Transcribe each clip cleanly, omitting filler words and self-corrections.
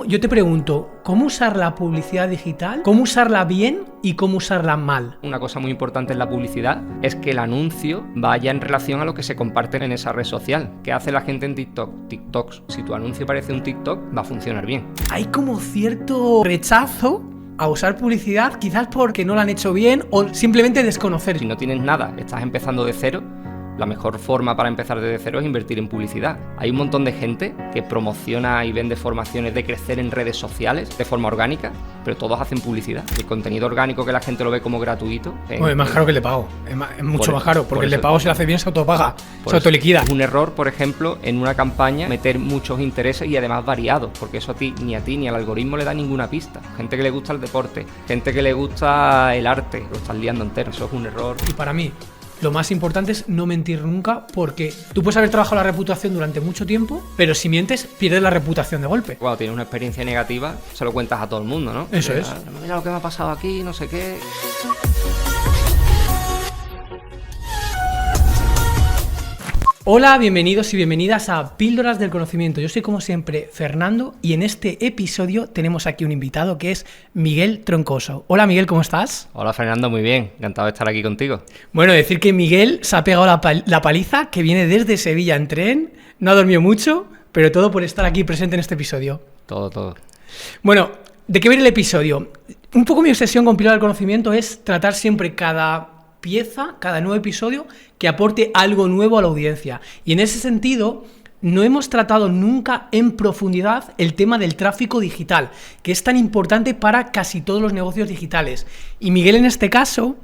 Yo te pregunto, ¿cómo usar la publicidad digital? ¿Cómo usarla bien y cómo usarla mal? Una cosa muy importante en la publicidad es que el anuncio vaya en relación a lo que se comparte en esa red social. ¿Qué hace la gente en TikTok? TikToks. Si tu anuncio parece un TikTok, va a funcionar bien. Hay como cierto rechazo a usar publicidad, quizás porque no lo han hecho bien o simplemente desconocer. Si no tienes nada, estás empezando de cero, la mejor forma para empezar desde cero es invertir en publicidad. Hay un montón de gente que promociona y vende formaciones de crecer en redes sociales de forma orgánica, pero todos hacen publicidad. El contenido orgánico que la gente lo ve como gratuito... Es más caro que el de pago. Es mucho más caro, porque el de pago si lo hace bien se autopaga, se autoliquida. Es un error, por ejemplo, en una campaña meter muchos intereses y además variados, porque eso a ti ni al algoritmo le da ninguna pista. Gente que le gusta el deporte, gente que le gusta el arte, lo estás liando entero. Eso es un error. Y para mí, lo más importante es no mentir nunca, porque tú puedes haber trabajado la reputación durante mucho tiempo, pero si mientes, pierdes la reputación de golpe. Cuando tienes una experiencia negativa, se lo cuentas a todo el mundo, ¿no? Eso es. Mira lo que me ha pasado aquí, no sé qué. Hola, bienvenidos y bienvenidas a Píldoras del Conocimiento. Yo soy como siempre Fernando y en este episodio tenemos aquí un invitado que es Miguel Troncoso. Hola Miguel, ¿cómo estás? Hola Fernando, muy bien, encantado de estar aquí contigo. Bueno, decir que Miguel se ha pegado la paliza, que viene desde Sevilla en tren, no ha dormido mucho, pero todo por estar aquí presente en este episodio. Todo. Bueno, ¿de qué viene el episodio? Un poco mi obsesión con Píldoras del Conocimiento es tratar siempre cada nuevo episodio que aporte algo nuevo a la audiencia. Y en ese sentido, no hemos tratado nunca en profundidad el tema del tráfico digital, que es tan importante para casi todos los negocios digitales. Y Miguel, en este caso,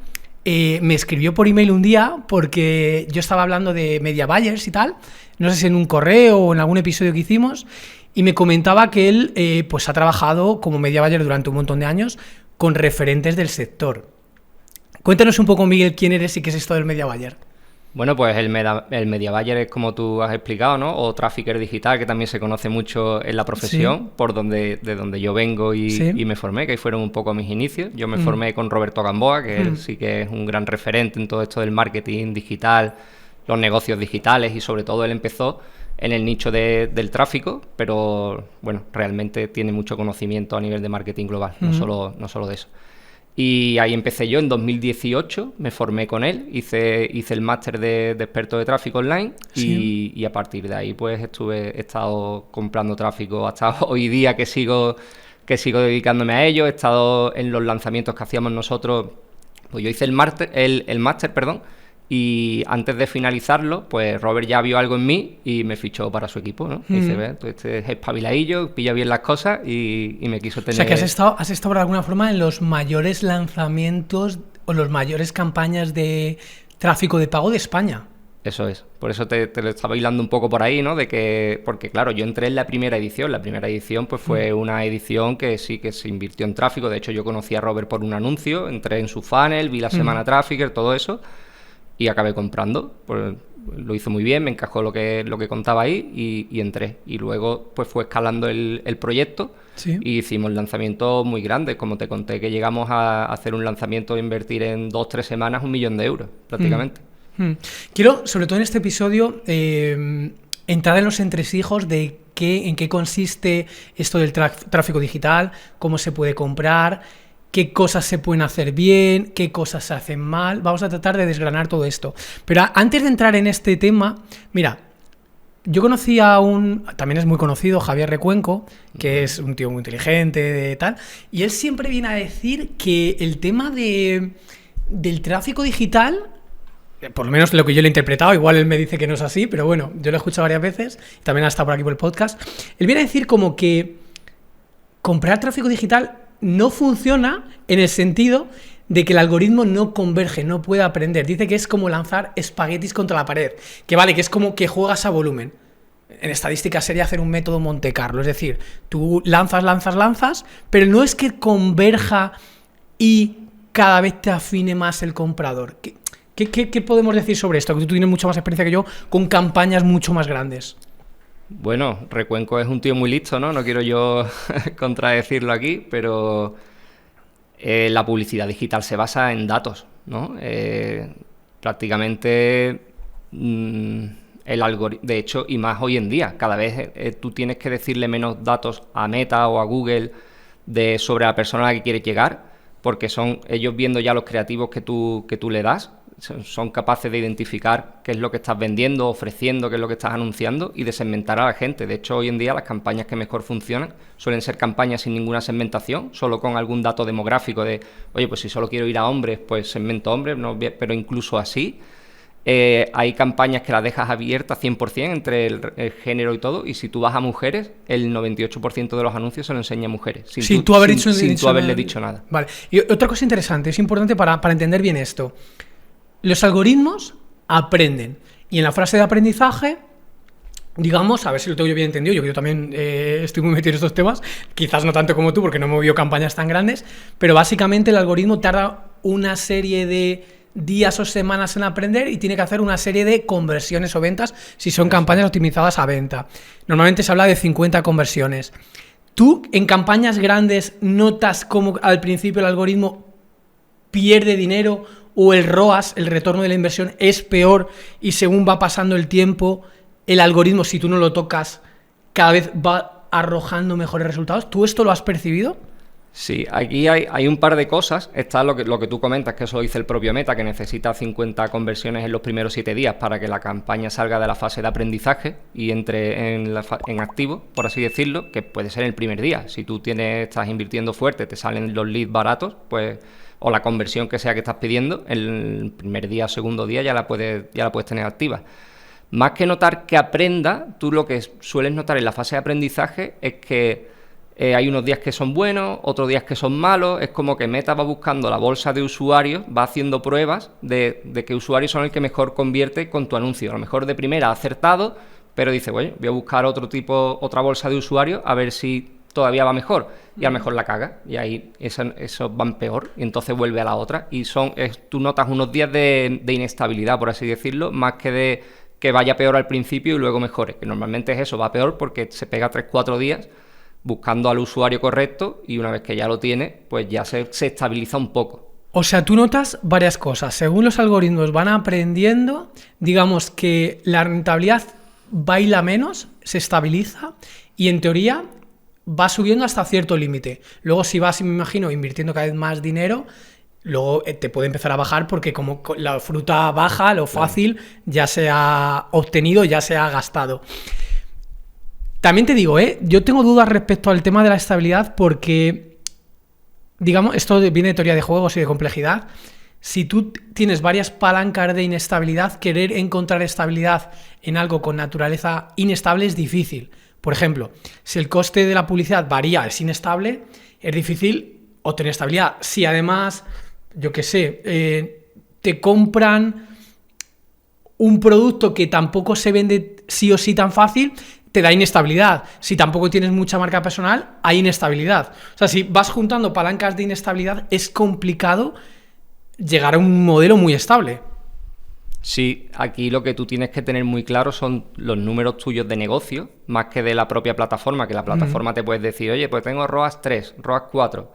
me escribió por email un día porque yo estaba hablando de media buyers y tal, no sé si en un correo o en algún episodio que hicimos, y me comentaba que él pues ha trabajado como media buyer durante un montón de años con referentes del sector. Cuéntanos un poco, Miguel, quién eres y qué es esto del media buyer. Bueno, pues el media buyer es como tú has explicado, ¿no? O trafficker digital, que también se conoce mucho en la profesión, sí. De donde yo vengo y me formé, que ahí fueron un poco mis inicios. Yo me formé con Roberto Gamboa, que él sí que es un gran referente en todo esto del marketing digital, los negocios digitales, y sobre todo él empezó en el nicho del tráfico, pero bueno, realmente tiene mucho conocimiento a nivel de marketing global, no solo de eso. Y ahí empecé yo en 2018, me formé con él, hice el máster de experto de tráfico online, sí. y a partir de ahí pues he estado comprando tráfico hasta hoy día que sigo dedicándome a ello. He estado en los lanzamientos que hacíamos nosotros, pues yo hice el máster, y antes de finalizarlo, pues Robert ya vio algo en mí y me fichó para su equipo, ¿no? Dice, ve, tú este es espabiladillo, pilla bien las cosas y me quiso tener... O sea, que has estado de alguna forma en los mayores lanzamientos o las mayores campañas de tráfico de pago de España. Eso es, por eso te lo estaba hilando un poco por ahí, ¿no? Porque claro, yo entré en la primera edición pues fue una edición que sí que se invirtió en tráfico. De hecho, yo conocí a Robert por un anuncio, entré en su funnel, vi la semana Trafficker, todo eso, y acabé comprando. Pues lo hizo muy bien, me encajó lo que contaba ahí y entré. Y luego pues fue escalando el proyecto, sí. Y hicimos lanzamientos muy grandes. Como te conté, que llegamos a hacer un lanzamiento e invertir en 2-3 semanas 1 millón de euros, prácticamente. Quiero, sobre todo en este episodio, entrar en los entresijos de en qué consiste esto del tráfico digital, cómo se puede comprar, qué cosas se pueden hacer bien, qué cosas se hacen mal. Vamos a tratar de desgranar todo esto. Pero antes de entrar en este tema, mira, yo conocí también es muy conocido, Javier Recuenco, que es un tío muy inteligente, tal, y él siempre viene a decir que el tema del tráfico digital, por lo menos lo que yo le he interpretado, igual él me dice que no es así, pero bueno, yo lo he escuchado varias veces, también ha estado por aquí por el podcast, él viene a decir como que comprar tráfico digital no funciona en el sentido de que el algoritmo no converge, no puede aprender. Dice que es como lanzar espaguetis contra la pared, que vale, que es como que juegas a volumen. En estadística sería hacer un método Monte Carlo, es decir, tú lanzas, pero no es que converja y cada vez te afine más el comprador. ¿Qué podemos decir sobre esto? Que tú tienes mucha más experiencia que yo con campañas mucho más grandes. Bueno, Recuenco es un tío muy listo, ¿no? No quiero yo contradecirlo aquí, pero la publicidad digital se basa en datos, ¿no? Prácticamente De hecho, y más hoy en día, cada vez tú tienes que decirle menos datos a Meta o a Google sobre la persona a la que quieres llegar, porque son ellos viendo ya los creativos que tú le das, son capaces de identificar qué es lo que estás vendiendo, ofreciendo, qué es lo que estás anunciando y de segmentar a la gente. De hecho, hoy en día las campañas que mejor funcionan suelen ser campañas sin ninguna segmentación, solo con algún dato demográfico de, oye, pues si solo quiero ir a hombres, pues segmento hombres, no, pero incluso así hay campañas que las dejas abiertas 100% entre el género y todo, y si tú vas a mujeres, el 98% de los anuncios se lo enseña a mujeres, sin tú haberle dicho nada. Vale. Y otra cosa interesante, es importante para entender bien esto. Los algoritmos aprenden, y en la frase de aprendizaje, digamos, a ver si lo tengo yo bien entendido, yo también estoy muy metido en estos temas, quizás no tanto como tú porque no me movido campañas tan grandes, pero básicamente el algoritmo tarda una serie de días o semanas en aprender y tiene que hacer una serie de conversiones o ventas si son campañas optimizadas a venta. Normalmente se habla de 50 conversiones. ¿Tú en campañas grandes notas cómo al principio el algoritmo pierde dinero o el ROAS, el retorno de la inversión, es peor y según va pasando el tiempo, el algoritmo, si tú no lo tocas, cada vez va arrojando mejores resultados? ¿Tú esto lo has percibido? Sí, aquí hay un par de cosas. Está lo que tú comentas, que eso lo dice el propio Meta, que necesita 50 conversiones en los primeros 7 días para que la campaña salga de la fase de aprendizaje y entre en activo, por así decirlo, que puede ser el primer día. Si tú estás invirtiendo fuerte, te salen los leads baratos, pues, o la conversión que sea que estás pidiendo, el primer día o segundo día ya la puedes tener activa. Más que notar que aprenda, tú lo que sueles notar en la fase de aprendizaje es que hay unos días que son buenos, otros días que son malos. Es como que Meta va buscando la bolsa de usuarios, va haciendo pruebas de qué usuarios son el que mejor convierte con tu anuncio. A lo mejor de primera ha acertado, pero dice, bueno, voy a buscar otra bolsa de usuarios a ver si todavía va mejor. Y a lo mejor la caga, y ahí esos van peor, y entonces vuelve a la otra. Y tú notas unos días de inestabilidad, por así decirlo, más que de que vaya peor al principio y luego mejore. Que normalmente es eso, va peor porque se pega 3-4 días buscando al usuario correcto y una vez que ya lo tiene, pues ya se estabiliza un poco. O sea, tú notas varias cosas. Según los algoritmos van aprendiendo, digamos que la rentabilidad baila menos, se estabiliza y en teoría va subiendo hasta cierto límite. Luego si vas, me imagino, invirtiendo cada vez más dinero, luego te puede empezar a bajar porque como la fruta baja, lo fácil ya se ha obtenido, ya se ha gastado. También te digo, yo tengo dudas respecto al tema de la estabilidad porque, digamos, esto viene de teoría de juegos y de complejidad. Si tú tienes varias palancas de inestabilidad, querer encontrar estabilidad en algo con naturaleza inestable es difícil. Por ejemplo, si el coste de la publicidad varía, es inestable, es difícil obtener estabilidad. Si además, yo qué sé, te compran un producto que tampoco se vende sí o sí tan fácil, te da inestabilidad. Si tampoco tienes mucha marca personal, hay inestabilidad. O sea, si vas juntando palancas de inestabilidad, es complicado llegar a un modelo muy estable. Sí, aquí lo que tú tienes que tener muy claro son los números tuyos de negocio, más que de la propia plataforma, que la plataforma te puedes decir, oye, pues tengo ROAS 3, ROAS 4.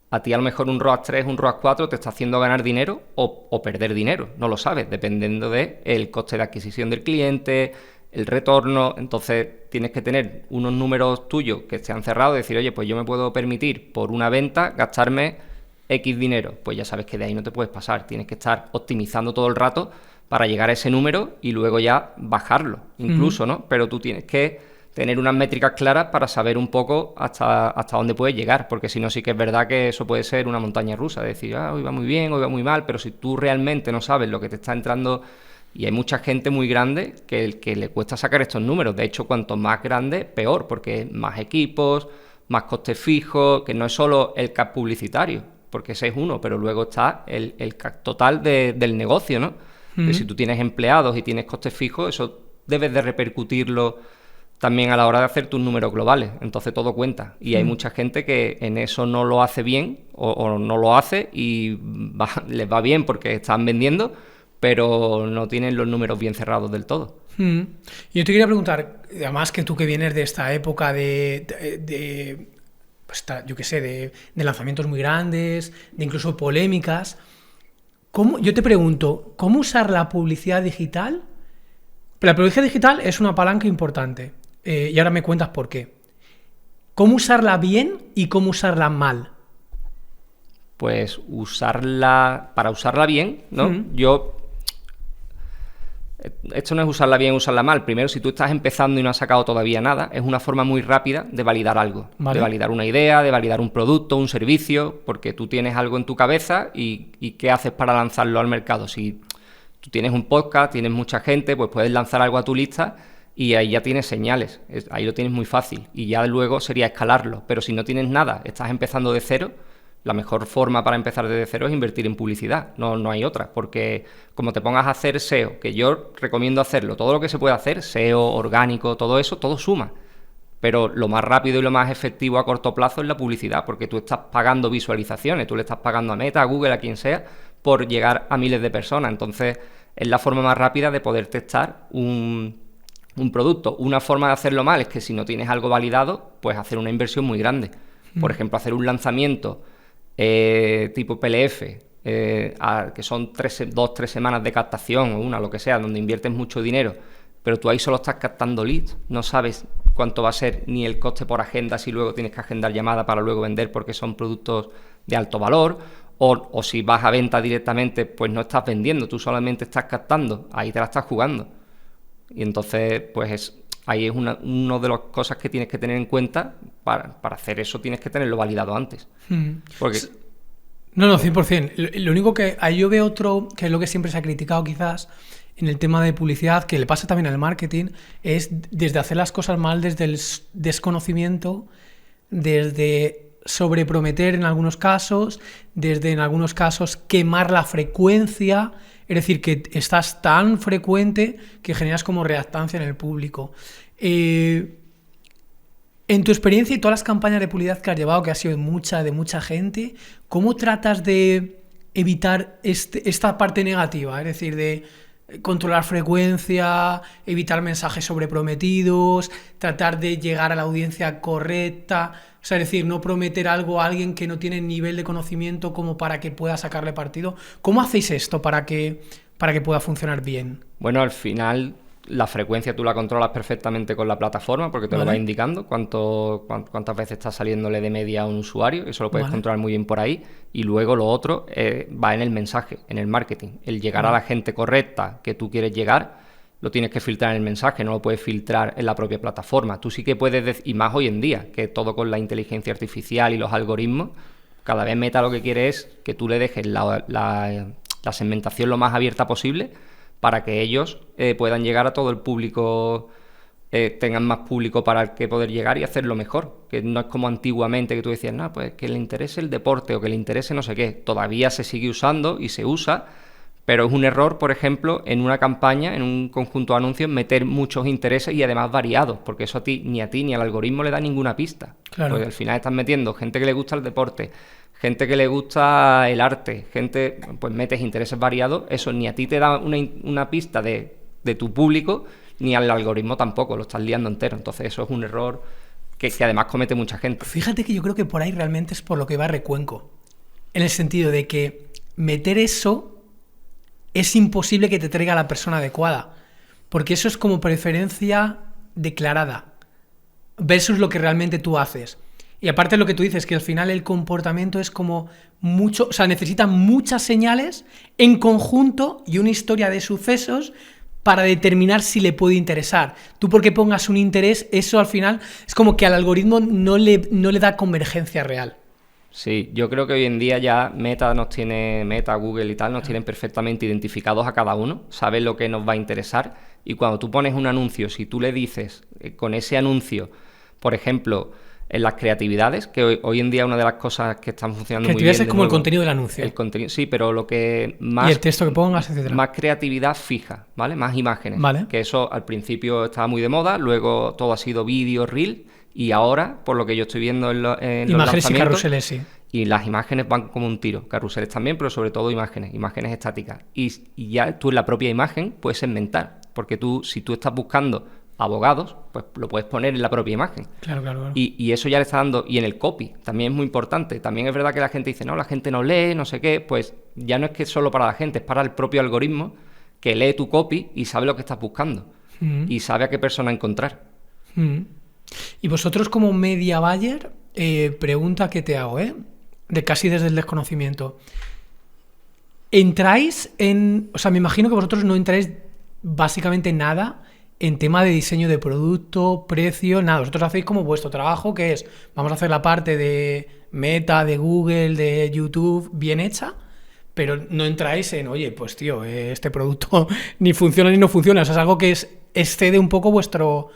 A ti a lo mejor un ROAS 3, un ROAS 4 te está haciendo ganar dinero o perder dinero, no lo sabes, dependiendo del coste de adquisición del cliente, el retorno. Entonces tienes que tener unos números tuyos que se han cerrado y decir, oye, pues yo me puedo permitir por una venta gastarme X dinero. Pues ya sabes que de ahí no te puedes pasar, tienes que estar optimizando todo el rato para llegar a ese número y luego ya bajarlo incluso, ¿no? Pero tú tienes que tener unas métricas claras para saber un poco hasta dónde puedes llegar, porque si no sí que es verdad que eso puede ser una montaña rusa, de decir, hoy va muy bien, hoy va muy mal, pero si tú realmente no sabes lo que te está entrando. Y hay mucha gente muy grande que le cuesta sacar estos números. De hecho, cuanto más grande, peor, porque más equipos, más costes fijos, que no es solo el CAC publicitario, porque ese es uno, pero luego está el CAC total del negocio, ¿no? Que si tú tienes empleados y tienes costes fijos, eso debes de repercutirlo también a la hora de hacer tus números globales. Entonces todo cuenta. Y hay mucha gente que en eso no lo hace bien o no lo hace y les va bien porque están vendiendo, pero no tienen los números bien cerrados del todo. Y yo te quería preguntar, además que tú que vienes de esta época de yo qué sé, de lanzamientos muy grandes, de incluso polémicas, yo te pregunto, ¿cómo usar la publicidad digital Pero la publicidad digital es una palanca importante. Y ahora me cuentas por qué. ¿Cómo usarla bien y cómo usarla mal? Pues para usarla bien, ¿no? Esto no es usarla bien o usarla mal. Primero, si tú estás empezando y no has sacado todavía nada, es una forma muy rápida de validar algo. Vale. De validar una idea, de validar un producto, un servicio, porque tú tienes algo en tu cabeza y ¿qué haces para lanzarlo al mercado? Si tú tienes un podcast, tienes mucha gente, pues puedes lanzar algo a tu lista y ahí ya tienes señales. Ahí lo tienes muy fácil. Y ya luego sería escalarlo. Pero si no tienes nada, estás empezando de cero, la mejor forma para empezar desde cero es invertir en publicidad, no hay otra, porque como te pongas a hacer SEO, que yo recomiendo hacerlo, todo lo que se puede hacer, SEO, orgánico, todo eso, todo suma, pero lo más rápido y lo más efectivo a corto plazo es la publicidad, porque tú estás pagando visualizaciones, tú le estás pagando a Meta, a Google, a quien sea, por llegar a miles de personas, entonces es la forma más rápida de poder testar un producto. Una forma de hacerlo mal es que si no tienes algo validado, pues hacer una inversión muy grande, por ejemplo, hacer un lanzamiento tipo PLF, que son 2-3 semanas de captación o lo que sea, donde inviertes mucho dinero, pero tú ahí solo estás captando leads, no sabes cuánto va a ser ni el coste por agenda si luego tienes que agendar llamadas para luego vender porque son productos de alto valor, o si vas a venta directamente, pues no estás vendiendo, tú solamente estás captando, ahí te la estás jugando. Y entonces, pues ahí es una de las cosas que tienes que tener en cuenta. Para hacer eso tienes que tenerlo validado antes. Porque... No, 100%. Lo único que ahí yo veo otro, que es lo que siempre se ha criticado quizás en el tema de publicidad, que le pasa también al marketing, es desde hacer las cosas mal, desde el desconocimiento, desde sobreprometer en algunos casos, desde en algunos casos quemar la frecuencia, es decir, que estás tan frecuente que generas como reactancia en el público. En tu experiencia y todas las campañas de publicidad que has llevado, que ha sido de mucha gente, ¿cómo tratas de evitar esta parte negativa? Es decir, de controlar frecuencia, evitar mensajes sobreprometidos, tratar de llegar a la audiencia correcta, o sea, es decir, no prometer algo a alguien que no tiene nivel de conocimiento como para que pueda sacarle partido. ¿Cómo hacéis esto para que pueda funcionar bien? Bueno, al final la frecuencia tú la controlas perfectamente con la plataforma porque te lo va indicando cuántas veces está saliéndole de media a un usuario, eso lo puedes controlar muy bien por ahí, y luego lo otro va en el mensaje, en el marketing, el llegar a la gente correcta que tú quieres llegar, lo tienes que filtrar en el mensaje, no lo puedes filtrar en la propia plataforma. Tú sí que puedes, y más hoy en día, que todo con la inteligencia artificial y los algoritmos, cada vez Meta lo que quiere es que tú le dejes la segmentación lo más abierta posible para que ellos puedan llegar a todo el público, tengan más público para el que poder llegar y hacerlo mejor. Que no es como antiguamente que tú decías, no, pues que le interese el deporte o que le interese no sé qué. Todavía se sigue usando y se usa, pero es un error, por ejemplo, en una campaña, en un conjunto de anuncios, meter muchos intereses y además variados, porque eso ni a ti ni al algoritmo le da ninguna pista. Claro. Porque al final estás metiendo gente que le gusta el deporte, gente que le gusta el arte, pues metes intereses variados, eso ni a ti te da una pista de tu público, ni al algoritmo tampoco, lo estás liando entero. Entonces eso es un error que además comete mucha gente. Fíjate que yo creo que por ahí realmente es por lo que va Recuenco, en el sentido de que meter eso es imposible que te traiga a la persona adecuada, porque eso es como preferencia declarada versus lo que realmente tú haces. Y aparte lo que tú dices, que al final el comportamiento es como mucho, o sea, necesita muchas señales en conjunto y una historia de sucesos para determinar si le puede interesar. Tú porque pongas un interés, eso al final es como que al algoritmo no le da convergencia real. Sí, yo creo que hoy en día ya Meta, Google y tal, nos tienen perfectamente identificados a cada uno, saben lo que nos va a interesar, y cuando tú pones un anuncio, si tú le dices con ese anuncio, por ejemplo, en las creatividades, que hoy en día una de las cosas que están funcionando muy bien... Creatividades es como el contenido del anuncio. El contenido, sí, pero lo que más... Y el texto que pongas, etcétera. Más creatividad fija, ¿vale? Más imágenes. Vale. Que eso al principio estaba muy de moda, luego todo ha sido vídeo, reel, y ahora, por lo que yo estoy viendo en los imágenes y carruseles, sí. Y las imágenes van como un tiro, carruseles también, pero sobre todo imágenes estáticas. Y ya tú en la propia imagen puedes segmentar, porque si tú estás buscando abogados, pues lo puedes poner en la propia imagen. Claro. Y eso ya le está dando... Y en el copy también es muy importante. También es verdad que la gente dice, no, la gente no lee, no sé qué. Pues ya no es que es solo para la gente, es para el propio algoritmo que lee tu copy y sabe lo que estás buscando. y sabe a qué persona encontrar. Y vosotros como media buyer, pregunta que te hago, de casi desde el desconocimiento. ¿Entráis en...? O sea, me imagino que vosotros no entráis básicamente nada en tema de diseño de producto, precio, nada. Vosotros hacéis como vuestro trabajo, que es, vamos a hacer la parte de Meta, de Google, de YouTube, bien hecha, pero no entráis en, oye, pues tío, este producto ni funciona ni no funciona. O sea, es algo que excede un poco vuestro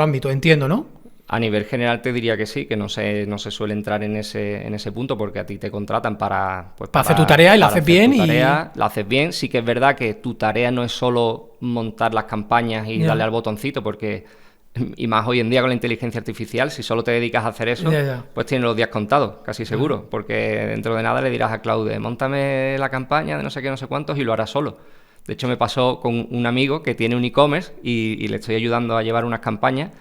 ámbito, entiendo, ¿no? A nivel general te diría que sí, que no se suele entrar en ese punto porque a ti te contratan para hacer tu tarea y la haces bien. La haces bien. Sí que es verdad que tu tarea no es solo montar las campañas y darle al botoncito, porque, y más hoy en día con la inteligencia artificial, si solo te dedicas a hacer eso, pues tienes los días contados, casi seguro, porque dentro de nada le dirás a Claude, móntame la campaña de no sé qué, no sé cuántos, y lo harás solo. De hecho, me pasó con un amigo que tiene un e-commerce y le estoy ayudando a llevar unas campañas.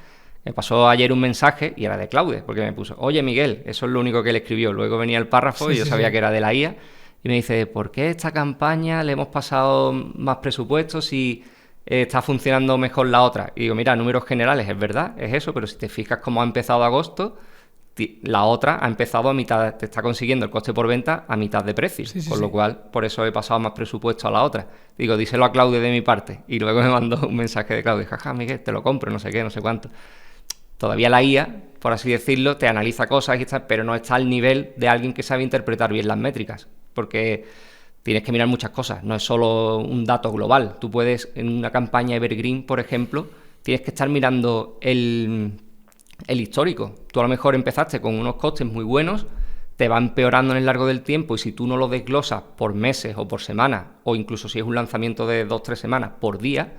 Me pasó ayer un mensaje y era de Claude, porque me puso, oye Miguel, eso es lo único que él escribió. Luego venía el párrafo y yo sabía que era de la IA y me dice, ¿por qué esta campaña le hemos pasado más presupuestos y está funcionando mejor la otra? Y digo, mira, números generales, es verdad, es eso, pero si te fijas cómo ha empezado agosto, la otra ha empezado a mitad, te está consiguiendo el coste por venta a mitad de precio, con lo cual por eso he pasado más presupuesto a la otra. Digo, díselo a Claude de mi parte. Y luego me mandó un mensaje de Claude, jaja, Miguel, te lo compro, no sé qué, no sé cuánto. Todavía la IA, por así decirlo, te analiza cosas, pero no está al nivel de alguien que sabe interpretar bien las métricas, porque tienes que mirar muchas cosas, no es solo un dato global. Tú puedes, en una campaña evergreen, por ejemplo, tienes que estar mirando el histórico. Tú a lo mejor empezaste con unos costes muy buenos, te va empeorando en el largo del tiempo y si tú no lo desglosas por meses o por semanas, o incluso si es un lanzamiento de 2-3 semanas por día,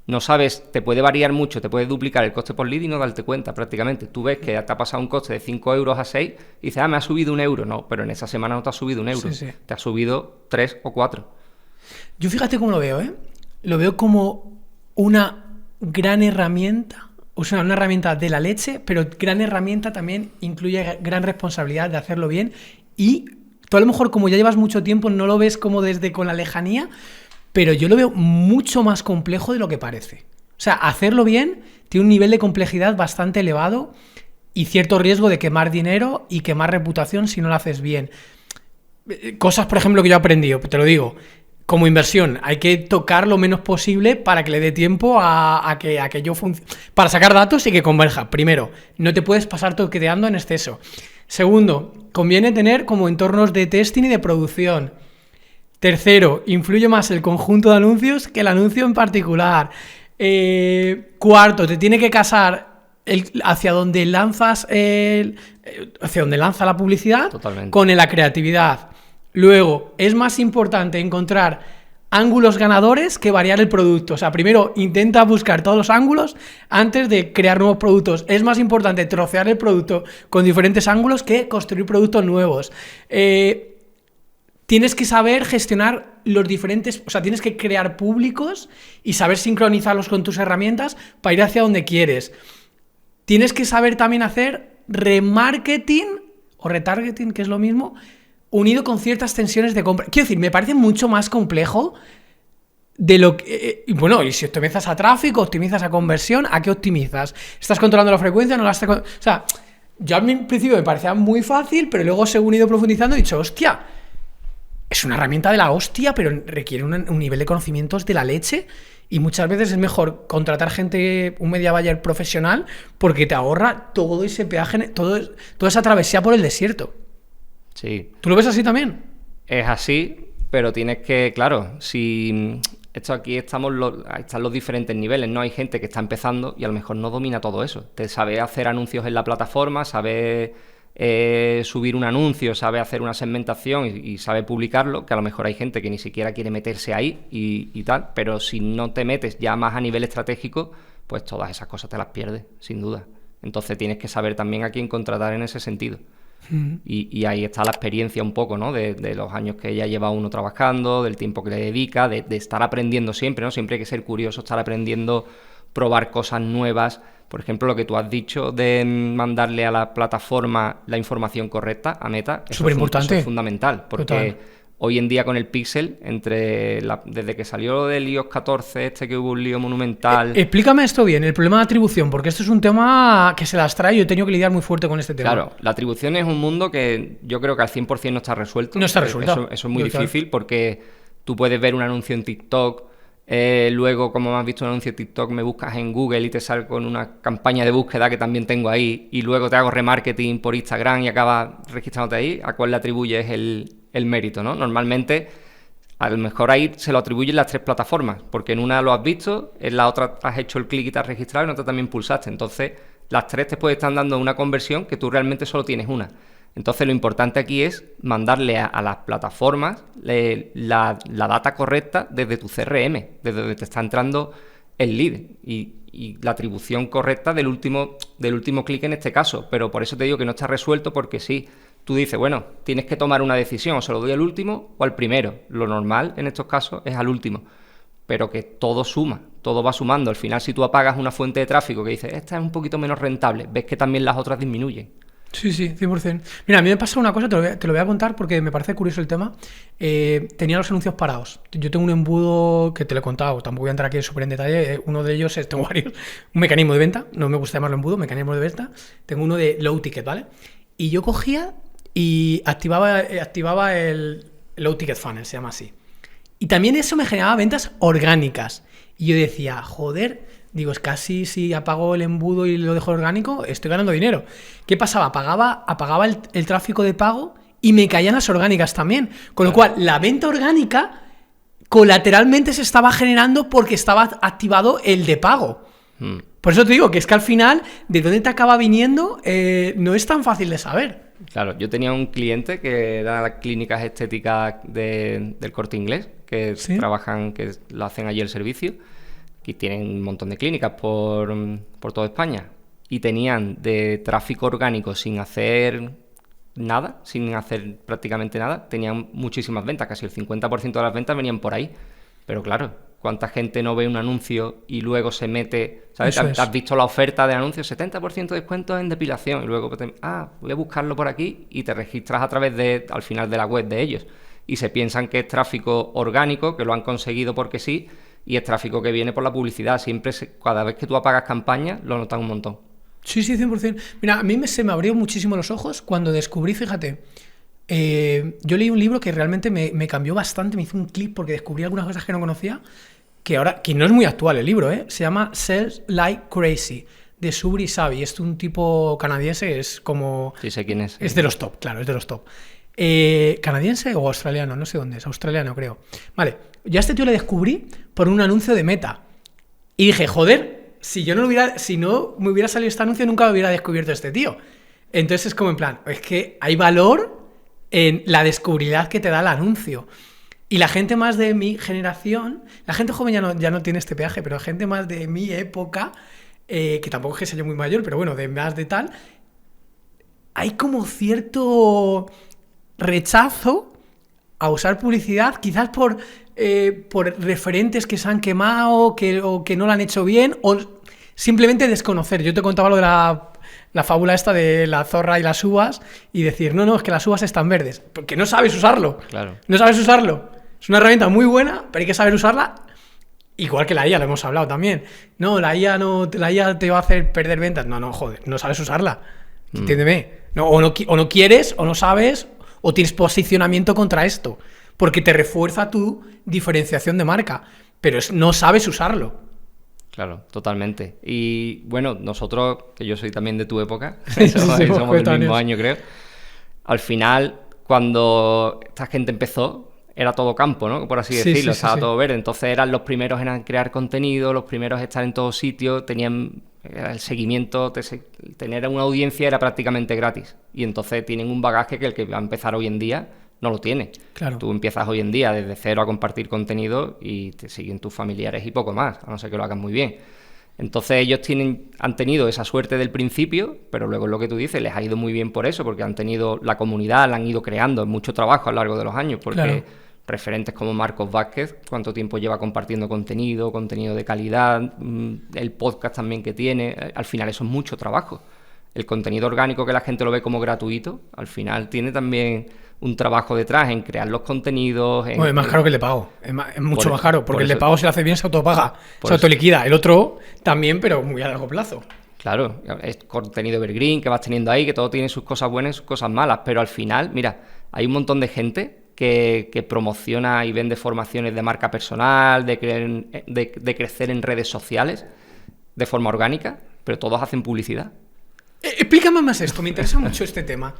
no sabes, te puede variar mucho, te puede duplicar el coste por lead y no darte cuenta prácticamente. Tú ves que te ha pasado un coste de 5 euros a 6 y dices, me ha subido 1 euro. No, pero en esa semana no te ha subido 1 euro, te ha subido 3 o 4. Yo fíjate cómo lo veo, Lo veo como una gran herramienta, o sea, una herramienta de la leche, pero gran herramienta también incluye gran responsabilidad de hacerlo bien y tú a lo mejor como ya llevas mucho tiempo no lo ves como desde con la lejanía, pero yo lo veo mucho más complejo de lo que parece. O sea, hacerlo bien tiene un nivel de complejidad bastante elevado y cierto riesgo de quemar dinero y quemar reputación si no lo haces bien. Cosas, por ejemplo, que yo he aprendido, te lo digo, como inversión, hay que tocar lo menos posible para que le dé tiempo a que yo funcione, para sacar datos y que converja. Primero, no te puedes pasar toqueteando en exceso. Segundo, conviene tener como entornos de testing y de producción. Tercero, influye más el conjunto de anuncios que el anuncio en particular. Cuarto, te tiene que casar hacia donde lanzas hacia donde lanza la publicidad. Totalmente. Con la creatividad. Luego, es más importante encontrar ángulos ganadores que variar el producto. O sea, primero intenta buscar todos los ángulos antes de crear nuevos productos. Es más importante trocear el producto con diferentes ángulos que construir productos nuevos. Tienes que saber gestionar los diferentes... O sea, tienes que crear públicos y saber sincronizarlos con tus herramientas para ir hacia donde quieres. Tienes que saber también hacer remarketing o retargeting, que es lo mismo, unido con ciertas tensiones de compra. Quiero decir, me parece mucho más complejo de lo que... bueno, y si optimizas a tráfico, optimizas a conversión, ¿a qué optimizas? ¿Estás controlando la frecuencia? ¿No la estás...? O sea, yo al principio me parecía muy fácil, pero luego según he ido profundizando he dicho, hostia... Es una herramienta de la hostia, pero requiere un nivel de conocimientos de la leche y muchas veces es mejor contratar gente, un media buyer profesional, porque te ahorra todo ese peaje, toda esa travesía por el desierto. Sí. ¿Tú lo ves así también? Es así, pero tienes que, claro, si... Esto aquí están los diferentes niveles, ¿no? Hay gente que está empezando y a lo mejor no domina todo eso. Te sabe hacer anuncios en la plataforma, sabe... subir un anuncio, sabe hacer una segmentación y sabe publicarlo, que a lo mejor hay gente que ni siquiera quiere meterse ahí y tal, pero si no te metes ya más a nivel estratégico, pues todas esas cosas te las pierdes, sin duda. Entonces tienes que saber también a quién contratar en ese sentido. Y ahí está la experiencia un poco, ¿no? De los años que ya lleva uno trabajando, del tiempo que le dedica, de estar aprendiendo siempre, ¿no? Siempre hay que ser curioso, estar aprendiendo, probar cosas nuevas. Por ejemplo, lo que tú has dicho de mandarle a la plataforma la información correcta, a Meta, eso es fundamental, porque Hoy en día con el Pixel, desde que salió del iOS 14, que hubo un lío monumental... Explícame esto bien, el problema de atribución, porque esto es un tema que se las trae y yo he tenido que lidiar muy fuerte con este tema. Claro, la atribución es un mundo que yo creo que al 100% no está resuelto. No está resuelto. Eso es muy difícil porque tú puedes ver un anuncio en TikTok, luego, como me has visto un anuncio en TikTok, me buscas en Google y te salgo con una campaña de búsqueda que también tengo ahí, y luego te hago remarketing por Instagram y acabas registrándote ahí. ¿A cuál le atribuyes el mérito, no? Normalmente, a lo mejor ahí se lo atribuyen las 3 plataformas, porque en una lo has visto, en la otra has hecho el clic y te has registrado, y en otra también pulsaste. Entonces, las 3 te pueden estar dando una conversión que tú realmente solo tienes una. Entonces, lo importante aquí es mandarle a las plataformas la data correcta desde tu CRM, desde donde te está entrando el lead, y la atribución correcta del último clic en este caso. Pero por eso te digo que no está resuelto, porque sí, tú dices, bueno, tienes que tomar una decisión, o se lo doy al último o al primero. Lo normal en estos casos es al último, pero que todo suma, todo va sumando. Al final, si tú apagas una fuente de tráfico que dices, esta es un poquito menos rentable, ves que también las otras disminuyen. Sí, 100%. Mira, a mí me pasa una cosa, te lo voy a contar porque me parece curioso el tema. Tenía los anuncios parados. Yo tengo un embudo que te lo he contado, tampoco voy a entrar aquí súper en detalle. Uno de ellos tengo varios. Un mecanismo de venta, no me gusta llamarlo embudo, mecanismo de venta. Tengo uno de low ticket, ¿vale? Y yo cogía y activaba el low ticket funnel, se llama así. Y también eso me generaba ventas orgánicas. Y yo decía, joder, digo, es casi si apago el embudo y lo dejo orgánico, estoy ganando dinero. ¿Qué pasaba? Apagaba el tráfico de pago y me caían las orgánicas también. Con lo cual, la venta orgánica colateralmente se estaba generando porque estaba activado el de pago. Por eso te digo que es que al final, de dónde te acaba viniendo, no es tan fácil de saber. Claro, yo tenía un cliente que era las clínicas estéticas del Corte Inglés, que ¿Sí? trabajan, que lo hacen allí el servicio, que tienen un montón de clínicas por toda España, y tenían de tráfico orgánico sin hacer nada, sin hacer prácticamente nada, tenían muchísimas ventas, casi el 50% de las ventas venían por ahí. Pero claro, ¿cuánta gente no ve un anuncio y luego se mete, ¿sabes? Has visto la oferta de anuncios, 70% de descuento en depilación, y luego voy a buscarlo por aquí, y te registras a través al final de la web de ellos, y se piensan que es tráfico orgánico, que lo han conseguido porque sí, y es tráfico que viene por la publicidad. Siempre, cada vez que tú apagas campañas, lo notas un montón. Sí, 100%. Mira, a mí se me abrió muchísimo los ojos cuando descubrí, fíjate, yo leí un libro que realmente me cambió bastante, me hizo un clic porque descubrí algunas cosas que no conocía, que no es muy actual el libro, se llama Sell Like Crazy, de Subri Sabi. Es un tipo canadiense, es como... Sí, sé quién es. Es de los top, claro, es de los top. ¿Canadiense o australiano? No sé dónde es, australiano creo. Vale, yo a este tío le descubrí por un anuncio de Meta. Y dije, joder, si no me hubiera salido este anuncio, nunca me hubiera descubierto este tío. Entonces es como en plan, es que hay valor en la descubribilidad que te da el anuncio. Y la gente más de mi generación, la gente joven ya no tiene este peaje, pero la gente más de mi época, que tampoco es que sea yo muy mayor, pero bueno, de más de tal, hay como cierto rechazo a usar publicidad, quizás por referentes que se han quemado o que no lo han hecho bien, o simplemente desconocer. Yo te contaba lo de la fábula esta de la zorra y las uvas, y decir, no, es que las uvas están verdes, porque no sabes usarlo. Claro. No sabes usarlo. Es una herramienta muy buena, pero hay que saber usarla. Igual que la IA, lo hemos hablado también. No, la IA te va a hacer perder ventas. No, joder, no sabes usarla. Entiéndeme. No, o no quieres, o no sabes, o tienes posicionamiento contra esto, porque te refuerza tu diferenciación de marca, pero no sabes usarlo. Claro, totalmente. Y bueno, nosotros, que yo soy también de tu época, somos del mismo año, creo. Al final, cuando esta gente empezó, era todo campo, ¿no? Por así decirlo, estaba todo verde. Entonces eran los primeros en crear contenido, los primeros en estar en todos sitios, tenían el seguimiento, tener una audiencia era prácticamente gratis. Y entonces tienen un bagaje que el que va a empezar hoy en día no lo tiene. Claro. Tú empiezas hoy en día desde cero a compartir contenido y te siguen tus familiares y poco más, a no ser que lo hagan muy bien. Entonces ellos han tenido esa suerte del principio, pero luego es lo que tú dices, les ha ido muy bien por eso, porque han tenido la comunidad, la han ido creando, mucho trabajo a lo largo de los años, porque claro, referentes como Marcos Vázquez, cuánto tiempo lleva compartiendo contenido de calidad, el podcast también que tiene, al final eso es mucho trabajo. el contenido orgánico que la gente lo ve como gratuito, al final tiene también un trabajo detrás en crear los contenidos. Bueno, es más caro que el de pago. Es mucho más caro, porque el de pago, si lo hace bien, se autopaga, se autoliquida. El otro también, pero muy a largo plazo. Claro, es contenido evergreen que vas teniendo ahí, que todo tiene sus cosas buenas y sus cosas malas, pero al final, mira, hay un montón de gente que promociona y vende formaciones de marca personal, de crecer en redes sociales de forma orgánica, pero todos hacen publicidad. Explícame más esto, me interesa mucho este tema.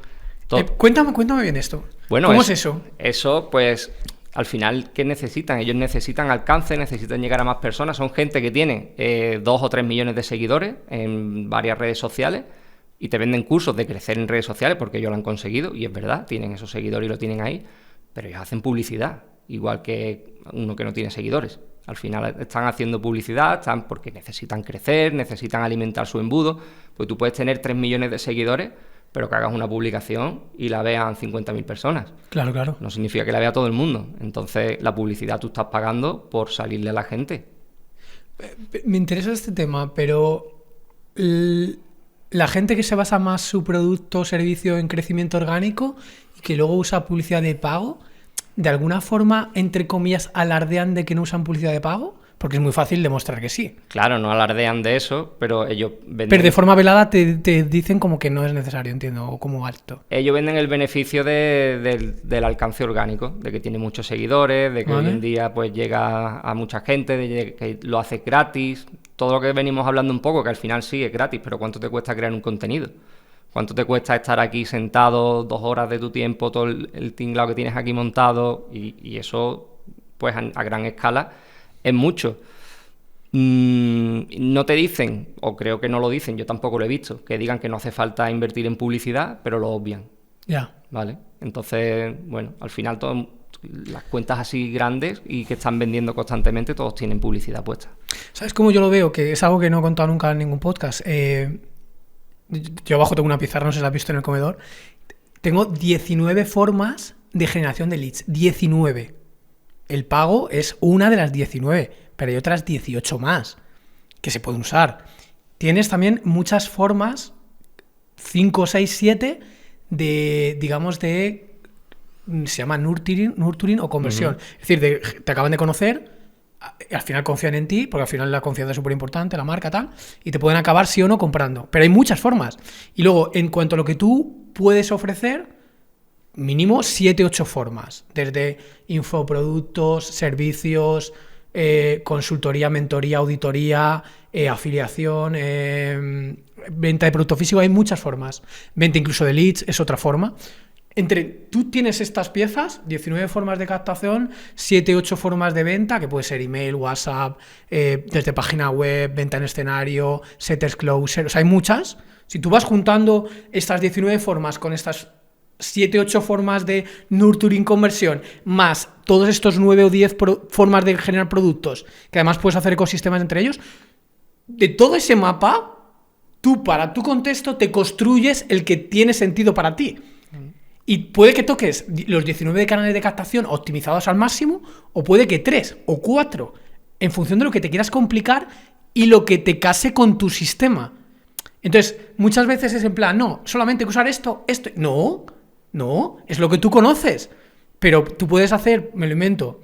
Cuéntame bien esto. Bueno, ¿cómo es eso? Eso, pues, al final, ¿qué necesitan? Ellos necesitan alcance, necesitan llegar a más personas. Son gente que tiene 2 o 3 millones de seguidores en varias redes sociales y te venden cursos de crecer en redes sociales porque ellos lo han conseguido, y es verdad, tienen esos seguidores y lo tienen ahí, pero ellos hacen publicidad, igual que uno que no tiene seguidores. Al final están haciendo publicidad, porque necesitan crecer, necesitan alimentar su embudo. Pues tú puedes tener 3 millones de seguidores, pero que hagas una publicación y la vean 50.000 personas. Claro, claro. No significa que la vea todo el mundo. Entonces, la publicidad tú estás pagando por salirle a la gente. Me interesa este tema, pero la gente que se basa más su producto o servicio en crecimiento orgánico y que luego usa publicidad de pago, ¿de alguna forma, entre comillas, alardean de que no usan publicidad de pago? Porque es muy fácil demostrar que sí. Claro, no alardean de eso, pero ellos venden... Pero de forma velada te dicen como que no es necesario, entiendo, o como alto. Ellos venden el beneficio del alcance orgánico, de que tiene muchos seguidores, de que hoy en día pues llega a mucha gente, de que lo hace gratis. Todo lo que venimos hablando un poco, que al final sí es gratis, pero ¿cuánto te cuesta crear un contenido? ¿Cuánto te cuesta estar aquí sentado 2 horas de tu tiempo, todo el tinglado que tienes aquí montado? Y eso, pues a gran escala, es mucho. No te dicen, o creo que no lo dicen, yo tampoco lo he visto, que digan que no hace falta invertir en publicidad, pero lo obvian. Ya. ¿Vale? Entonces, bueno, al final las cuentas así grandes y que están vendiendo constantemente, todos tienen publicidad puesta. ¿Sabes cómo yo lo veo? Que es algo que no he contado nunca en ningún podcast. Yo abajo tengo una pizarra, no sé si la has visto en el comedor. Tengo 19 formas de generación de leads. 19. El pago es una de las 19, pero hay otras 18 más que se pueden usar. Tienes también muchas formas, 5, 6, 7, de, digamos, se llama nurturing o conversión. Es decir, te acaban de conocer, al final confían en ti, porque al final la confianza es súper importante, la marca, tal, y te pueden acabar sí o no comprando. Pero hay muchas formas. Y luego, en cuanto a lo que tú puedes ofrecer, mínimo 7, 8 formas, desde infoproductos, servicios, consultoría, mentoría, auditoría, afiliación, venta de producto físico, hay muchas formas. Venta incluso de leads es otra forma. Tú tienes estas piezas, 19 formas de captación, 7, 8 formas de venta, que puede ser email, WhatsApp, desde página web, venta en escenario, setters, closer, o sea, hay muchas. Si tú vas juntando estas 19 formas con estas 7, 8 formas de nurturing conversión, más todos estos 9 o 10 formas de generar productos, que además puedes hacer ecosistemas entre ellos, de todo ese mapa, tú para tu contexto te construyes el que tiene sentido para ti. Y puede que toques los 19 canales de captación optimizados al máximo, o puede que 3 o 4, en función de lo que te quieras complicar y lo que te case con tu sistema. Entonces, muchas veces es en plan, no, solamente hay que usar esto. No, es lo que tú conoces. Pero tú puedes hacer, me lo invento,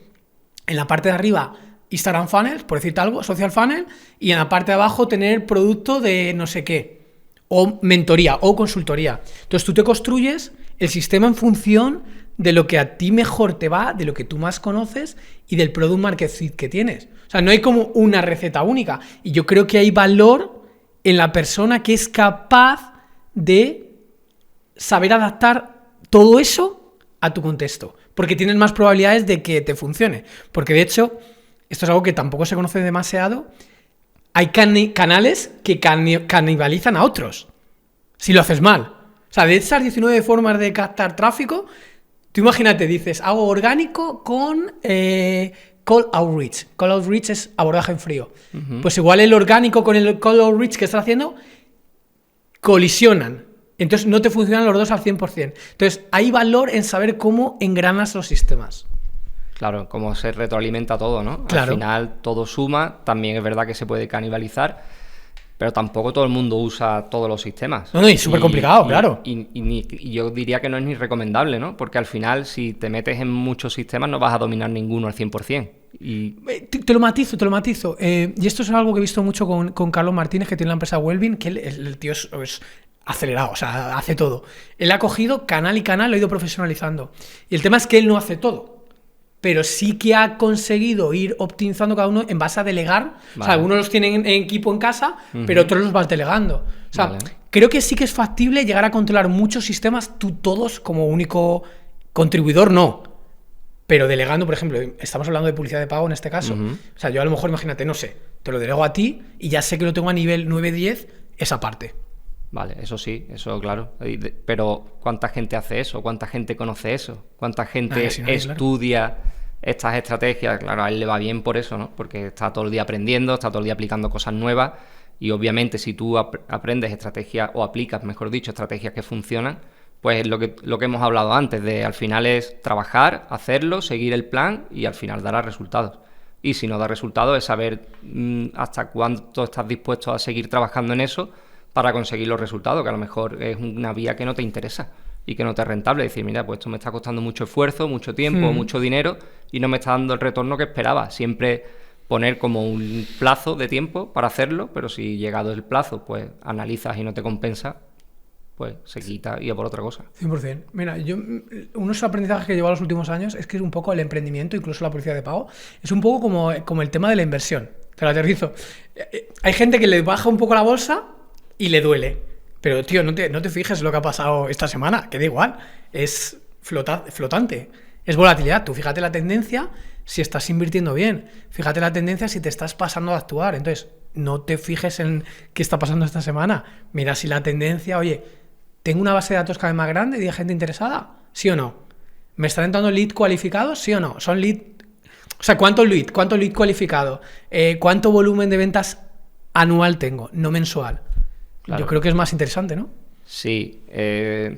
en la parte de arriba Instagram Funnels, por decirte algo, Social Funnel, y en la parte de abajo tener producto de no sé qué, o mentoría, o consultoría. Entonces tú te construyes el sistema en función de lo que a ti mejor te va, de lo que tú más conoces y del product market fit que tienes. O sea, no hay como una receta única. Y yo creo que hay valor en la persona que es capaz de saber adaptar todo eso a tu contexto, porque tienes más probabilidades de que te funcione. Porque de hecho, esto es algo que tampoco se conoce demasiado, hay canales que canibalizan a otros si lo haces mal. O sea, de esas 19 formas de captar tráfico, tú imagínate, dices, hago orgánico con call outreach. Call outreach es abordaje en frío. Uh-huh. Pues igual el orgánico con el call outreach que estás haciendo colisionan. Entonces no te funcionan los dos al 100%. Entonces hay valor en saber cómo engranas los sistemas. Claro, cómo se retroalimenta todo, ¿no? Claro. Al final todo suma, también es verdad que se puede canibalizar, pero tampoco todo el mundo usa todos los sistemas. No, y súper complicado, claro. Y yo diría que no es ni recomendable, ¿no? Porque al final, si te metes en muchos sistemas, no vas a dominar ninguno al 100%. Te lo matizo. Y esto es algo que he visto mucho con Carlos Martínez, que tiene la empresa Wellbeing, que el tío es acelerado, o sea, hace todo. Él ha cogido canal y canal, lo ha ido profesionalizando. Y el tema es que él no hace todo, pero sí que ha conseguido ir optimizando cada uno en base a delegar. Vale. O sea, algunos los tienen en equipo en casa, pero otros los vas delegando. O sea, creo que sí que es factible llegar a controlar muchos sistemas, tú todos como único contribuidor no. Pero delegando, por ejemplo, estamos hablando de publicidad de pago en este caso. O sea, yo a lo mejor, imagínate, no sé, te lo delego a ti y ya sé que lo tengo a nivel 9-10, esa parte. Vale, eso sí, eso claro. Pero ¿cuánta gente hace eso? ¿Cuánta gente conoce eso? ¿Cuánta gente estudia estas estrategias? Claro, a él le va bien por eso, ¿no? Porque está todo el día aprendiendo, está todo el día aplicando cosas nuevas y obviamente si tú aprendes estrategias o aplicas, mejor dicho, estrategias que funcionan, pues lo que hemos hablado antes, de al final es trabajar, hacerlo, seguir el plan y al final dará resultados. Y si no da resultados es saber hasta cuánto estás dispuesto a seguir trabajando en eso para conseguir los resultados, que a lo mejor es una vía que no te interesa y que no te es rentable. Decir, mira, pues esto me está costando mucho esfuerzo, mucho tiempo, mucho dinero y no me está dando el retorno que esperaba. Siempre poner como un plazo de tiempo para hacerlo, pero si llegado el plazo, pues analizas y no te compensa, pues se quita y a por otra cosa. 100%. Mira, unos aprendizajes que llevo los últimos años es que es un poco el emprendimiento, incluso la publicidad de pago, es un poco como el tema de la inversión. Te lo aterrizo. Hay gente que le baja un poco la bolsa y le duele. Pero, tío, no te fijes lo que ha pasado esta semana, que da igual. Es flotante. Es volatilidad. Tú fíjate la tendencia si estás invirtiendo bien. Fíjate la tendencia si te estás pasando a actuar. Entonces, no te fijes en qué está pasando esta semana. Mira si la tendencia, oye, ¿tengo una base de datos cada vez más grande y de gente interesada? ¿Sí o no? ¿Me están entrando lead cualificados? ¿Sí o no? ¿Son lead? O sea, ¿cuánto lead cualificado? ¿Cuánto volumen de ventas anual tengo? No mensual. Claro. Yo creo que es más interesante, ¿no? Sí,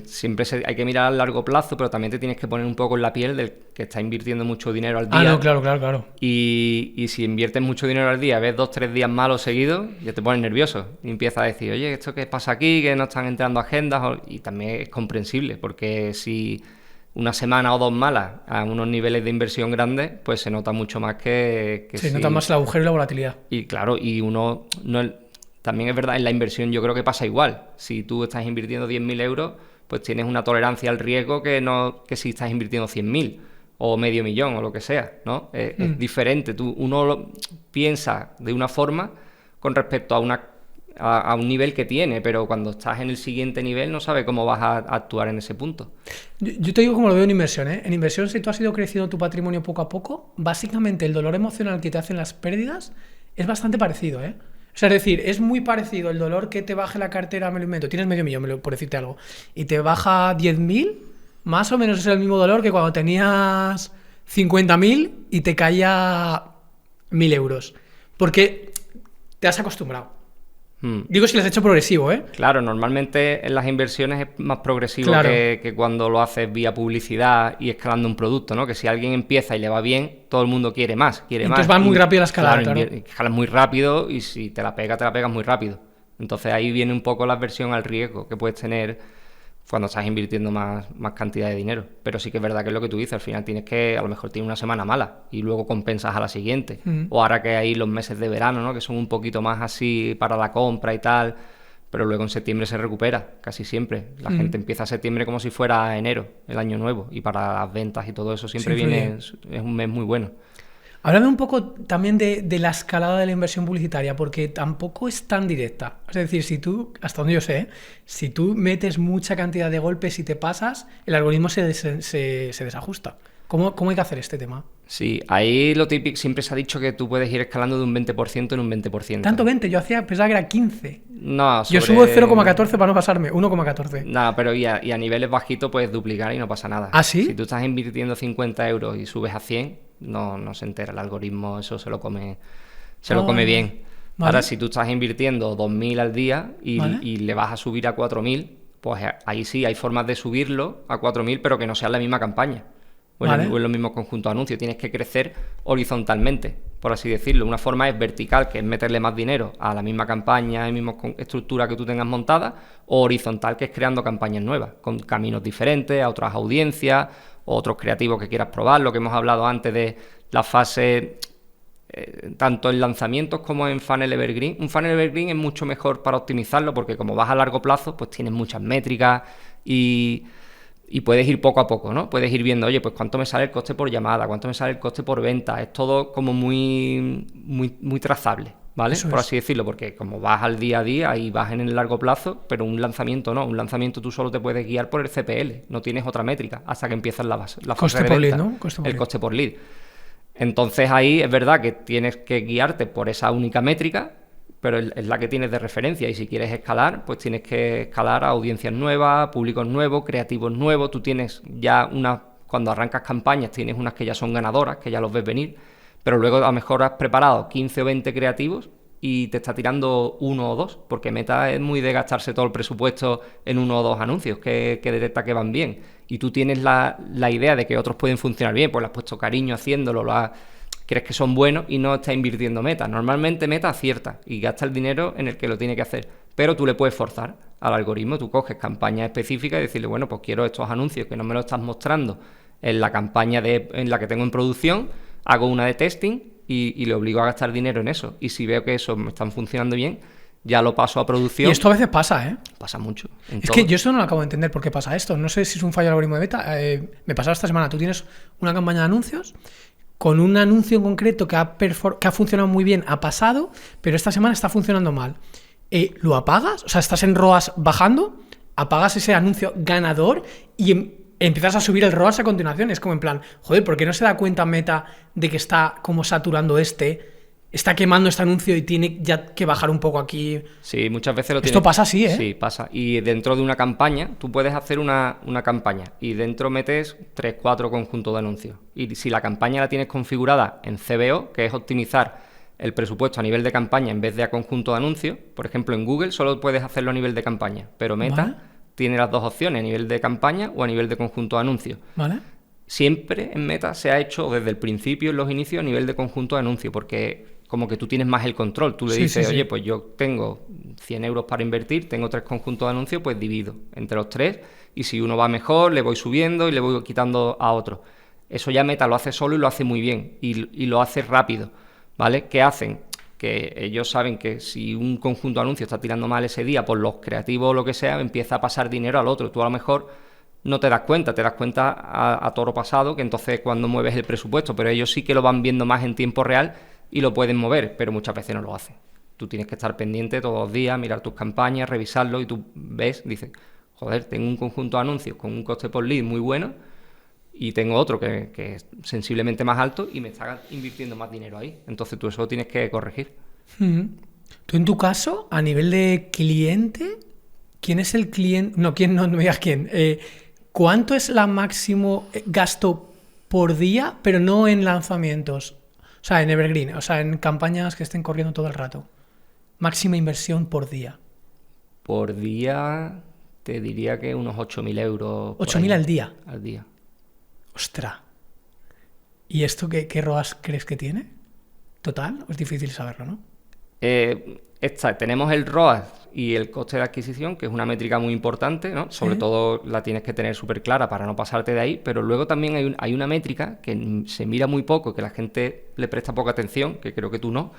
siempre hay que mirar a largo plazo, pero también te tienes que poner un poco en la piel del que está invirtiendo mucho dinero al día. Ah, no, claro. Y si inviertes mucho dinero al día, ves 2-3 días malos seguidos, ya te pones nervioso. Y empiezas a decir, oye, ¿esto qué pasa aquí? Que no están entrando agendas. Y también es comprensible, porque si una semana o 2 malas a unos niveles de inversión grandes, pues se nota mucho más que se nota más el agujero y la volatilidad. Y claro, y uno no... También es verdad, en la inversión yo creo que pasa igual. Si tú estás invirtiendo 10.000 euros, pues tienes una tolerancia al riesgo que si estás invirtiendo 100.000 o medio millón o lo que sea, ¿no? Es diferente. Uno piensa de una forma con respecto a un nivel que tiene, pero cuando estás en el siguiente nivel no sabes cómo vas a actuar en ese punto. Yo te digo como lo veo en inversión, ¿eh? En inversión, si tú has ido creciendo tu patrimonio poco a poco, básicamente el dolor emocional que te hacen las pérdidas es bastante parecido, ¿eh? O sea, es decir, es muy parecido el dolor que te baje la cartera, me lo invento, tienes medio millón, por decirte algo, y te baja 10.000, más o menos es el mismo dolor que cuando tenías 50.000 y te caía 1.000 euros. Porque te has acostumbrado. Digo si lo has hecho progresivo, ¿eh? Claro, normalmente en las inversiones es más progresivo que cuando lo haces vía publicidad y escalando un producto, ¿no? Que si alguien empieza y le va bien, todo el mundo quiere más. Entonces van muy rápido a la escalada, claro. Escalas muy rápido y si te la pegas muy rápido. Entonces ahí viene un poco la aversión al riesgo que puedes tener cuando estás invirtiendo más cantidad de dinero. Pero sí que es verdad que es lo que tú dices, al final a lo mejor tienes una semana mala y luego compensas a la siguiente. O ahora que hay los meses de verano, ¿no? Que son un poquito más así para la compra y tal, pero luego en septiembre se recupera, casi siempre. La gente empieza septiembre como si fuera enero, el año nuevo, y para las ventas y todo eso siempre viene, es un mes muy bueno. Háblame un poco también de la escalada de la inversión publicitaria, porque tampoco es tan directa. Es decir, si tú, hasta donde yo sé, si tú metes mucha cantidad de golpes y te pasas, el algoritmo se desajusta. ¿Cómo hay que hacer este tema? Sí, ahí lo típico, siempre se ha dicho que tú puedes ir escalando de un 20% en un 20%. ¿Tanto 20? Yo pensaba que era 15. No, Yo subo 0,14 para no pasarme, 1,14. No, pero y a niveles bajitos puedes duplicar y no pasa nada. ¿Ah, sí? Si tú estás invirtiendo 50 euros y subes a 100, no se entera. El algoritmo eso se lo come bien. Vale. Ahora, si tú estás invirtiendo 2.000 al día y le vas a subir a 4.000, pues ahí sí hay formas de subirlo a 4.000, pero que no sea la misma campaña. o en los mismos conjuntos de anuncios. Tienes que crecer horizontalmente, por así decirlo. Una forma es vertical, que es meterle más dinero a la misma campaña, a la misma estructura que tú tengas montada, o horizontal, que es creando campañas nuevas, con caminos diferentes, a otras audiencias, o otros creativos que quieras probar. Lo que hemos hablado antes de la fase, tanto en lanzamientos como en funnel evergreen. Un funnel evergreen es mucho mejor para optimizarlo, porque como vas a largo plazo, pues tienes muchas métricas y puedes ir poco a poco, ¿no? Puedes ir viendo, oye, pues cuánto me sale el coste por llamada, cuánto me sale el coste por venta. Es todo como muy trazable, ¿vale? Por así decirlo, porque como vas al día a día y vas en el largo plazo, pero un lanzamiento no. Un lanzamiento tú solo te puedes guiar por el CPL, no tienes otra métrica hasta que empiezas la fase coste de por venta, lead, ¿no? el coste por lead. Entonces ahí es verdad que tienes que guiarte por esa única métrica, pero es la que tienes de referencia, y si quieres escalar, pues tienes que escalar a audiencias nuevas, públicos nuevos, creativos nuevos. Tú tienes ya cuando arrancas campañas, tienes unas que ya son ganadoras, que ya los ves venir, pero luego a lo mejor has preparado 15 o 20 creativos y te está tirando 1 o 2, porque Meta es muy de gastarse todo el presupuesto en 1 o 2 anuncios que detecta que van bien, y tú tienes la idea de que otros pueden funcionar bien, pues le has puesto cariño haciéndolo, crees que son buenos y no estás invirtiendo Meta. Normalmente Meta acierta y gasta el dinero en el que lo tiene que hacer, pero tú le puedes forzar al algoritmo. Tú coges campañas específicas y decirle, bueno, pues quiero estos anuncios que no me lo estás mostrando en la campaña en la que tengo en producción, hago una de testing y le obligo a gastar dinero en eso. Y si veo que eso me están funcionando bien, ya lo paso a producción. Y esto a veces pasa, ¿eh? Pasa mucho. Es que yo eso no lo acabo de entender por qué pasa esto. No sé si es un fallo del algoritmo de Meta. Me pasaba esta semana. Tú tienes una campaña de anuncios con un anuncio en concreto que ha funcionado muy bien, ha pasado, pero esta semana está funcionando mal. ¿Lo apagas? O sea, estás en ROAS bajando, apagas ese anuncio ganador y empiezas a subir el ROAS a continuación. Es como en plan, joder, ¿por qué no se da cuenta Meta de que está como saturando está quemando este anuncio y tiene ya que bajar un poco aquí? Sí, muchas veces lo tiene. Esto pasa así, ¿eh? Sí, pasa. Y dentro de una campaña, tú puedes hacer una campaña y dentro metes 3, 4 conjuntos de anuncios. Y si la campaña la tienes configurada en CBO, que es optimizar el presupuesto a nivel de campaña en vez de a conjunto de anuncios, por ejemplo, en Google solo puedes hacerlo a nivel de campaña, pero Meta tiene las dos opciones, a nivel de campaña o a nivel de conjunto de anuncios. ¿Vale? Siempre en Meta se ha hecho desde el principio, en los inicios, a nivel de conjunto de anuncios, porque como que tú tienes más el control. Tú le dices, oye, pues yo tengo 100 euros para invertir, tengo 3 conjuntos de anuncios, pues divido entre los 3, y si uno va mejor, le voy subiendo y le voy quitando a otro. Eso ya Meta lo hace solo y lo hace muy bien, y lo hace rápido, ¿vale? ¿Qué hacen? Que ellos saben que si un conjunto de anuncios está tirando mal ese día, por los creativos o lo que sea, empieza a pasar dinero al otro. Tú a lo mejor no te das cuenta a toro pasado, que entonces cuando mueves el presupuesto, pero ellos sí que lo van viendo más en tiempo real y lo pueden mover, pero muchas veces no lo hacen. Tú tienes que estar pendiente todos los días, mirar tus campañas, revisarlo, y tú ves, dices, joder, tengo un conjunto de anuncios con un coste por lead muy bueno y tengo otro que es sensiblemente más alto y me está invirtiendo más dinero ahí. Entonces tú eso lo tienes que corregir. Tú en tu caso, a nivel de cliente, ¿quién es el cliente? No, ¿quién? No me digas quién. ¿Cuánto es la máximo gasto por día, pero no en lanzamientos? O sea, en Evergreen, o sea, en campañas que estén corriendo todo el rato. Máxima inversión por día. Por día te diría que unos 8.000 euros. 8.000 al día. Al día. Ostras. ¿Y esto qué ROAS crees que tiene? ¿Total? Es difícil saberlo, ¿no? Tenemos el ROAS y el coste de adquisición, que es una métrica muy importante, ¿no? Sobre todo la tienes que tener súper clara para no pasarte de ahí, pero luego también hay una métrica que se mira muy poco, que la gente le presta poca atención, que creo que tú no,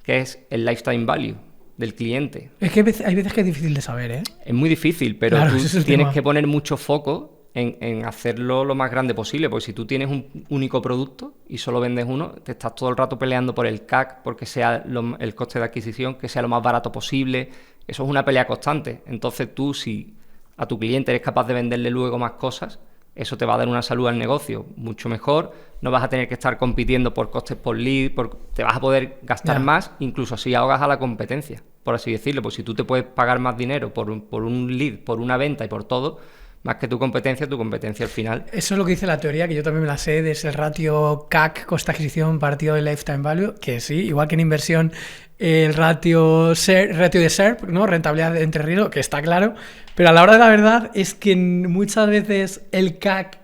que es el lifetime value del cliente. Es que hay veces que es difícil de saber, ¿eh? Es muy difícil, pero claro, tú tienes que poner mucho foco en hacerlo lo más grande posible, porque si tú tienes un único producto y solo vendes uno, te estás todo el rato peleando por el CAC, porque sea el coste de adquisición, que sea lo más barato posible. Eso es una pelea constante. Entonces tú, si a tu cliente eres capaz de venderle luego más cosas, eso te va a dar una salud al negocio mucho mejor. No vas a tener que estar compitiendo por costes por lead, te vas a poder gastar más, incluso así ahogas a la competencia, por así decirlo. Pues si tú te puedes pagar más dinero por un lead, por una venta y por todo, más que tu competencia al final. Eso es lo que dice la teoría, que yo también me la sé, es el ratio CAC, coste de adquisición, partido de lifetime value, que sí, igual que en inversión, el ratio de SERP, ¿no? Rentabilidad entre riesgo, que está claro, pero a la hora de la verdad es que muchas veces el CAC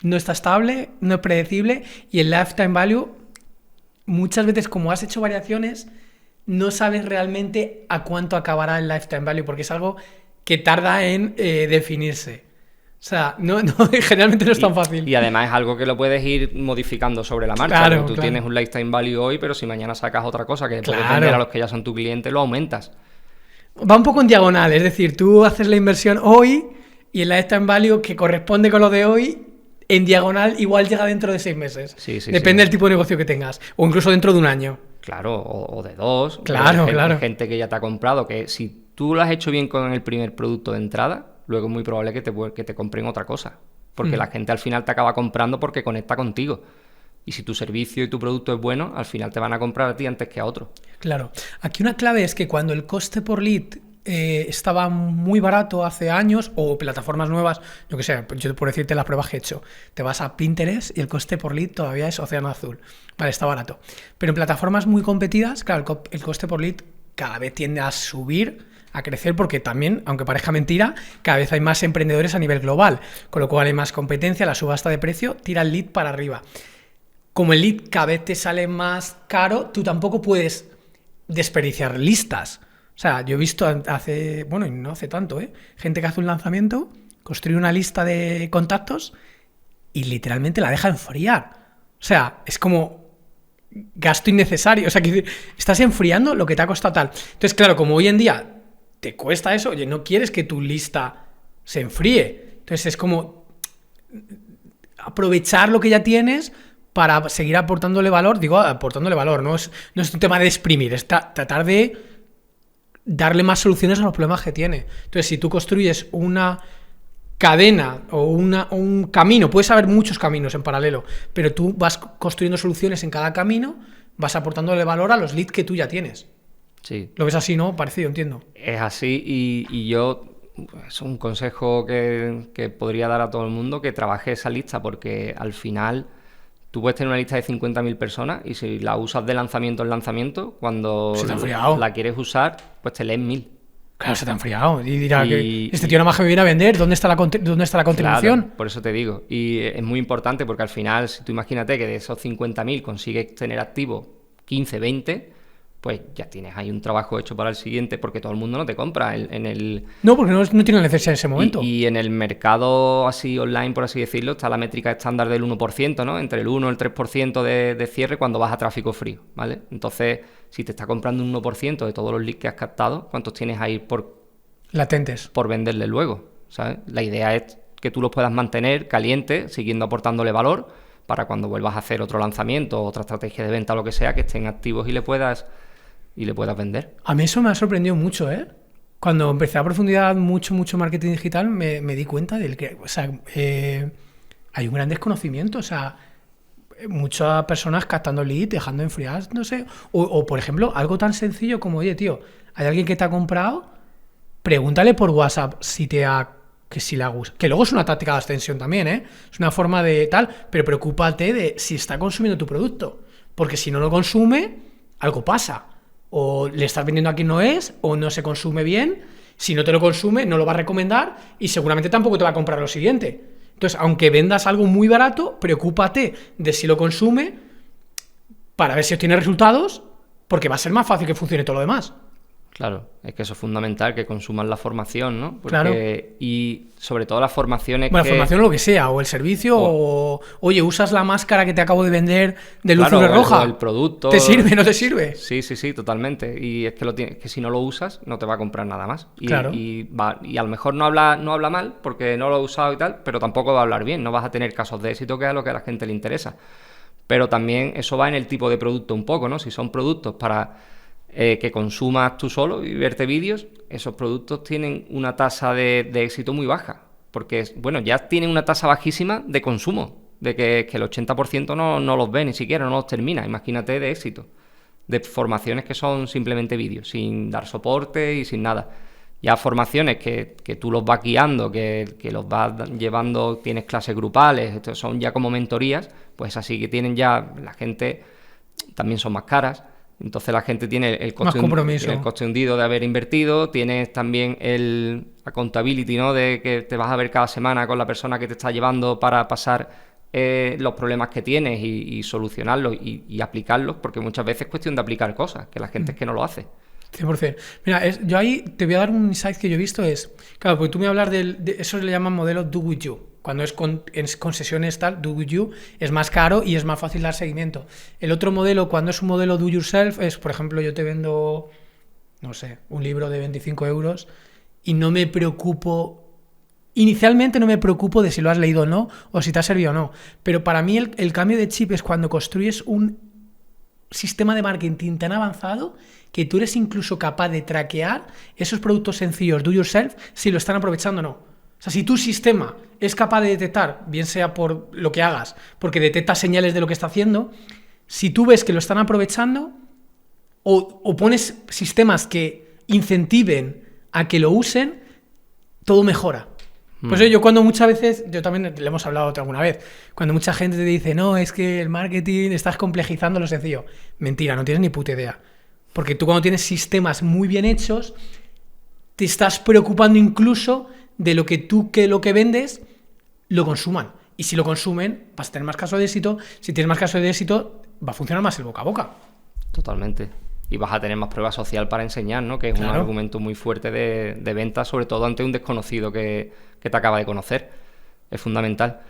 no está estable, no es predecible, y el lifetime value, muchas veces como has hecho variaciones, no sabes realmente a cuánto acabará el lifetime value, porque es algo que tarda en definirse. O sea, generalmente no es tan fácil. Y además es algo que lo puedes ir modificando sobre la marcha. Claro, tú tienes un lifetime value hoy, pero si mañana sacas otra cosa que puedes vender a los que ya son tu cliente, lo aumentas. Va un poco en diagonal, es decir, tú haces la inversión hoy y el lifetime value que corresponde con lo de hoy, en diagonal igual llega dentro de 6 meses. Sí, Depende del tipo de negocio que tengas. O incluso dentro de un año. Claro, o de 2. Claro. Gente que ya te ha comprado, que si tú lo has hecho bien con el primer producto de entrada, luego es muy probable que te compren otra cosa. Porque la gente al final te acaba comprando porque conecta contigo. Y si tu servicio y tu producto es bueno, al final te van a comprar a ti antes que a otro. Claro. Aquí una clave es que cuando el coste por lead estaba muy barato hace años, o plataformas nuevas, yo que sé, yo por decirte las pruebas que he hecho, te vas a Pinterest y el coste por lead todavía es océano azul. Vale, está barato. Pero en plataformas muy competidas, claro, el coste por lead cada vez tiende a subir, a crecer, porque también, aunque parezca mentira, cada vez hay más emprendedores a nivel global, con lo cual hay más competencia, la subasta de precio tira el lead para arriba. Como el lead cada vez te sale más caro, tú tampoco puedes desperdiciar listas. O sea, yo he visto y no hace tanto, gente que hace un lanzamiento, construye una lista de contactos y literalmente la deja enfriar. O sea, es como gasto innecesario. O sea, que estás enfriando lo que te ha costado tal. Entonces, claro, como hoy en día te cuesta eso, oye, no quieres que tu lista se enfríe. Entonces es como aprovechar lo que ya tienes para seguir aportándole valor. Digo, aportándole valor, no es un tema de exprimir, es tratar de darle más soluciones a los problemas que tiene. Entonces, si tú construyes una cadena o un camino, puedes haber muchos caminos en paralelo, pero tú vas construyendo soluciones en cada camino, vas aportándole valor a los leads que tú ya tienes. Sí. Lo ves así, ¿no? Parecido, entiendo. Es así y yo, es un consejo que podría dar a todo el mundo, que trabaje esa lista, porque al final tú puedes tener una lista de 50.000 personas y si la usas de lanzamiento en lanzamiento, cuando la quieres usar, pues te lees 1.000. Claro, se te ha enfriado. Y dirá que este tío nada más que me viene a vender, ¿dónde está la contribución? Claro, por eso te digo. Y es muy importante porque al final, si tú imagínate que de esos 50.000 consigues tener activo 15, 20, pues ya tienes ahí un trabajo hecho para el siguiente, porque todo el mundo no te compra en el... No, porque no tiene necesidad en ese momento. Y en el mercado así online, por así decirlo, está la métrica estándar del 1%, ¿no? Entre el 1 y el 3% de cierre cuando vas a tráfico frío, ¿vale? Entonces, si te está comprando un 1% de todos los leads que has captado, ¿cuántos tienes ahí latentes por venderle luego? ¿Sabes? La idea es que tú los puedas mantener calientes, siguiendo aportándole valor, para cuando vuelvas a hacer otro lanzamiento, otra estrategia de venta o lo que sea, que estén activos y le puedas vender. A mí eso me ha sorprendido mucho, Cuando empecé a profundizar mucho marketing digital, me di cuenta del que, o sea, hay un gran desconocimiento, o sea, muchas personas captando leads, dejando enfriar, no sé, o por ejemplo, algo tan sencillo como, oye, tío, hay alguien que te ha comprado, pregúntale por WhatsApp si le gusta, que luego es una táctica de extensión también, es una forma de tal, pero preocúpate de si está consumiendo tu producto, porque si no lo consume, algo pasa. O le estás vendiendo a quien no es, o no se consume bien. Si no te lo consume, no lo va a recomendar y seguramente tampoco te va a comprar lo siguiente. Entonces, aunque vendas algo muy barato, preocúpate de si lo consume para ver si obtiene resultados, porque va a ser más fácil que funcione todo lo demás. Claro, es que eso es fundamental, que consuman la formación, ¿no? Porque, claro. Y sobre todo las formaciones la formación lo que sea, o el servicio, o oye, usas la máscara que te acabo de vender de luz roja. O el producto. ¿Te sirve, no te sirve? Sí, totalmente. Y es que si no lo usas, no te va a comprar nada más. Y a lo mejor no habla mal, porque no lo ha usado y tal, pero tampoco va a hablar bien. No vas a tener casos de éxito, que es a lo que a la gente le interesa. Pero también eso va en el tipo de producto un poco, ¿no? Si son productos para... que consumas tú solo y verte vídeos, esos productos tienen una tasa de éxito muy baja, porque, bueno, ya tienen una tasa bajísima de consumo, de que el 80% no los ve ni siquiera, no los termina, imagínate de éxito, de formaciones que son simplemente vídeos, sin dar soporte y sin nada. Ya formaciones que tú los vas guiando, que los vas llevando, tienes clases grupales, estos son ya como mentorías, pues así que tienen ya, la gente también son más caras. Entonces la gente tiene el coste hundido de haber invertido, tienes también el accountability, ¿no? De que te vas a ver cada semana con la persona que te está llevando para pasar los problemas que tienes y solucionarlos y aplicarlos, porque muchas veces es cuestión de aplicar cosas, que la gente es que no lo hace. 100%. Mira, yo ahí te voy a dar un insight que yo he visto, claro, porque tú me hablas de eso le llaman modelo do with you. Cuando es con sesiones tal, do with you, es más caro y es más fácil dar seguimiento. El otro modelo, cuando es un modelo do yourself, es, por ejemplo, yo te vendo, no sé, un libro de 25 euros y no me preocupo. Inicialmente no me preocupo de si lo has leído o no, o si te ha servido o no. Pero para mí el cambio de chip es cuando construyes un sistema de marketing tan avanzado que tú eres incluso capaz de traquear esos productos sencillos, do yourself, si lo están aprovechando o no. O sea, si tu sistema es capaz de detectar, bien sea por lo que hagas, porque detecta señales de lo que está haciendo, si tú ves que lo están aprovechando o pones sistemas que incentiven a que lo usen, todo mejora. Pues yo cuando muchas veces, yo también le hemos hablado alguna vez, cuando mucha gente te dice, no, es que el marketing estás complejizando lo sencillo. Mentira, no tienes ni puta idea. Porque tú cuando tienes sistemas muy bien hechos, te estás preocupando incluso de lo que vendes lo consuman. Y si lo consumen, vas a tener más caso de éxito. Si tienes más caso de éxito, va a funcionar más el boca a boca. Totalmente. Y vas a tener más prueba social para enseñar, ¿no? Que es un argumento muy fuerte de venta, sobre todo ante un desconocido que te acaba de conocer. Es fundamental.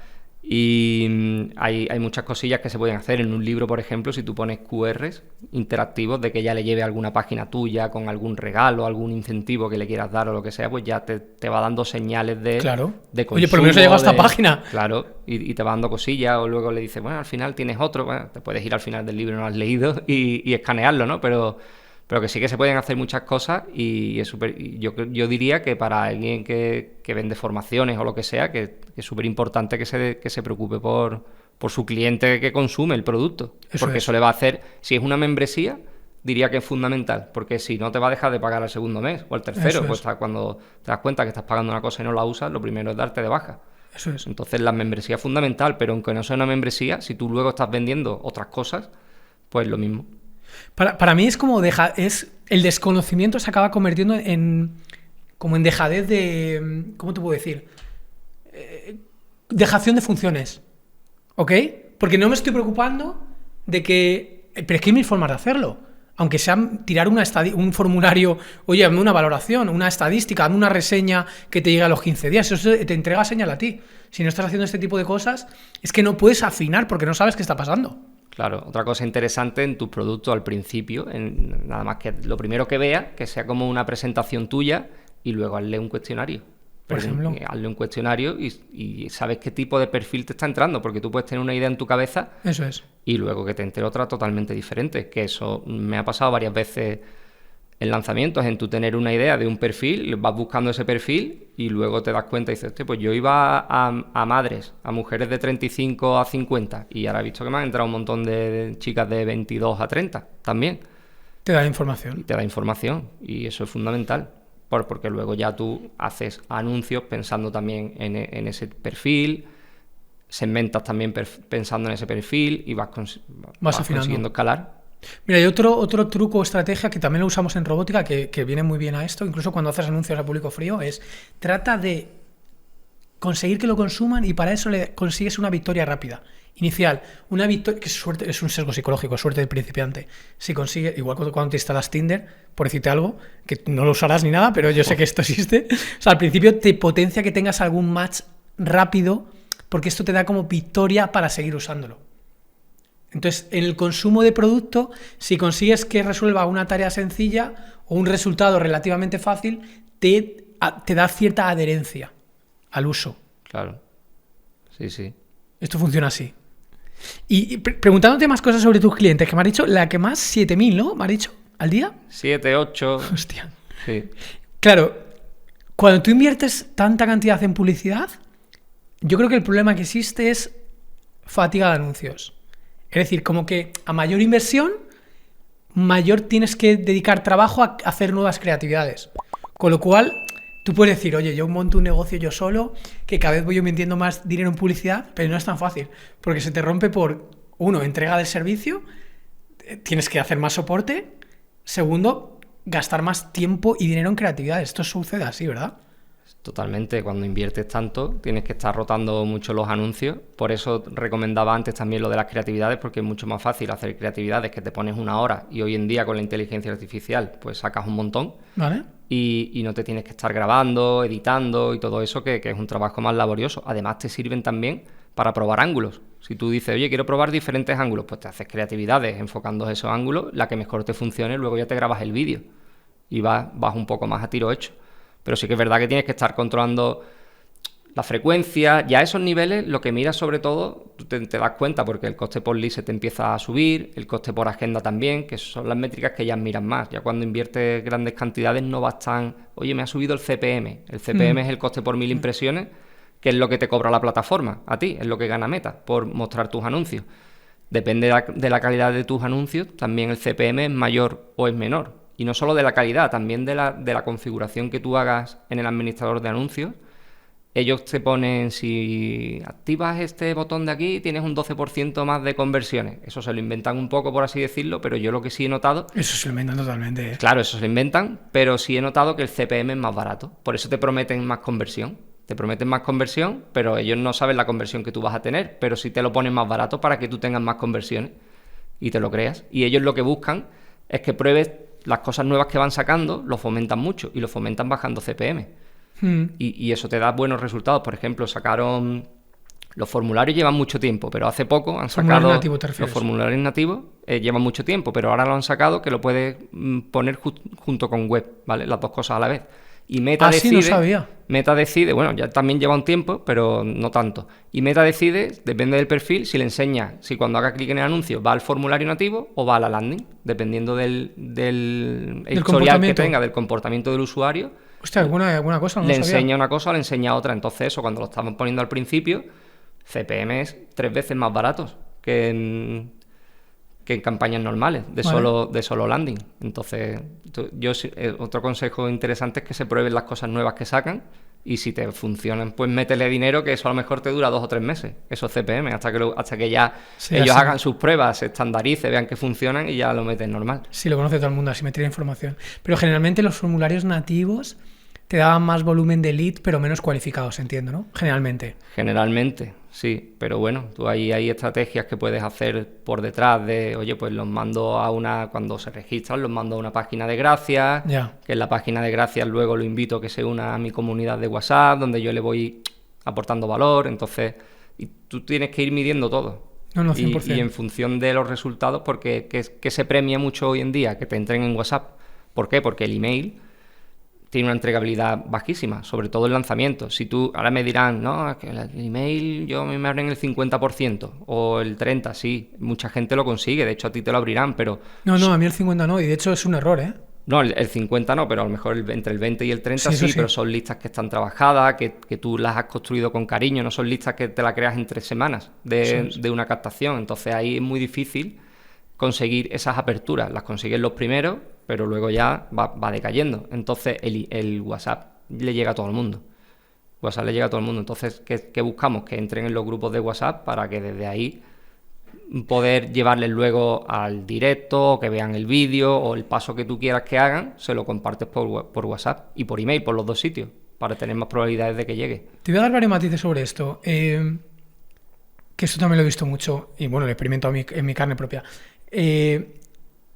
Y hay muchas cosillas que se pueden hacer. En un libro, por ejemplo, si tú pones QRs interactivos de que ya le lleve a alguna página tuya con algún regalo, algún incentivo que le quieras dar o lo que sea, pues ya te va dando señales de consumo. Oye, por lo menos he llegado a esta página. Claro, y te va dando cosillas, o luego le dices, bueno, al final tienes otro, bueno, te puedes ir al final del libro, no lo has leído, y escanearlo, ¿no? Pero que sí que se pueden hacer muchas cosas y es yo diría que para alguien que vende formaciones o lo que sea, que es súper importante que se preocupe por su cliente que consume el producto. Eso le va a hacer, si es una membresía, diría que es fundamental, porque si no te va a dejar de pagar al segundo mes o al tercero, pues cuando te das cuenta que estás pagando una cosa y no la usas, lo primero es darte de baja. Eso es. Entonces la membresía es fundamental, pero aunque no sea una membresía, si tú luego estás vendiendo otras cosas, pues lo mismo. Para mí es como el desconocimiento se acaba convirtiendo en dejadez de, ¿cómo te puedo decir? Dejación de funciones, ¿ok? Porque no me estoy preocupando de que, pero es que hay mil formas de hacerlo, aunque sea tirar un formulario, oye, hazme una valoración, una estadística, hazme una reseña que te llegue a los 15 días, eso te entrega señal a ti. Si no estás haciendo este tipo de cosas, es que no puedes afinar porque no sabes qué está pasando. Claro, otra cosa interesante en tus productos al principio, nada más que lo primero que veas, que sea como una presentación tuya y luego hazle un cuestionario. Por ejemplo. Hazle un cuestionario y sabes qué tipo de perfil te está entrando, porque tú puedes tener una idea en tu cabeza. Eso es. Y luego que te entre otra totalmente diferente, que eso me ha pasado varias veces en lanzamientos, en tú tener una idea de un perfil, vas buscando ese perfil y luego te das cuenta y dices, pues yo iba a madres, a mujeres de 35 a 50 y ahora he visto que me han entrado un montón de chicas de 22 a 30 también. Te da información. Te da información y eso es fundamental, porque luego ya tú haces anuncios pensando también en ese perfil, segmentas también pensando en ese perfil y vas consiguiendo escalar. Mira, hay otro truco o estrategia que también lo usamos en robótica que viene muy bien a esto, incluso cuando haces anuncios a público frío, es trata de conseguir que lo consuman y para eso le consigues una victoria rápida. Inicial, una victoria, que es un sesgo psicológico, suerte del principiante. Si consigue, igual cuando te instalas Tinder, por decirte algo, que no lo usarás ni nada, pero yo sé que esto existe. O sea, al principio te potencia que tengas algún match rápido, porque esto te da como victoria para seguir usándolo. Entonces, en el consumo de producto, si consigues que resuelva una tarea sencilla o un resultado relativamente fácil, te da cierta adherencia al uso. Claro. Sí. Esto funciona así. Y preguntándote más cosas sobre tus clientes, que me has dicho, la que más, 7.000, ¿no? ¿Me has dicho? ¿Al día? 7, 8. Hostia. Sí. Claro, cuando tú inviertes tanta cantidad en publicidad, yo creo que el problema que existe es fatiga de anuncios. Es decir, como que a mayor inversión, mayor tienes que dedicar trabajo a hacer nuevas creatividades. Con lo cual, tú puedes decir, oye, yo monto un negocio yo solo, que cada vez voy invirtiendo más dinero en publicidad, pero no es tan fácil, porque se te rompe por, uno, entrega del servicio, tienes que hacer más soporte, segundo, gastar más tiempo y dinero en creatividad. Esto sucede así, ¿verdad? Totalmente, cuando inviertes tanto tienes que estar rotando mucho los anuncios, por eso recomendaba antes también lo de las creatividades, porque es mucho más fácil hacer creatividades que te pones una hora y hoy en día con la inteligencia artificial pues sacas un montón, ¿vale? Y no te tienes que estar grabando, editando y todo eso que es un trabajo más laborioso. Además te sirven también para probar ángulos. Si tú dices, oye, quiero probar diferentes ángulos, pues te haces creatividades enfocando esos ángulos, la que mejor te funcione, luego ya te grabas el vídeo y vas un poco más a tiro hecho. Pero sí que es verdad que tienes que estar controlando la frecuencia. Ya a esos niveles lo que miras sobre todo, tú te das cuenta porque el coste por lead se te empieza a subir, el coste por agenda también, que son las métricas que ya miras más. Ya cuando inviertes grandes cantidades no bastan, oye, me ha subido el CPM. El CPM es el coste por 1000 impresiones, que es lo que te cobra la plataforma a ti, es lo que gana Meta por mostrar tus anuncios. Depende de la calidad de tus anuncios, también el CPM es mayor o es menor. Y no solo de la calidad, también de la configuración que tú hagas en el administrador de anuncios. Ellos te ponen, si activas este botón de aquí, tienes un 12% más de conversiones. Eso se lo inventan un poco, por así decirlo, pero yo lo que sí he notado... Eso se lo inventan totalmente. Claro, eso se lo inventan, pero sí he notado que el CPM es más barato. Por eso te prometen más conversión. Te prometen más conversión, pero ellos no saben la conversión que tú vas a tener, pero sí te lo ponen más barato para que tú tengas más conversiones y te lo creas. Y ellos lo que buscan es que pruebes las cosas nuevas que van sacando, lo fomentan mucho y lo fomentan bajando CPM. Y eso te da buenos resultados. Por ejemplo, sacaron... Los formularios llevan mucho tiempo, pero hace poco han sacado... Nativo, los formularios nativos llevan mucho tiempo, pero ahora lo han sacado que lo puedes poner junto con web, ¿vale? Las dos cosas a la vez. Y Meta decide... no sabía. Meta decide, bueno, ya también lleva un tiempo, pero no tanto. Y Meta decide, depende del perfil, si le enseña, si cuando haga clic en el anuncio va al formulario nativo o va a la landing, dependiendo del historial que tenga, del comportamiento del usuario. Hostia, alguna cosa, no le sabía. Enseña una cosa o le enseña otra. Entonces eso, cuando lo estamos poniendo al principio, CPM es 3 veces más baratos que en campañas normales, de solo landing. Entonces, otro consejo interesante es que se prueben las cosas nuevas que sacan y si te funcionan, pues métele dinero, que eso a lo mejor te dura 2 o 3 meses, esos CPM, hasta que ya ellos hagan sus pruebas, se estandarice, vean que funcionan y ya lo meten normal. Sí, lo conoce todo el mundo, así me tira información. Pero generalmente los formularios nativos te daban más volumen de lead, pero menos cualificados, entiendo, ¿no? Generalmente, sí. Pero bueno, tú hay estrategias que puedes hacer por detrás de, oye, pues los mando cuando se registran, los mando a una página de gracias, que en la página de gracias luego lo invito a que se una a mi comunidad de WhatsApp, donde yo le voy aportando valor. Entonces, y tú tienes que ir midiendo todo. No, 100%. Y en función de los resultados, porque que se premia mucho hoy en día que te entren en WhatsApp. ¿Por qué? Porque el email tiene una entregabilidad bajísima, sobre todo el lanzamiento. Si tú, ahora me dirán, no, es que el email yo me abren el 50% o el 30%, sí, mucha gente lo consigue, de hecho a ti te lo abrirán, pero... No, a mí el 50% no, y de hecho es un error, ¿eh? No, el 50% no, pero a lo mejor entre el 20 y el 30 sí, pero son listas que están trabajadas, que tú las has construido con cariño, no son listas que te las creas en 3 semanas de una captación. Entonces ahí es muy difícil conseguir esas aperturas, las consigues los primeros, pero luego ya va decayendo. Entonces el WhatsApp le llega a todo el mundo. WhatsApp le llega a todo el mundo. Entonces, ¿qué buscamos? Que entren en los grupos de WhatsApp para que desde ahí poder llevarles luego al directo, o que vean el vídeo, o el paso que tú quieras que hagan, se lo compartes por WhatsApp y por email, por los 2 sitios, para tener más probabilidades de que llegue. Te voy a dar varios matices sobre esto, que esto también lo he visto mucho, y bueno, lo experimento en mi carne propia.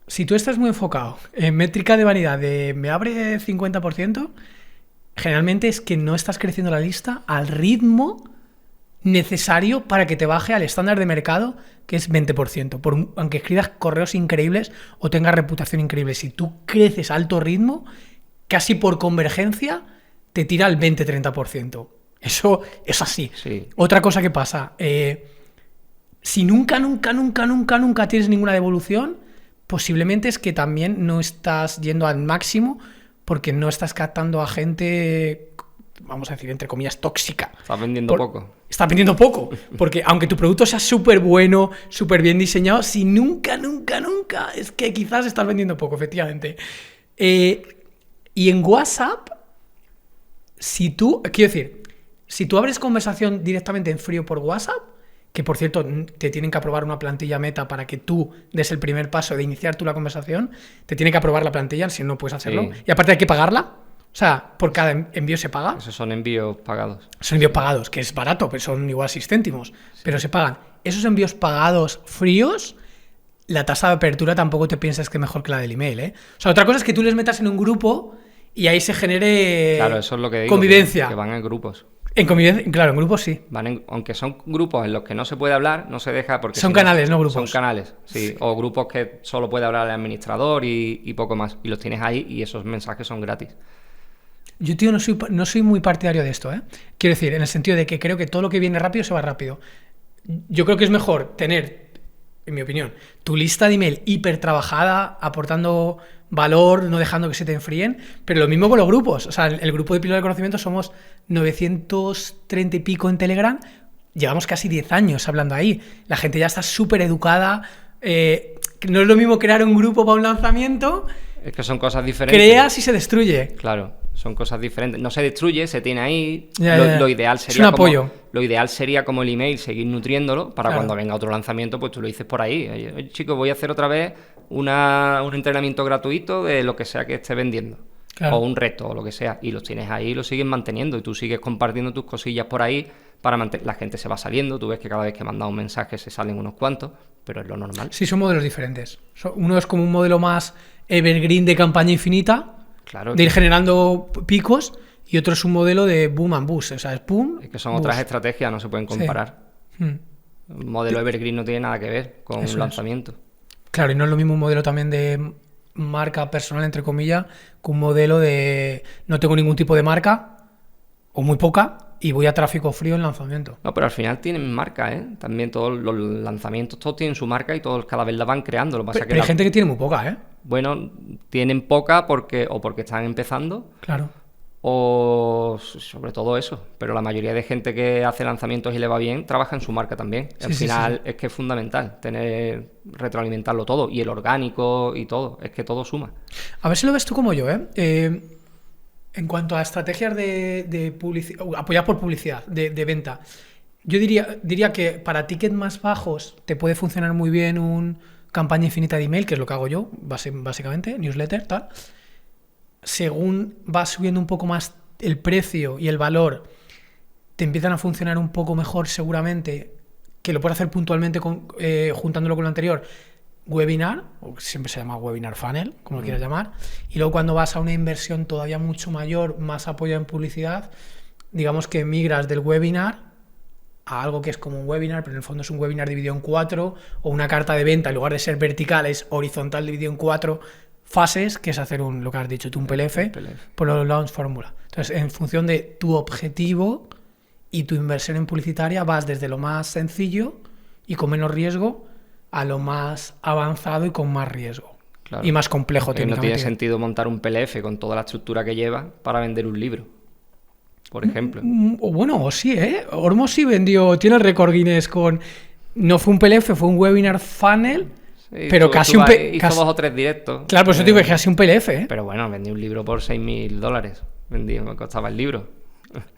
Si tú estás muy enfocado en métrica de vanidad de me abre 50%, generalmente es que no estás creciendo la lista al ritmo necesario para que te baje al estándar de mercado, que es 20%. Aunque escribas correos increíbles o tengas reputación increíble, si tú creces a alto ritmo, casi por convergencia te tira al 20-30%. Eso es así. Sí. Otra cosa que pasa, si nunca tienes ninguna devolución, posiblemente es que también no estás yendo al máximo porque no estás captando a gente, vamos a decir, entre comillas, tóxica. Estás vendiendo poco. Estás vendiendo poco, porque aunque tu producto sea súper bueno, súper bien diseñado, si nunca, es que quizás estás vendiendo poco, efectivamente. Y en WhatsApp, si tú abres conversación directamente en frío por WhatsApp, que por cierto te tienen que aprobar una plantilla Meta para que tú des el primer paso de iniciar tú la conversación, te tienen que aprobar la plantilla, si no puedes hacerlo, sí. Y aparte hay que pagarla, O sea, por cada envío se paga. Esos son envíos pagados. Son envíos pagados, que es barato, pero son igual 6 céntimos, pero se pagan. Esos envíos pagados fríos, la tasa de apertura tampoco te piensas que es mejor que la del email, ¿eh? O sea, otra cosa es que tú les metas en un grupo y ahí se genere claro, eso es lo que digo, convivencia. Que van en grupos. En convivencia, claro, en grupos sí. Aunque son grupos en los que no se puede hablar, no se deja porque... Son canales, no grupos. Son canales, sí. O grupos que solo puede hablar el administrador y poco más. Y los tienes ahí y esos mensajes son gratis. Yo, tío, no soy muy partidario de esto, ¿eh? Quiero decir, en el sentido de que creo que todo lo que viene rápido se va rápido. Yo creo que es mejor tener, en mi opinión, tu lista de email hiper trabajada, aportando valor, no dejando que se te enfríen, pero lo mismo con los grupos. O sea, el grupo de Píldora de Conocimiento somos 930 y pico en Telegram, llevamos casi 10 años hablando ahí. La gente ya está súper educada. No es lo mismo crear un grupo para un lanzamiento. Es que son cosas diferentes. Creas y se destruye. Claro, son cosas diferentes. No se destruye, se tiene ahí. Ya. Lo ideal sería es un apoyo. Lo ideal sería como el email, seguir nutriéndolo para claro. Cuando venga otro lanzamiento, pues tú lo dices por ahí. Oye, chicos, voy a hacer otra vez un entrenamiento gratuito de lo que sea que esté vendiendo. Claro. O un reto, o lo que sea. Y los tienes ahí y los sigues manteniendo. Y tú sigues compartiendo tus cosillas por ahí para mantener. La gente se va saliendo. Tú ves que cada vez que mandas un mensaje se salen unos cuantos, pero es lo normal. Sí, son modelos diferentes. Uno es como un modelo más evergreen de campaña infinita, claro, de ir generando picos, y otro es un modelo de boom and bust. O sea, es boom. Es que son otras estrategias, no se pueden comparar. Sí. Un modelo evergreen no tiene nada que ver con un lanzamiento. Claro, y no es lo mismo un modelo también de marca personal, entre comillas, que un modelo de no tengo ningún tipo de marca, o muy poca, y voy a tráfico frío en lanzamiento. No, pero al final tienen marca, ¿eh? También todos los lanzamientos, todos tienen su marca y todos cada vez la van creando. Lo que pasa pero hay gente que tiene muy poca, ¿eh? Bueno, tienen poca porque están empezando. Claro. O sobre todo eso. Pero la mayoría de gente que hace lanzamientos y le va bien, trabaja en su marca también. Sí, al final es que es fundamental retroalimentarlo todo. Y el orgánico y todo. Es que todo suma. A ver si lo ves tú como yo, ¿eh? En cuanto a estrategias de publicidad, apoyadas por publicidad, de venta, yo diría que para tickets más bajos te puede funcionar muy bien una campaña infinita de email, que es lo que hago yo, básicamente, newsletter, tal. Según va subiendo un poco más el precio y el valor, te empiezan a funcionar un poco mejor seguramente, que lo puedes hacer puntualmente juntándolo con lo anterior, webinar, o siempre se llama webinar funnel, como lo quieras llamar, y luego cuando vas a una inversión todavía mucho mayor, más apoyo en publicidad, digamos que migras del webinar a algo que es como un webinar, pero en el fondo es un webinar dividido en 4, o una carta de venta, en lugar de ser vertical, es horizontal dividido en 4 fases, que es hacer lo que has dicho tú, un PLF, por los launch fórmula. Entonces, en función de tu objetivo y tu inversión en publicitaria, vas desde lo más sencillo y con menos riesgo a lo más avanzado y con más riesgo. Claro. Y más complejo técnicamente. No tiene sentido montar un PLF con toda la estructura que lleva para vender un libro, por ejemplo. Bueno, sí, ¿eh? Ormo sí vendió, tiene el récord Guinness con... No fue un PLF, fue un webinar funnel, sí, pero casi un... Hizo 2 o 3 directos. Claro, por eso te digo que casi un PLF, ¿eh? Pero bueno, vendí un libro por $6.000. Me costaba el libro.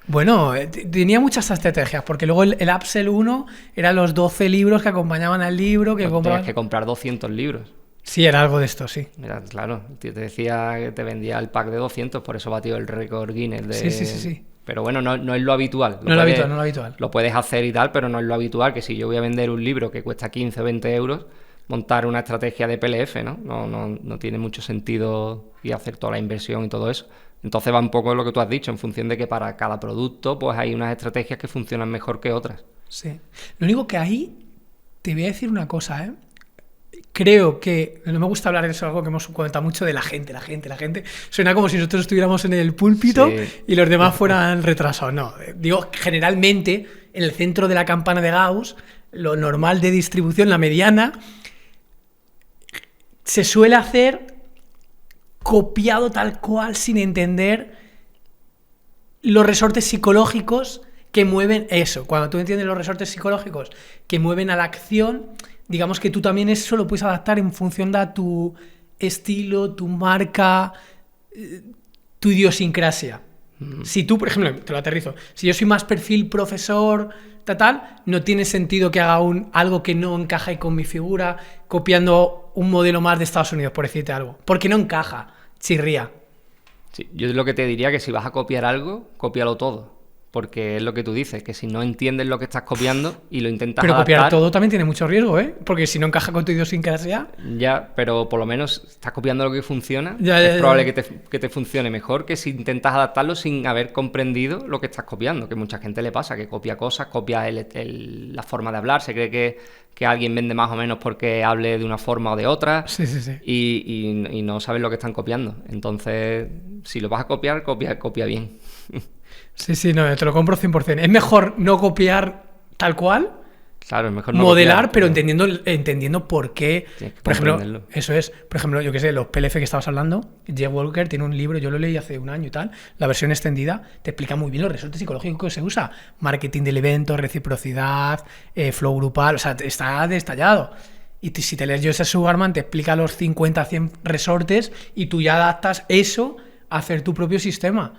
Bueno, tenía muchas estrategias, porque luego el Upsell 1 eran los 12 libros que acompañaban al libro. Tenías que comprar 200 libros. Sí, era algo de esto, sí. Era, claro, te decía que te vendía el pack de 200, por eso batió el récord Guinness. Sí. Pero bueno, no es lo habitual. No es lo habitual. Lo puedes hacer y tal, pero no es lo habitual, que si yo voy a vender un libro que cuesta 15 o 20 euros, montar una estrategia de PLF, ¿no? No tiene mucho sentido y hacer toda la inversión y todo eso. Entonces va un poco lo que tú has dicho, en función de que para cada producto pues hay unas estrategias que funcionan mejor que otras. Sí. Lo único que ahí te voy a decir una cosa, ¿eh? Creo que, no me gusta hablar de eso, algo que hemos comentado mucho de la gente. Suena como si nosotros estuviéramos en el púlpito y los demás fueran retrasados. No, digo, generalmente en el centro de la campana de Gauss, lo normal de distribución, la mediana, se suele hacer copiado tal cual sin entender los resortes psicológicos que mueven eso. Cuando tú entiendes los resortes psicológicos que mueven a la acción, digamos que tú también eso lo puedes adaptar en función de tu estilo, tu marca, tu idiosincrasia. Si tú, por ejemplo, te lo aterrizo, si yo soy más perfil profesor, tal, no tiene sentido que haga algo que no encaje con mi figura, copiando un modelo más de Estados Unidos, por decirte algo. Porque no encaja, chirría. Sí, yo lo que te diría que si vas a copiar algo, cópialo todo. Porque es lo que tú dices, que si no entiendes lo que estás copiando y lo intentas Pero adaptar... copiar todo también tiene mucho riesgo, ¿eh? Porque si no encaja con tu idiosincrasia... Ya, pero por lo menos estás copiando lo que funciona. Ya, es probable que te funcione mejor que si intentas adaptarlo sin haber comprendido lo que estás copiando. Que mucha gente le pasa, que copia cosas, copia la forma de hablar, se cree que alguien vende más o menos porque hable de una forma o de otra. Sí. Y no sabes lo que están copiando. Entonces, si lo vas a copiar, copia bien. Sí, no, te lo compro 100%. Es mejor no copiar tal cual, claro, es mejor no modelar, copiar, pero entendiendo por qué. Por ejemplo, eso es. Por ejemplo, yo qué sé, los PLF que estabas hablando, Jeff Walker tiene un libro, yo lo leí hace un año y tal, la versión extendida, te explica muy bien los resortes psicológicos que se usa. Marketing del evento, reciprocidad, flow grupal, o sea, está detallado. Y si te lees Joseph Sugarman, te explica los 50, 100 resortes y tú ya adaptas eso a hacer tu propio sistema.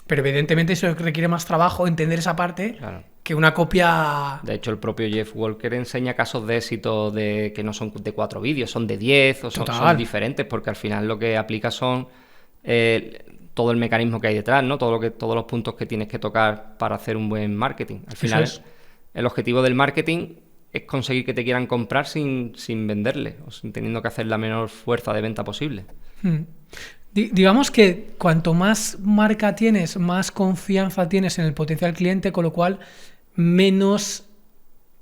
Pero evidentemente eso requiere más trabajo, entender esa parte, claro, que una copia... De hecho, el propio Jeff Walker enseña casos de éxito que no son de 4 vídeos, son de 10 o son diferentes, porque al final lo que aplica son todo el mecanismo que hay detrás, ¿no? Todos los puntos que tienes que tocar para hacer un buen marketing. Al final, el objetivo del marketing es conseguir que te quieran comprar sin venderle, o sin teniendo que hacer la menor fuerza de venta posible. Digamos que cuanto más marca tienes, más confianza tienes en el potencial cliente, con lo cual menos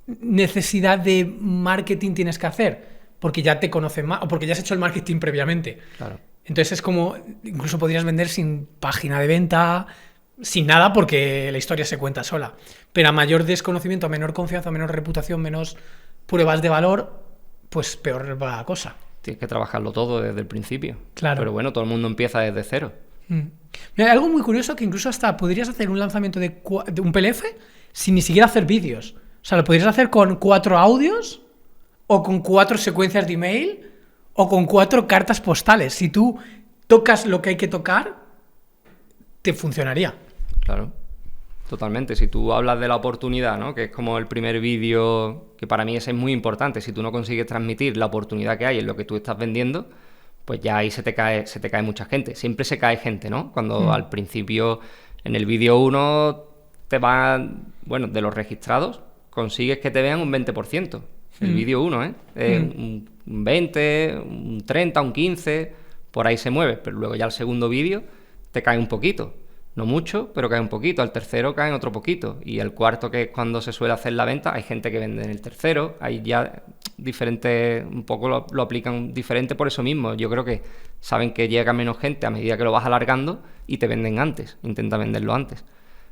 necesidad de marketing tienes que hacer, porque ya te conocen más o porque ya has hecho el marketing previamente. Claro. Entonces es como, incluso podrías vender sin página de venta, sin nada, porque la historia se cuenta sola. Pero a mayor desconocimiento, a menor confianza, a menor reputación, menos pruebas de valor, pues peor va la cosa. Tienes que trabajarlo todo desde el principio. Claro. Pero bueno, todo el mundo empieza desde cero. Mira, algo muy curioso que incluso hasta podrías hacer un lanzamiento de un PLF sin ni siquiera hacer vídeos. O sea, lo podrías hacer con 4 audios o con 4 secuencias de email o con 4 cartas postales. Si tú tocas lo que hay que tocar, te funcionaría. Claro. Totalmente, si tú hablas de la oportunidad, ¿no? Que es como el primer vídeo, que para mí ese es muy importante, si tú no consigues transmitir la oportunidad que hay en lo que tú estás vendiendo, pues ya ahí se te cae mucha gente. Siempre se cae gente, ¿no? Cuando al principio, en el vídeo 1, te van, bueno, de los registrados, consigues que te vean un 20%. El vídeo 1, un 20, un 30, un 15, por ahí se mueve, pero luego ya el segundo vídeo te cae un poquito. No mucho, pero cae un poquito. Al tercero caen otro poquito. Y el cuarto, que es cuando se suele hacer la venta, hay gente que vende en el tercero. Hay ya diferentes, un poco lo aplican diferente por eso mismo. Yo creo que saben que llega menos gente a medida que lo vas alargando y te venden antes. Intenta venderlo antes.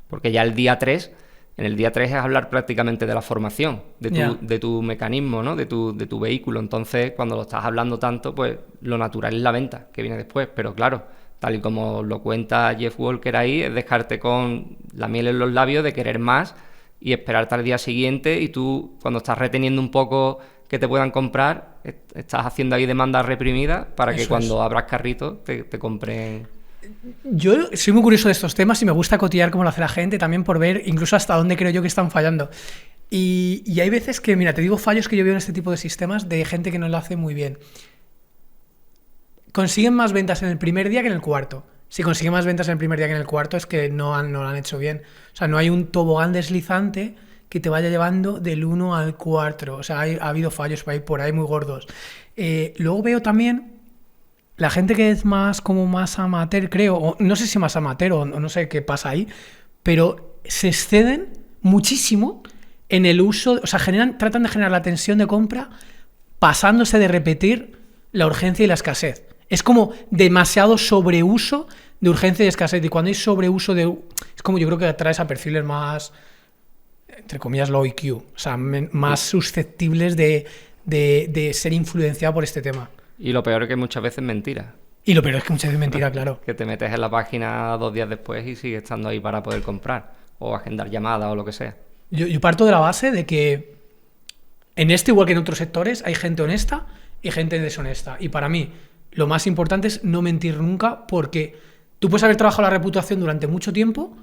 Porque ya en el día 3 es hablar prácticamente de la formación, de tu mecanismo, ¿no? de tu vehículo. Entonces, cuando lo estás hablando tanto, pues lo natural es la venta, que viene después. Pero claro, tal y como lo cuenta Jeff Walker ahí, es dejarte con la miel en los labios de querer más y esperarte al día siguiente, y tú, cuando estás reteniendo un poco que te puedan comprar, estás haciendo ahí demanda reprimida para que cuando abras carrito te compren. Yo soy muy curioso de estos temas y me gusta cotillar cómo lo hace la gente, también por ver incluso hasta dónde creo yo que están fallando. Y hay veces que, mira, te digo fallos que yo veo en este tipo de sistemas de gente que no lo hace muy bien. Consiguen más ventas en el primer día que en el cuarto. Si consiguen más ventas en el primer día que en el cuarto, es que no lo han hecho bien. O sea, no hay un tobogán deslizante que te vaya llevando del 1 al 4. O sea, ha habido fallos por ahí muy gordos. Luego veo también la gente que es más amateur, creo, o no sé si más amateur o no sé qué pasa ahí, pero se exceden muchísimo en el uso, o sea, tratan de generar la tensión de compra pasándose de repetir la urgencia y la escasez. Es como demasiado sobreuso de urgencia y escasez. Y cuando hay sobreuso es como, yo creo que atraes a perfiles más, entre comillas, low IQ. O sea, más susceptibles de ser influenciado por este tema. Y lo peor es que muchas veces es mentira. Y lo peor es que muchas veces es mentira, claro. Que te metes en la página 2 días después y sigues estando ahí para poder comprar. O agendar llamadas o lo que sea. Yo parto de la base de que en este, igual que en otros sectores, hay gente honesta y gente deshonesta. Y para mí, lo más importante es no mentir nunca, porque tú puedes haber trabajado la reputación durante mucho tiempo,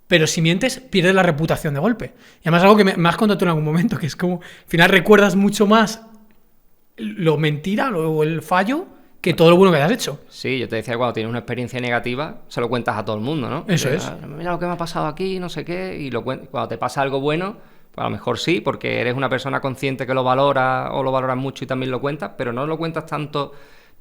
pero si mientes, pierdes la reputación de golpe. Y además algo que me has contado tú en algún momento, que es como, al final recuerdas mucho más lo mentira o el fallo que todo lo bueno que has hecho. Sí, yo te decía que cuando tienes una experiencia negativa, se lo cuentas a todo el mundo, ¿no? Eso es. Mira lo que me ha pasado aquí, no sé qué, y cuando te pasa algo bueno, pues a lo mejor sí, porque eres una persona consciente que lo valora o lo valoras mucho y también lo cuentas, pero no lo cuentas tanto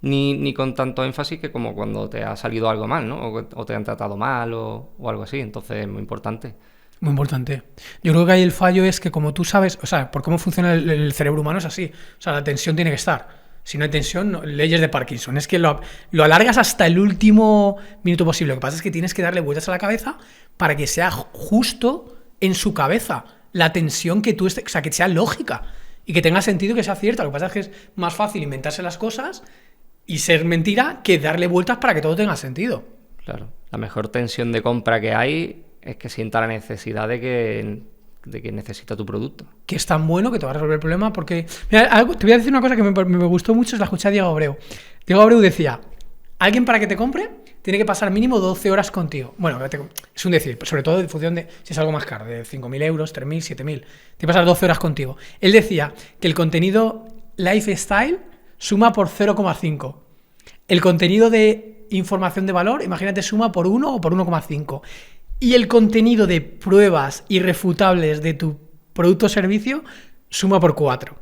ni con tanto énfasis que como cuando te ha salido algo mal, ¿no? O te han tratado mal o algo así, entonces es muy importante. Muy importante. Yo creo que ahí el fallo es que como tú sabes, o sea, por cómo funciona el cerebro humano es así. O sea, la tensión tiene que estar. Si no hay tensión, no, leyes de Parkinson. Es que lo alargas hasta el último minuto posible. Lo que pasa es que tienes que darle vueltas a la cabeza para que sea justo en su cabeza la tensión que tú estés, o sea, que sea lógica y que tenga sentido y que sea cierta. Lo que pasa es que es más fácil inventarse las cosas y ser mentira que darle vueltas para que todo tenga sentido. Claro. La mejor tensión de compra que hay es que sienta la necesidad de que necesita tu producto. Que es tan bueno que te va a resolver el problema porque... Mira, te voy a decir una cosa que me gustó mucho, es la escuché a Diego Abreu. Diego Abreu decía, alguien para que te compre tiene que pasar mínimo 12 horas contigo. Bueno, es un decir, sobre todo en función de si es algo más caro, de 5.000 euros, 3.000, 7.000. Tiene que pasar 12 horas contigo. Él decía que el contenido lifestyle suma por 0,5. El contenido de información de valor, imagínate, suma por 1 o por 1,5. Y el contenido de pruebas irrefutables de tu producto o servicio suma por 4.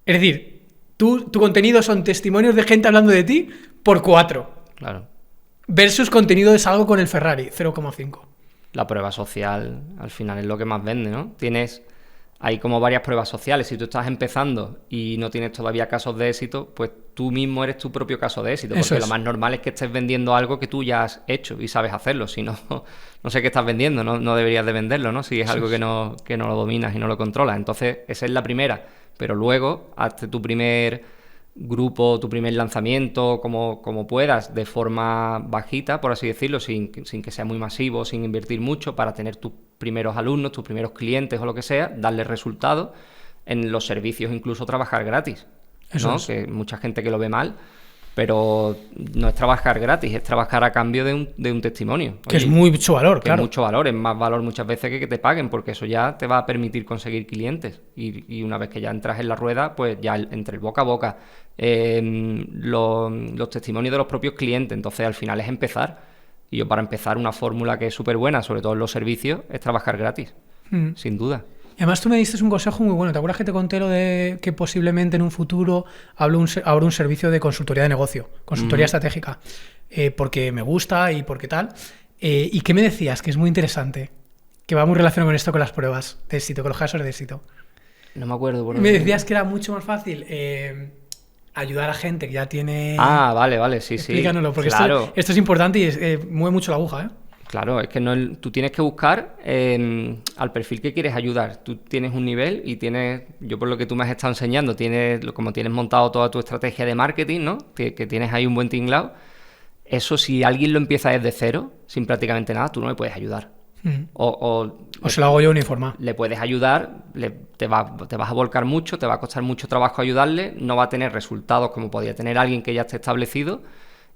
Es decir, tu contenido son testimonios de gente hablando de ti por 4. Claro. Versus contenido es algo con el Ferrari, 0,5. La prueba social al final es lo que más vende, ¿no? Hay como varias pruebas sociales. Si tú estás empezando y no tienes todavía casos de éxito, pues tú mismo eres tu propio caso de éxito. Porque lo más normal es que estés vendiendo algo que tú ya has hecho y sabes hacerlo. Si no, no sé qué estás vendiendo, no deberías de venderlo, ¿no? Si es algo que no lo dominas y no lo controlas. Entonces, esa es la primera. Pero luego, hazte tu primer grupo, tu primer lanzamiento, como puedas, de forma bajita, por así decirlo, sin que sea muy masivo, sin invertir mucho, para tener tus primeros alumnos, tus primeros clientes o lo que sea, darles resultados. En los servicios incluso trabajar gratis, ¿no? Que hay mucha gente que lo ve mal, pero no es trabajar gratis, es trabajar a cambio de un testimonio. Que es mucho valor, claro. Es mucho valor, es más valor muchas veces que te paguen, porque eso ya te va a permitir conseguir clientes. Y una vez que ya entras en la rueda, pues ya entre el boca a boca, los testimonios de los propios clientes, entonces al final es empezar. Y yo para empezar una fórmula que es súper buena, sobre todo en los servicios, es trabajar gratis, sin duda. Y además tú me diste un consejo muy bueno. ¿Te acuerdas que te conté lo de que posiblemente en un futuro abro un servicio de consultoría de negocio, consultoría estratégica? Porque me gusta y porque tal. ¿Y qué me decías? Que es muy interesante, que va muy relacionado con esto, con las pruebas de éxito, con los casos de éxito. No me acuerdo. Me decías que era mucho más fácil ayudar a gente que ya tiene... Ah, vale, sí. Explícanoslo, porque claro. esto es importante y mueve mucho la aguja, ¿eh? Claro, es que tú tienes que buscar al perfil que quieres ayudar. Tú tienes un nivel y yo por lo que tú me has estado enseñando, como tienes montado toda tu estrategia de marketing, ¿no? Que tienes ahí un buen tinglado. Eso, si alguien lo empieza desde cero, sin prácticamente nada, tú no le puedes ayudar. O se lo hago yo uniformado. Le puedes ayudar, te vas a volcar mucho, te va a costar mucho trabajo ayudarle, no va a tener resultados como podría tener alguien que ya esté establecido.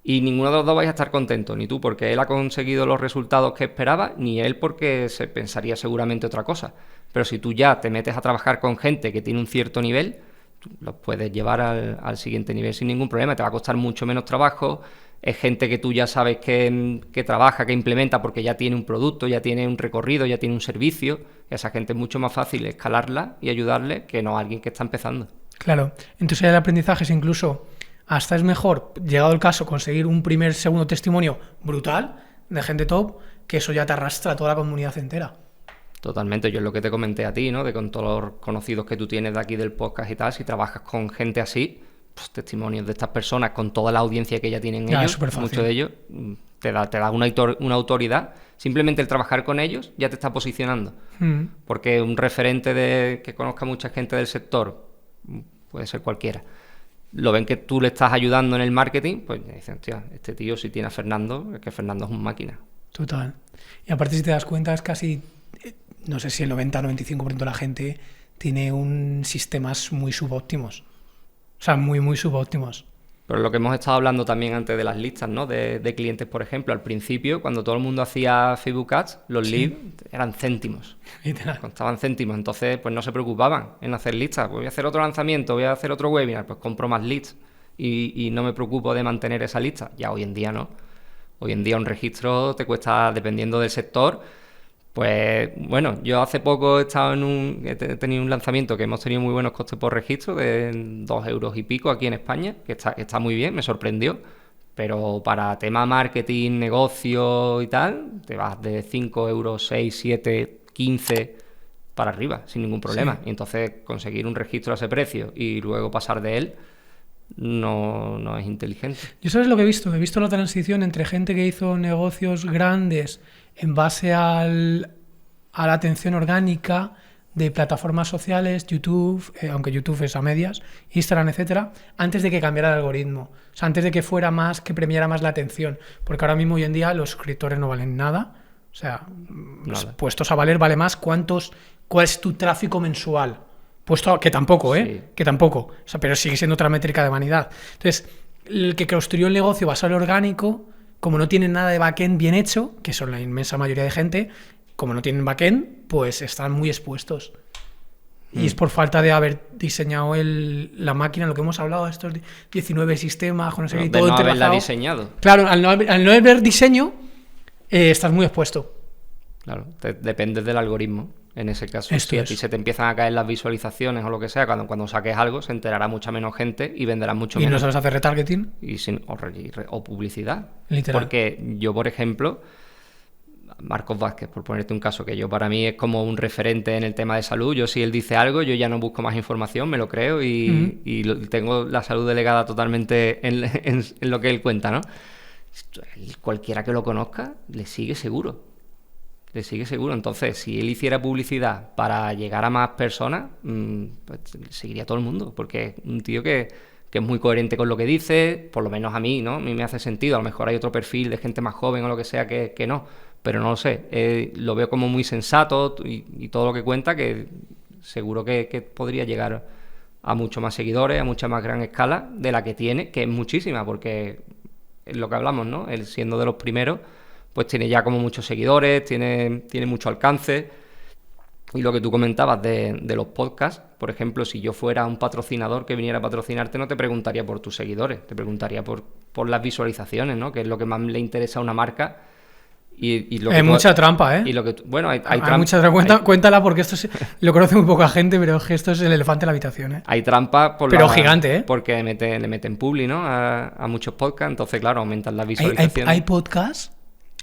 Y ninguno de los dos vais a estar contentos, ni tú porque él ha conseguido los resultados que esperaba, ni él porque se pensaría seguramente otra cosa. Pero si tú ya te metes a trabajar con gente que tiene un cierto nivel, tú los puedes llevar al siguiente nivel sin ningún problema, te va a costar mucho menos trabajo, es gente que tú ya sabes que trabaja, que implementa porque ya tiene un producto, ya tiene un recorrido, ya tiene un servicio, y a esa gente es mucho más fácil escalarla y ayudarle que no a alguien que está empezando. Claro, entonces el aprendizaje es incluso... Hasta es mejor, llegado el caso, conseguir un primer, segundo testimonio brutal de gente top, que eso ya te arrastra a toda la comunidad entera. Totalmente, yo es lo que te comenté a ti, ¿no? De con todos los conocidos que tú tienes de aquí del podcast y tal, si trabajas con gente así, pues testimonios de estas personas con toda la audiencia que ya tienen ellos, muchos de ellos, te da una autoridad. Simplemente el trabajar con ellos ya te está posicionando. Porque un referente que conozca mucha gente del sector, puede ser cualquiera, lo ven que tú le estás ayudando en el marketing, pues dicen, hostia, este tío si tiene a Fernando, es que Fernando es un máquina. Total. Y aparte si te das cuenta es casi, no sé si el 90-95% de la gente tiene sistemas muy subóptimos. O sea, muy, muy subóptimos. Pero lo que hemos estado hablando también antes de las listas, ¿no? De clientes, por ejemplo, al principio, cuando todo el mundo hacía Facebook Ads, los leads eran céntimos. Literal. Costaban céntimos, entonces pues no se preocupaban en hacer listas. Pues voy a hacer otro lanzamiento, voy a hacer otro webinar, pues compro más leads. y no me preocupo de mantener esa lista. Ya hoy en día no. Hoy en día un registro te cuesta, dependiendo del sector, pues bueno, yo hace poco he tenido un lanzamiento que hemos tenido muy buenos costes por registro de 2 euros y pico aquí en España, que está muy bien, me sorprendió. Pero para tema marketing, negocio y tal, te vas de 5 euros, 6, 7, 15 para arriba, sin ningún problema. Sí. Y entonces conseguir un registro a ese precio y luego pasar de él no es inteligente. Yo sabes lo que he visto la transición entre gente que hizo negocios grandes en base a la atención orgánica de plataformas sociales, YouTube, aunque YouTube es a medias, Instagram, etcétera, antes de que cambiara el algoritmo. O sea, antes de que fuera más, que premiara más la atención. Porque ahora mismo, hoy en día, los suscriptores no valen nada. O sea, puestos a valer, vale más cuál es tu tráfico mensual. Puesto que tampoco, Sí. Que tampoco. O sea, pero sigue siendo otra métrica de vanidad. Entonces, el que construyó el negocio basado en orgánico, como no tienen nada de backend bien hecho, que son la inmensa mayoría de gente, como no tienen backend, pues están muy expuestos. Y es por falta de haber diseñado la máquina, lo que hemos hablado, estos 19 sistemas, con no sé qué, y todo no haberla entrelazado. diseñado. Claro, al no haber diseño, estás muy expuesto. Claro, dependes del algoritmo. En ese caso, Esto si a es. ti se te empiezan a caer las visualizaciones o lo que sea, cuando saques algo, se enterará mucha menos gente y venderás mucho menos. Y no sabes hacer retargeting. O publicidad. Literal. Porque yo, por ejemplo, Marcos Vázquez, por ponerte un caso, que para mí es como un referente en el tema de salud. Yo, si él dice algo, yo ya no busco más información, me lo creo y tengo la salud delegada totalmente en lo que él cuenta, ¿no? Cualquiera que lo conozca le sigue seguro. Entonces, si él hiciera publicidad para llegar a más personas, pues seguiría todo el mundo, porque es un tío que es muy coherente con lo que dice, por lo menos a mí, ¿no? A mí me hace sentido. A lo mejor hay otro perfil de gente más joven o lo que sea que no, pero no lo sé. Lo veo como muy sensato y todo lo que cuenta, que seguro que podría llegar a mucho más seguidores, a mucha más gran escala de la que tiene, que es muchísima, porque es lo que hablamos, ¿no? Él, siendo de los primeros, pues tiene ya como muchos seguidores, tiene mucho alcance. Y lo que tú comentabas de los podcasts, por ejemplo, si yo fuera un patrocinador que viniera a patrocinarte, no te preguntaría por tus seguidores, te preguntaría por las visualizaciones, ¿no? Que es lo que más le interesa a una marca. Y lo que mucha trampa, ¿eh? Y lo que bueno, hay mucha trampa. Cuéntala, porque esto lo conoce muy poca gente, pero esto es el elefante en la habitación, ¿eh? Hay trampa pero gigante, ¿eh? Porque le meten publi, ¿no? A muchos podcasts, entonces, claro, aumentan las visualizaciones. Hay podcasts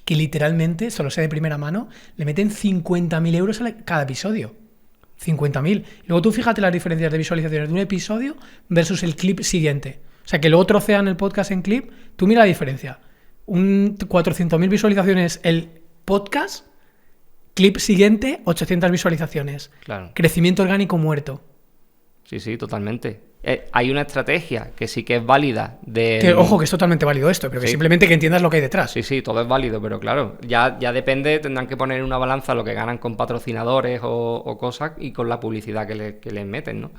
que literalmente, solo sé de primera mano, le meten 50.000 euros a cada episodio. 50.000. Luego tú fíjate las diferencias de visualizaciones de un episodio versus el clip siguiente. O sea, que luego trocean el podcast en clip, tú mira la diferencia. 400.000 visualizaciones el podcast, clip siguiente, 800 visualizaciones. Claro. Crecimiento orgánico muerto. Sí, totalmente. Hay una estrategia que sí que es válida ojo, que es totalmente válido esto, pero que simplemente que entiendas lo que hay detrás. Sí, todo es válido, pero claro, ya depende, tendrán que poner en una balanza lo que ganan con patrocinadores o cosas y con la publicidad que les meten, ¿no?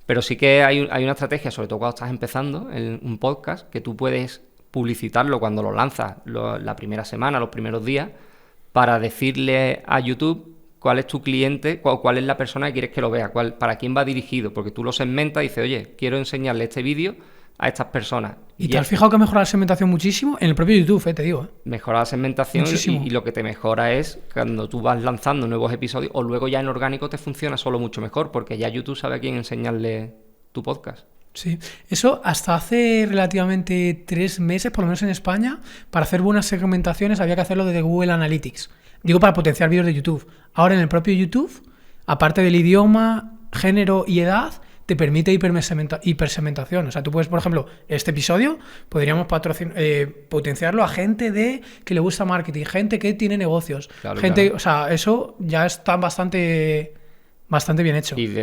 Pero sí que hay una estrategia, sobre todo cuando estás empezando en un podcast, que tú puedes publicitarlo cuando lo lanzas la primera semana, los primeros días, para decirle a YouTube cuál es tu cliente, cuál es la persona que quieres que lo vea, para quién va dirigido, porque tú lo segmentas y dices, oye, quiero enseñarle este vídeo a estas personas. ¿Y te has fijado que mejora la segmentación muchísimo? En el propio YouTube, te digo. Mejora la segmentación y lo que te mejora es cuando tú vas lanzando nuevos episodios, o luego ya en orgánico te funciona solo mucho mejor, porque ya YouTube sabe a quién enseñarle tu podcast. Sí, eso hasta hace relativamente 3 meses, por lo menos en España, para hacer buenas segmentaciones había que hacerlo desde Google Analytics. Digo, para potenciar vídeos de YouTube. Ahora en el propio YouTube, aparte del idioma, género y edad, te permite hipersegmentación. O sea, tú puedes, por ejemplo, este episodio podríamos potenciarlo a gente que le gusta marketing, gente que tiene negocios, claro. O sea, eso ya está bastante bien hecho. Y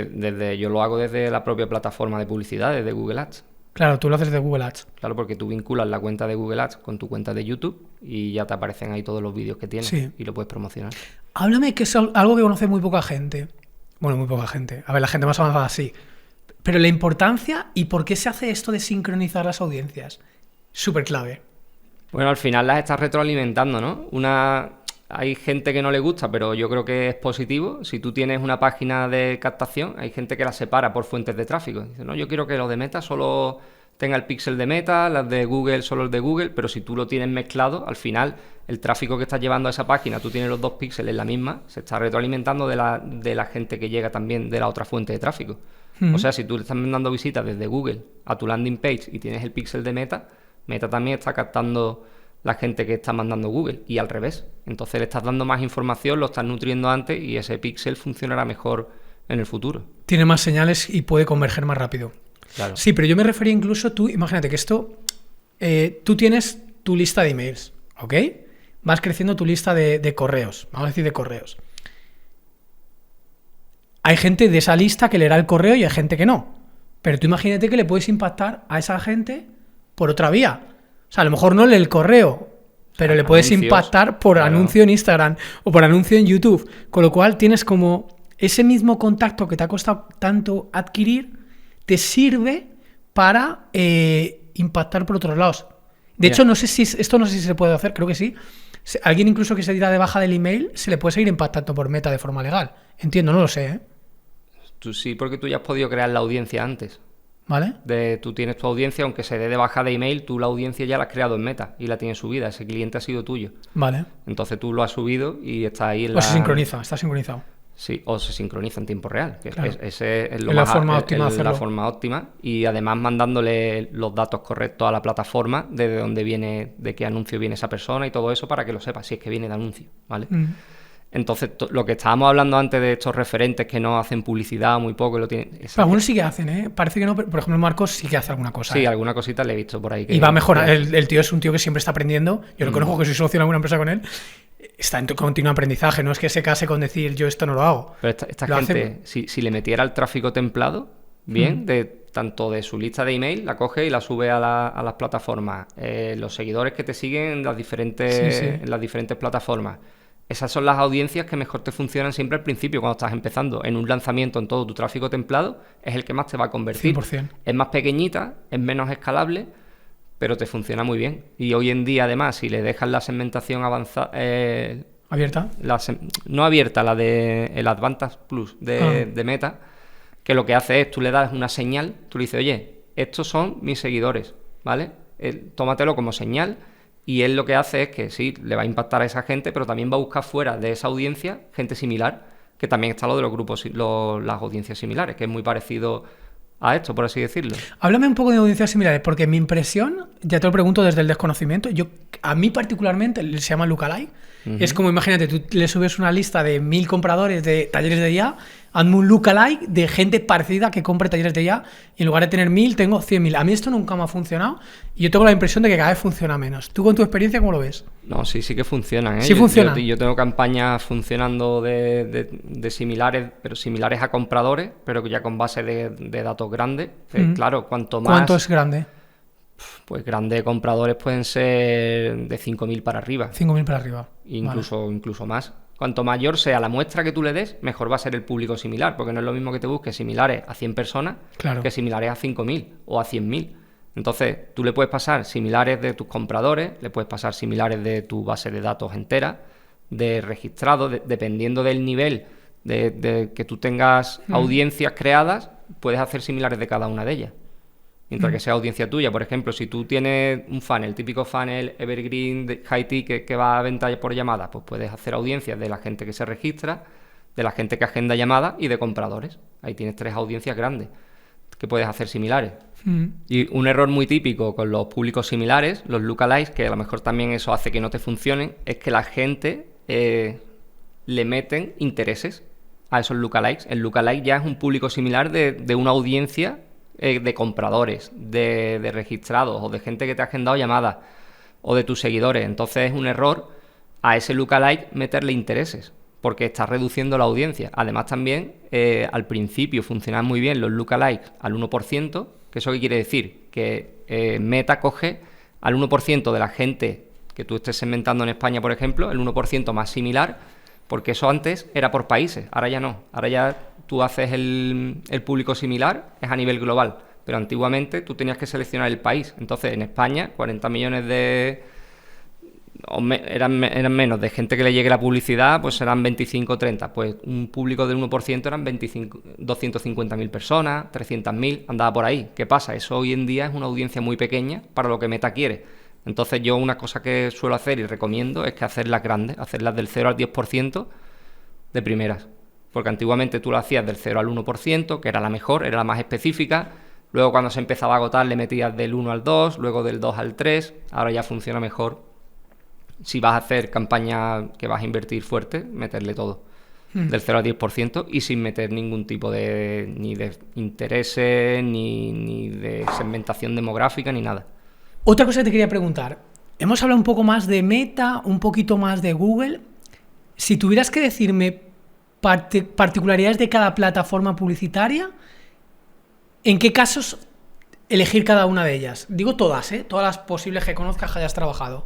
yo lo hago desde la propia plataforma de publicidad, desde Google Ads. Claro, tú lo haces de Google Ads. Claro, porque tú vinculas la cuenta de Google Ads con tu cuenta de YouTube y ya te aparecen ahí todos los vídeos que tienes y lo puedes promocionar. Háblame, que es algo que conoce muy poca gente. Bueno, muy poca gente. A ver, la gente más avanzada sí. Pero la importancia y por qué se hace esto de sincronizar las audiencias. Súper clave. Bueno, al final las estás retroalimentando, ¿no? Hay gente que no le gusta, pero yo creo que es positivo. Si tú tienes una página de captación, hay gente que la separa por fuentes de tráfico. Dice, no, yo quiero que los de Meta solo tenga el píxel de Meta, las de Google solo el de Google, pero si tú lo tienes mezclado, al final el tráfico que estás llevando a esa página, tú tienes los dos píxeles en la misma, se está retroalimentando de la gente que llega también de la otra fuente de tráfico. O sea, si tú le estás mandando visitas desde Google a tu landing page y tienes el píxel de Meta, Meta también está captando la gente que está mandando Google y al revés. Entonces le estás dando más información, lo estás nutriendo antes y ese píxel funcionará mejor en el futuro. Tiene más señales y puede converger más rápido. Claro. Sí, pero yo me refería incluso, tú, imagínate que esto, tú tienes tu lista de emails, ¿ok? Vas creciendo tu lista de correos, vamos a decir de correos. Hay gente de esa lista que leerá el correo y hay gente que no. Pero tú imagínate que le puedes impactar a esa gente por otra vía. O sea, a lo mejor no lee el correo, pero le puedes impactar por anuncio en Instagram o por anuncio en YouTube. Con lo cual tienes como ese mismo contacto que te ha costado tanto adquirir, te sirve para impactar por otros lados. De hecho, no sé si se puede hacer, creo que sí. Alguien incluso que se diera de baja del email, se le puede seguir impactando por Meta de forma legal. Entiendo, no lo sé, ¿eh? Tú sí, porque tú ya has podido crear la audiencia antes. ¿Vale? Tú tienes tu audiencia, aunque se dé de baja de email, tú la audiencia ya la has creado en Meta y la tienes subida. Ese cliente ha sido tuyo. Vale. Entonces tú lo has subido y está ahí en se sincroniza, está sincronizado. Sí, o se sincroniza en tiempo real. Que claro. Ese es la forma óptima de hacerlo. La forma óptima. Y además mandándole los datos correctos a la plataforma, desde dónde viene, de qué anuncio viene esa persona y todo eso para que lo sepa, si es que viene de anuncio, ¿vale? Entonces, lo que estábamos hablando antes de estos referentes que no hacen publicidad muy poco, lo tienen. Algunos sí que hacen, ¿eh? Parece que no, pero, por ejemplo, Marcos sí que hace alguna cosa. Sí, alguna cosita le he visto por ahí. Y va a mejorar. El tío es un tío que siempre está aprendiendo. Yo lo conozco, que soy socio en alguna empresa con él. Está en continuo aprendizaje, no es que se case con decir yo esto no lo hago. Pero esta gente, si le metiera el tráfico templado, bien, tanto de su lista de email, la coge y la sube a las plataformas. Los seguidores que te siguen en las diferentes plataformas. Esas son las audiencias que mejor te funcionan siempre al principio, cuando estás empezando. En un lanzamiento en todo tu tráfico templado, es el que más te va a convertir. 100%. Es más pequeñita, es menos escalable, pero te funciona muy bien. Y hoy en día, además, si le dejas la segmentación avanzada... ¿Abierta? No abierta, la de el Advantage Plus de Meta, que lo que hace es, tú le das una señal, tú le dices, oye, estos son mis seguidores, ¿vale? Tómatelo como señal. Y él lo que hace es que sí, le va a impactar a esa gente, pero también va a buscar fuera de esa audiencia gente similar, que también está lo de los grupos, las audiencias similares, que es muy parecido a esto, por así decirlo. Háblame un poco de audiencias similares, porque mi impresión, ya te lo pregunto desde el desconocimiento, a mí particularmente se llama lookalike. Es como, imagínate, tú le subes una lista de 1000 compradores de talleres de IA, hazme un lookalike de gente parecida que compre talleres de IA, y en lugar de tener 1000 tengo 100.000. A mí esto nunca me ha funcionado y yo tengo la impresión de que cada vez funciona menos. ¿Tú con tu experiencia cómo lo ves? No, sí que funcionan, ¿eh? Sí funcionan. Yo tengo campañas funcionando de similares, pero similares a compradores, pero ya con base de datos grandes. Claro, cuanto más... ¿Cuánto es grande? Pues grandes compradores pueden ser de 5.000 para arriba. 5.000 para arriba. Incluso más. Cuanto mayor sea la muestra que tú le des, mejor va a ser el público similar, porque no es lo mismo que te busques similares a 100 personas que similares a 5.000 o a 100.000. Entonces, tú le puedes pasar similares de tus compradores, le puedes pasar similares de tu base de datos entera, de registrados, dependiendo del nivel de que tú tengas audiencias creadas, puedes hacer similares de cada una de ellas. Mientras que sea audiencia tuya. Por ejemplo, si tú tienes un funnel, típico funnel evergreen, de high ticket que va a venta por llamada, pues puedes hacer audiencias de la gente que se registra, de la gente que agenda llamadas y de compradores. Ahí tienes 3 audiencias grandes que puedes hacer similares. Y un error muy típico con los públicos similares, los lookalikes, que a lo mejor también eso hace que no te funcionen, es que la gente le meten intereses a esos lookalikes. El lookalike ya es un público similar de una audiencia de compradores, de registrados o de gente que te ha agendado llamadas o de tus seguidores. Entonces es un error a ese lookalike meterle intereses, porque estás reduciendo la audiencia. Además también al principio funcionan muy bien los lookalikes al 1%, que eso qué quiere decir, que Meta coge al 1% de la gente que tú estés segmentando en España, por ejemplo, el 1% más similar, porque eso antes era por países, ahora ya no, ahora ya tú haces el público similar, es a nivel global, pero antiguamente tú tenías que seleccionar el país. Entonces en España 40 millones de eran menos de gente que le llegue la publicidad, pues eran 25 o 30. Pues un público del 1% eran 250.000 personas, 300.000, andaba por ahí. ¿Qué pasa? Eso hoy en día es una audiencia muy pequeña para lo que Meta quiere. Entonces yo una cosa que suelo hacer y recomiendo es que hacerlas grandes, hacerlas del 0 al 10% de primeras. Porque antiguamente tú lo hacías del 0 al 1%, que era la mejor, era la más específica. Luego cuando se empezaba a agotar le metías del 1 al 2, luego del 2 al 3. Ahora ya funciona mejor. Si vas a hacer campaña que vas a invertir fuerte, meterle todo. Del 0 al 10% y sin meter ningún tipo ni de intereses, ni de segmentación demográfica, ni nada. Otra cosa que te quería preguntar. Hemos hablado un poco más de Meta, un poquito más de Google. Si tuvieras que decirme particularidades de cada plataforma publicitaria, ¿en qué casos elegir cada una de ellas? Digo todas, todas las posibles que conozcas que hayas trabajado.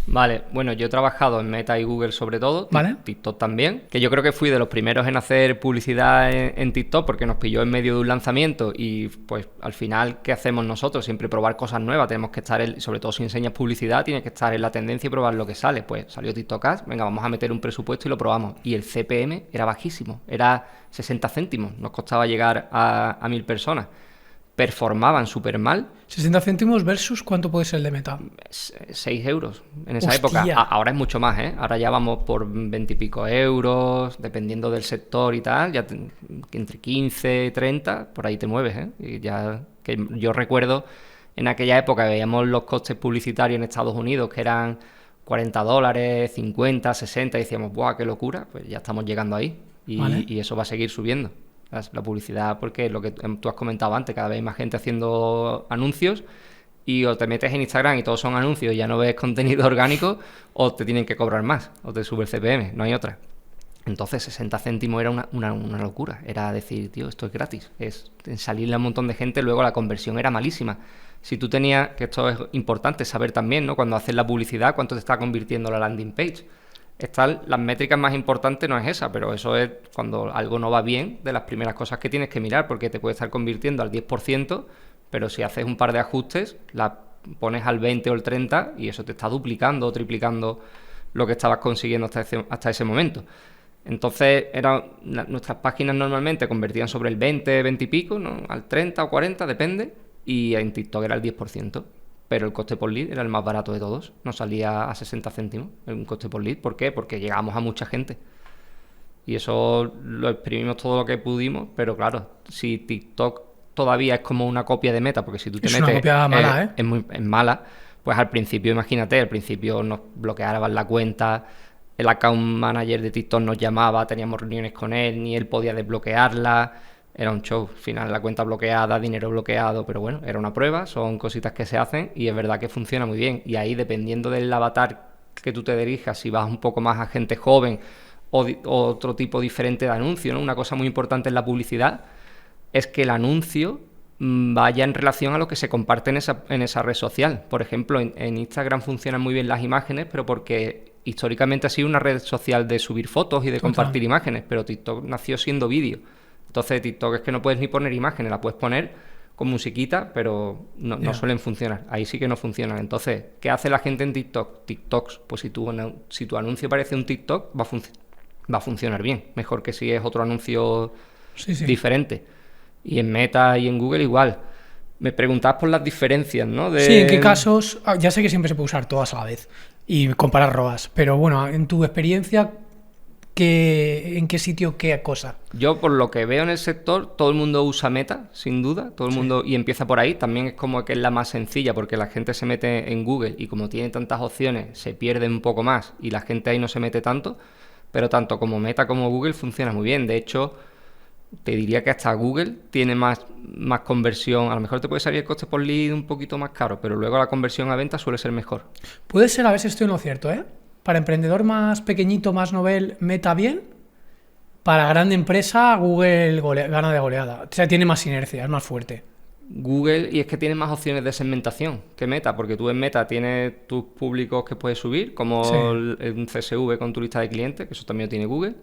Vale, bueno, yo he trabajado en Meta y Google sobre todo, ¿vale? TikTok también, que yo creo que fui de los primeros en hacer publicidad en TikTok porque nos pilló en medio de un lanzamiento y pues al final, ¿qué hacemos nosotros? Siempre probar cosas nuevas, tenemos que estar, sobre todo si enseñas publicidad, tienes que estar en la tendencia y probar lo que sale. Pues salió TikTok Ads, venga, vamos a meter un presupuesto y lo probamos. Y el CPM era bajísimo, era 60 céntimos, nos costaba llegar a 1.000 personas. Performaban súper mal. 60 céntimos versus ¿cuánto puede ser el de Meta? 6 euros en esa ¡Hostia! época. Ahora es mucho más, ¿eh? Ahora ya vamos por 20 y pico euros, dependiendo del sector y tal, ya entre 15 y 30, por ahí te mueves, ¿eh? Y ya, que yo recuerdo en aquella época veíamos los costes publicitarios en Estados Unidos que eran $40, 50, 60, y decíamos, ¡buah, qué locura! Pues ya estamos llegando ahí ¿Vale? Y eso va a seguir subiendo. La publicidad, porque lo que tú has comentado antes, cada vez hay más gente haciendo anuncios y o te metes en Instagram y todos son anuncios y ya no ves contenido orgánico, o te tienen que cobrar más, o te sube el CPM, no hay otra. Entonces 60 céntimos era una locura, era decir, tío, esto es gratis, es salirle a un montón de gente, luego la conversión era malísima. Si tú tenías, que esto es importante saber también, ¿no? Cuando haces la publicidad, cuánto te está convirtiendo la landing page. Las métricas más importantes no es esa, pero eso es cuando algo no va bien, de las primeras cosas que tienes que mirar, porque te puede estar convirtiendo al 10%, pero si haces un par de ajustes, la pones al 20 o el 30 y eso te está duplicando o triplicando lo que estabas consiguiendo hasta ese momento. Entonces, nuestras páginas normalmente convertían sobre el 20, 20 y pico, ¿no? Al 30 o 40, depende, y en TikTok era el 10%. Pero el coste por lead era el más barato de todos. Nos salía a 60 céntimos un coste por lead. ¿Por qué? Porque llegamos a mucha gente. Y eso lo exprimimos todo lo que pudimos. Pero claro, si TikTok todavía es como una copia de Meta, porque si tú te metes... Es una copia mala, ¿eh? Es mala. Pues al principio, imagínate, al principio nos bloqueaban la cuenta, el account manager de TikTok nos llamaba, teníamos reuniones con él, ni él podía desbloquearla... Era un show, al final la cuenta bloqueada, dinero bloqueado, pero bueno, era una prueba, son cositas que se hacen y es verdad que funciona muy bien. Y ahí, dependiendo del avatar que tú te dirijas, si vas un poco más a gente joven o otro tipo diferente de anuncio, ¿no? Una cosa muy importante en la publicidad es que el anuncio vaya en relación a lo que se comparte en esa red social. Por ejemplo, en Instagram funcionan muy bien las imágenes, pero porque históricamente ha sido una red social de subir fotos y de compartir imágenes, pero TikTok nació siendo vídeo. Entonces TikTok es que no puedes ni poner imágenes, la puedes poner con musiquita, pero no suelen funcionar. Ahí sí que no funcionan. Entonces, ¿qué hace la gente en TikTok? TikToks, pues si tu anuncio parece un TikTok, va a funcionar bien. Mejor que si es otro anuncio diferente. Y en Meta y en Google igual. Me preguntabas por las diferencias, ¿no? Sí, ¿en qué casos? Ya sé que siempre se puede usar todas a la vez y comparar ROAS, pero bueno, en tu experiencia... ¿En qué sitio, qué cosa? Yo, por lo que veo en el sector, todo el mundo usa Meta, sin duda, todo el mundo, y empieza por ahí. También es como que es la más sencilla, porque la gente se mete en Google y como tiene tantas opciones, se pierde un poco más y la gente ahí no se mete tanto, pero tanto como Meta como Google funciona muy bien. De hecho, te diría que hasta Google tiene más conversión. A lo mejor te puede salir el coste por lead un poquito más caro, pero luego la conversión a venta suele ser mejor. Puede ser, a ver si estoy en lo cierto, ¿eh? Para emprendedor más pequeñito, más novel, Meta bien. Para grande empresa, Google gana de goleada. O sea, tiene más inercia, es más fuerte. Google, y es que tiene más opciones de segmentación que Meta, porque tú en Meta tienes tus públicos que puedes subir, como un CSV con tu lista de clientes, que eso también lo tiene Google.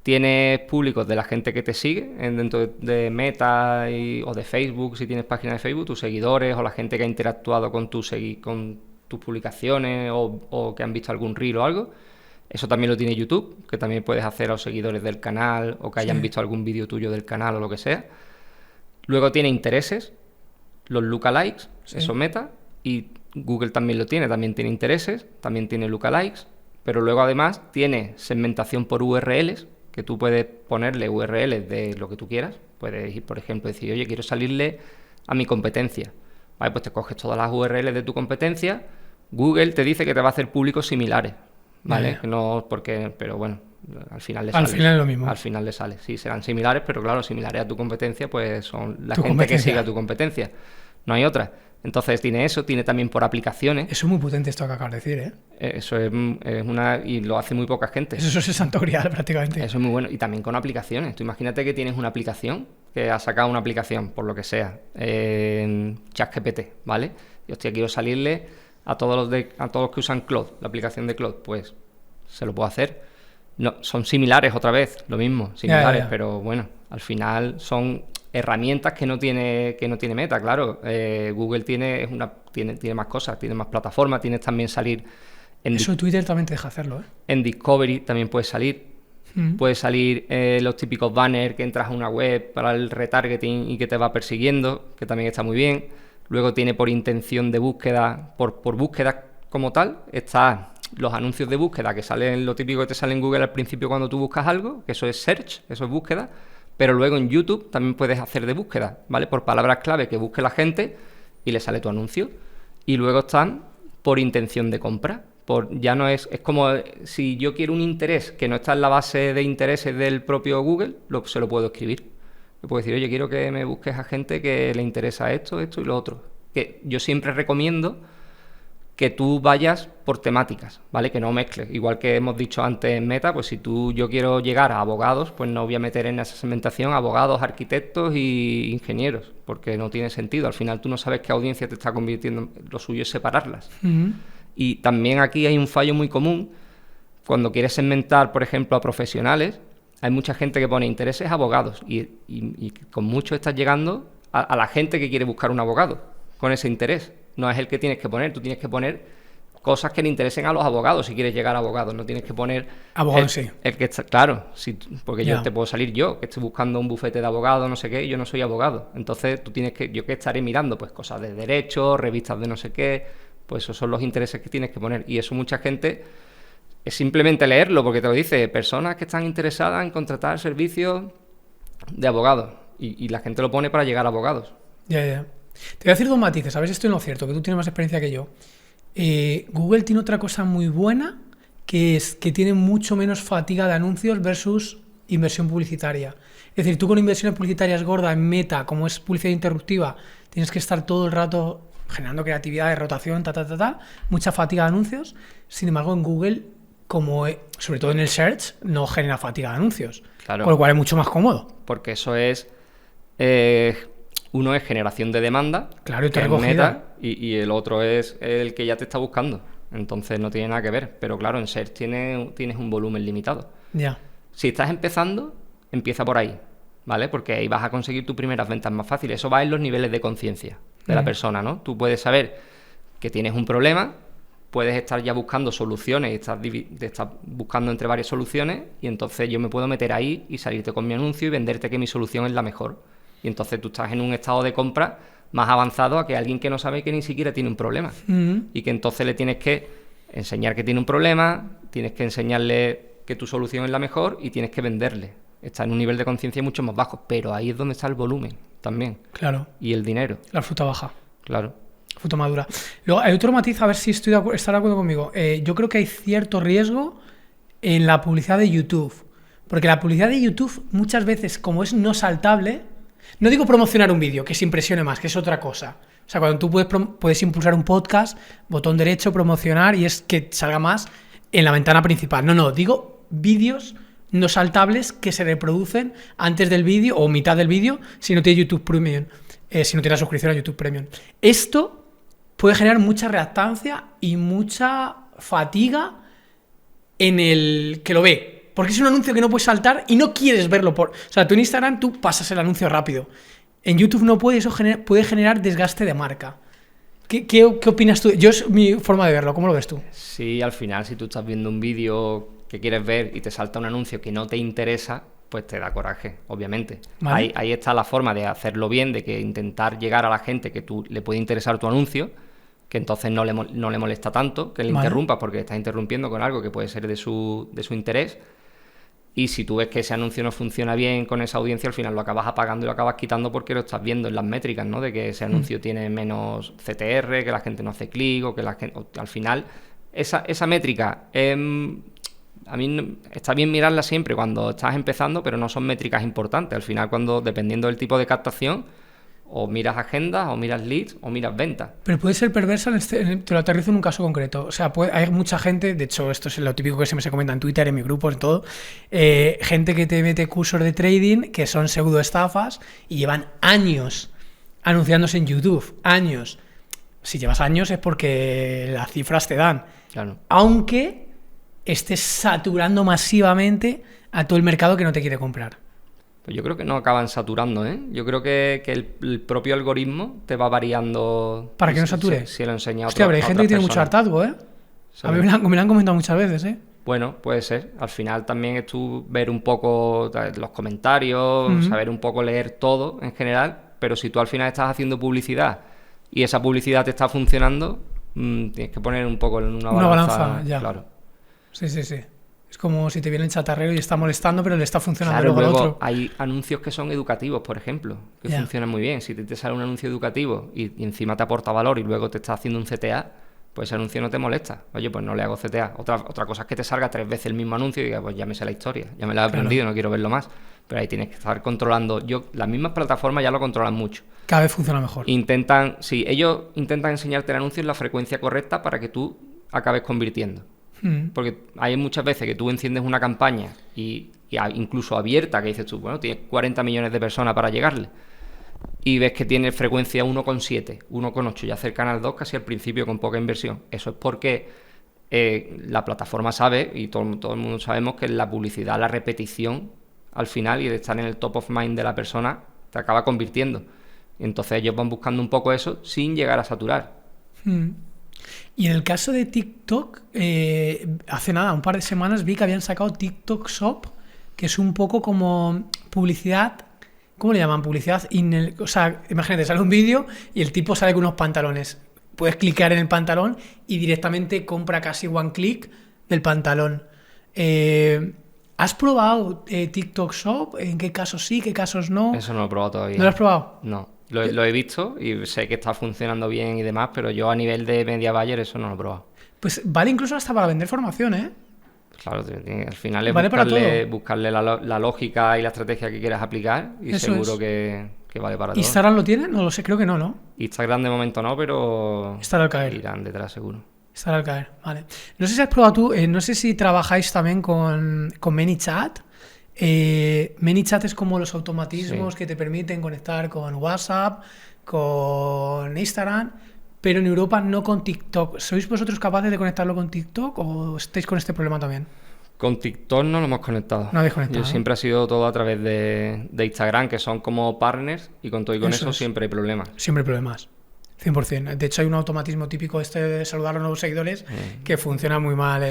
Tienes públicos de la gente que te sigue dentro de Meta o de Facebook, si tienes página de Facebook, tus seguidores o la gente que ha interactuado con tus publicaciones o que han visto algún reel o algo. Eso también lo tiene YouTube, que también puedes hacer a los seguidores del canal o que hayan visto algún vídeo tuyo del canal o lo que sea. Luego tiene intereses, los lookalikes, eso Meta, y Google también lo tiene, también tiene intereses, también tiene lookalikes, pero luego además tiene segmentación por URLs, que tú puedes ponerle URLs de lo que tú quieras. Puedes ir, por ejemplo, decir, oye, quiero salirle a mi competencia. Vale, pues te coges todas las URLs de tu competencia, Google te dice que te va a hacer públicos similares, ¿vale? No porque, pero bueno, al final le sale. Al final es lo mismo. Al final le sale. Sí, serán similares, pero claro, similares a tu competencia, pues son la Tu gente competencia. que sigue a tu competencia. No hay otra. Entonces tiene eso, tiene también por aplicaciones. Eso es muy potente esto que acabas de decir, ¿eh? Eso es una... y lo hace muy poca gente. Eso es el santo grial prácticamente. Eso es muy bueno. Y también con aplicaciones. Tú imagínate que tienes una aplicación, que has sacado una aplicación, por lo que sea, en ChatGPT, ¿vale? Y hostia, quiero salirle a todos los que usan Claude, la aplicación de Claude, pues se lo puedo hacer. No, son similares otra vez, lo mismo, similares, pero bueno, al final son herramientas que no tiene Meta, claro. Google tiene más cosas, tiene más plataformas, tienes también salir eso Twitter también te deja hacerlo, ¿eh? En Discovery también puedes salir. Puedes salir los típicos banners que entras a una web para el retargeting y que te va persiguiendo, que también está muy bien. Luego tiene por intención de búsqueda, por búsqueda como tal, está los anuncios de búsqueda, que salen lo típico que te sale en Google al principio cuando tú buscas algo, que eso es search, eso es búsqueda. Pero luego en YouTube también puedes hacer de búsqueda, ¿vale? Por palabras clave que busque la gente y le sale tu anuncio. Y luego están por intención de compra. Ya no es como si yo quiero un interés que no está en la base de intereses del propio Google, se lo puedo escribir. Le puedo decir, oye, quiero que me busques a gente que le interesa esto y lo otro. Que yo siempre recomiendo que tú vayas por temáticas, ¿vale? Que no mezcles. Igual que hemos dicho antes en Meta, pues si yo quiero llegar a abogados, pues no voy a meter en esa segmentación abogados, arquitectos y ingenieros, porque no tiene sentido. Al final tú no sabes qué audiencia te está convirtiendo. Lo suyo es separarlas. Y también aquí hay un fallo muy común. Cuando quieres segmentar, por ejemplo, a profesionales, hay mucha gente que pone intereses abogados y con mucho estás llegando a la gente que quiere buscar un abogado con ese interés. No es el que tienes que poner, tú tienes que poner cosas que le interesen a los abogados si quieres llegar a abogados, no tienes que poner... Abogados, sí. El que está, claro, porque yo te puedo salir yo, que estoy buscando un bufete de abogados, no sé qué, y yo no soy abogado. Entonces yo que estaré mirando pues cosas de derecho, revistas de no sé qué, pues esos son los intereses que tienes que poner. Y eso mucha gente es simplemente leerlo, porque te lo dice, personas que están interesadas en contratar servicios de abogados. Y la gente lo pone para llegar a abogados. Ya. Te voy a decir dos matices, a ver si estoy en lo cierto, que tú tienes más experiencia que yo. Google tiene otra cosa muy buena, que es que tiene mucho menos fatiga de anuncios versus inversión publicitaria. Es decir, tú con inversiones publicitarias gordas en Meta, como es publicidad interruptiva, tienes que estar todo el rato generando creatividad de rotación, mucha fatiga de anuncios. Sin embargo, en Google, sobre todo en el search, no genera fatiga de anuncios. Claro. Con lo cual es mucho más cómodo. Porque eso es... uno es generación de demanda, claro, y que es Meta, y el otro es el que ya te está buscando. Entonces no tiene nada que ver. Pero claro, en Search tienes un volumen limitado. Ya. Si estás empezando, empieza por ahí, ¿vale? Porque ahí vas a conseguir tus primeras ventas más fáciles. Eso va en los niveles de conciencia de la persona, ¿no? Tú puedes saber que tienes un problema, puedes estar ya buscando soluciones, estás buscando entre varias soluciones, y entonces yo me puedo meter ahí y salirte con mi anuncio y venderte que mi solución es la mejor. Y entonces tú estás en un estado de compra más avanzado a que alguien que no sabe que ni siquiera tiene un problema. Y que entonces le tienes que enseñar que tiene un problema, tienes que enseñarle que tu solución es la mejor y tienes que venderle. Está en un nivel de conciencia mucho más bajo, pero ahí es donde está el volumen también. Claro. Y el dinero. La fruta baja. Claro. Fruta madura. Luego hay otro matiz, a ver si estará de acuerdo conmigo. Yo creo que hay cierto riesgo en la publicidad de YouTube. Porque la publicidad de YouTube muchas veces, como es no saltable... No digo promocionar un vídeo, que se impresione más, que es otra cosa. O sea, cuando tú puedes impulsar un podcast, botón derecho, promocionar, y es que salga más en la ventana principal. No, digo vídeos no saltables que se reproducen antes del vídeo o mitad del vídeo si no tienes YouTube Premium, si no tienes la suscripción a YouTube Premium. Esto puede generar mucha reactancia y mucha fatiga en el que lo ve. Porque es un anuncio que no puedes saltar y no quieres verlo. O sea, tú en Instagram tú pasas el anuncio rápido. En YouTube no puede, eso puede generar desgaste de marca. ¿Qué opinas tú? Yo es mi forma de verlo, ¿cómo lo ves tú? Sí, al final, si tú estás viendo un vídeo que quieres ver y te salta un anuncio que no te interesa, pues te da coraje, obviamente. Vale. Ahí está la forma de hacerlo bien, de que intentar llegar a la gente que tú le puede interesar tu anuncio, que entonces no le molesta tanto que le interrumpas porque le estás interrumpiendo con algo que puede ser de su interés. Y si tú ves que ese anuncio no funciona bien con esa audiencia, al final lo acabas apagando y lo acabas quitando porque lo estás viendo en las métricas, ¿no? De que ese anuncio tiene menos CTR, que la gente no hace clic, o que la gente... al final, esa métrica, a mí está bien mirarla siempre cuando estás empezando, pero no son métricas importantes. Al final, dependiendo del tipo de captación, o miras agendas, o miras leads, o miras ventas. Pero puede ser perversa, te lo aterrizo en un caso concreto. O sea, hay mucha gente, de hecho, esto es lo típico que se comenta en Twitter, en mi grupo, en todo, gente que te mete cursos de trading que son pseudo estafas y llevan años anunciándose en YouTube. Años. Si llevas años es porque las cifras te dan. Claro. Aunque estés saturando masivamente a todo el mercado que no te quiere comprar. Pues yo creo que no acaban saturando, ¿eh? Yo creo que el propio algoritmo te va variando... ¿Para que no sature? Si lo enseña a Hostia, pero hay gente que tiene mucho hartazgo, ¿eh? Sí. A mí me lo han comentado muchas veces, ¿eh? Bueno, puede ser. Al final también es tú ver un poco los comentarios, saber un poco leer todo en general, pero si tú al final estás haciendo publicidad y esa publicidad te está funcionando, tienes que poner un poco en una balanza, ya. Claro. Sí. Es como si te viene el chatarrero y está molestando, pero le está funcionando luego al otro. Hay anuncios que son educativos, por ejemplo, que funcionan muy bien. Si te sale un anuncio educativo y encima te aporta valor y luego te está haciendo un CTA, pues ese anuncio no te molesta. Oye, pues no le hago CTA. Otra cosa es que te salga 3 veces el mismo anuncio y digas, pues ya me sé la historia, ya me la he aprendido, no quiero verlo más. Pero ahí tienes que estar controlando. Las mismas plataformas ya lo controlan mucho. Cada vez funciona mejor. Ellos intentan enseñarte el anuncio en la frecuencia correcta para que tú acabes convirtiendo. Porque hay muchas veces que tú enciendes una campaña y incluso abierta, que dices tú, bueno, tienes 40 millones de personas para llegarle, y ves que tiene frecuencia 1,7, 1,8, ya cercana al 2, casi al principio con poca inversión. Eso es porque la plataforma sabe, y todo el mundo sabemos, que la publicidad, la repetición, al final, y de estar en el top of mind de la persona, te acaba convirtiendo. Y entonces ellos van buscando un poco eso sin llegar a saturar. Y en el caso de TikTok, hace nada, un par de semanas vi que habían sacado TikTok Shop, que es un poco como publicidad, ¿cómo le llaman? Publicidad, o sea, imagínate, sale un vídeo y el tipo sale con unos pantalones. Puedes clicar en el pantalón y directamente compra casi one click del pantalón. ¿Has probado TikTok Shop? ¿En qué casos sí, qué casos no? Eso no lo he probado todavía. ¿No lo has probado? No. Lo he visto y sé que está funcionando bien y demás, pero yo a nivel de media buyer eso no lo he probado. Pues vale incluso hasta para vender formación, ¿eh? Claro, al final es vale buscarle la lógica y la estrategia que quieras aplicar y eso seguro que vale para todo. ¿Instagram lo tiene? No lo sé, creo que no. Instagram de momento no, pero estará al caer. Irán detrás seguro. Estará al caer, vale. No sé si has probado tú, no sé si trabajáis también con ManyChat. ManyChat es como los automatismos que te permiten conectar con WhatsApp, con Instagram, pero en Europa no con TikTok. ¿Sois vosotros capaces de conectarlo con TikTok o estáis con este problema también? Con TikTok no lo hemos conectado. No habéis conectado. Siempre ha sido todo a través de Instagram, que son como partners, y con todo y con eso siempre hay problemas. Siempre hay problemas. 100%. De hecho, hay un automatismo típico de saludar a los nuevos seguidores que funciona muy mal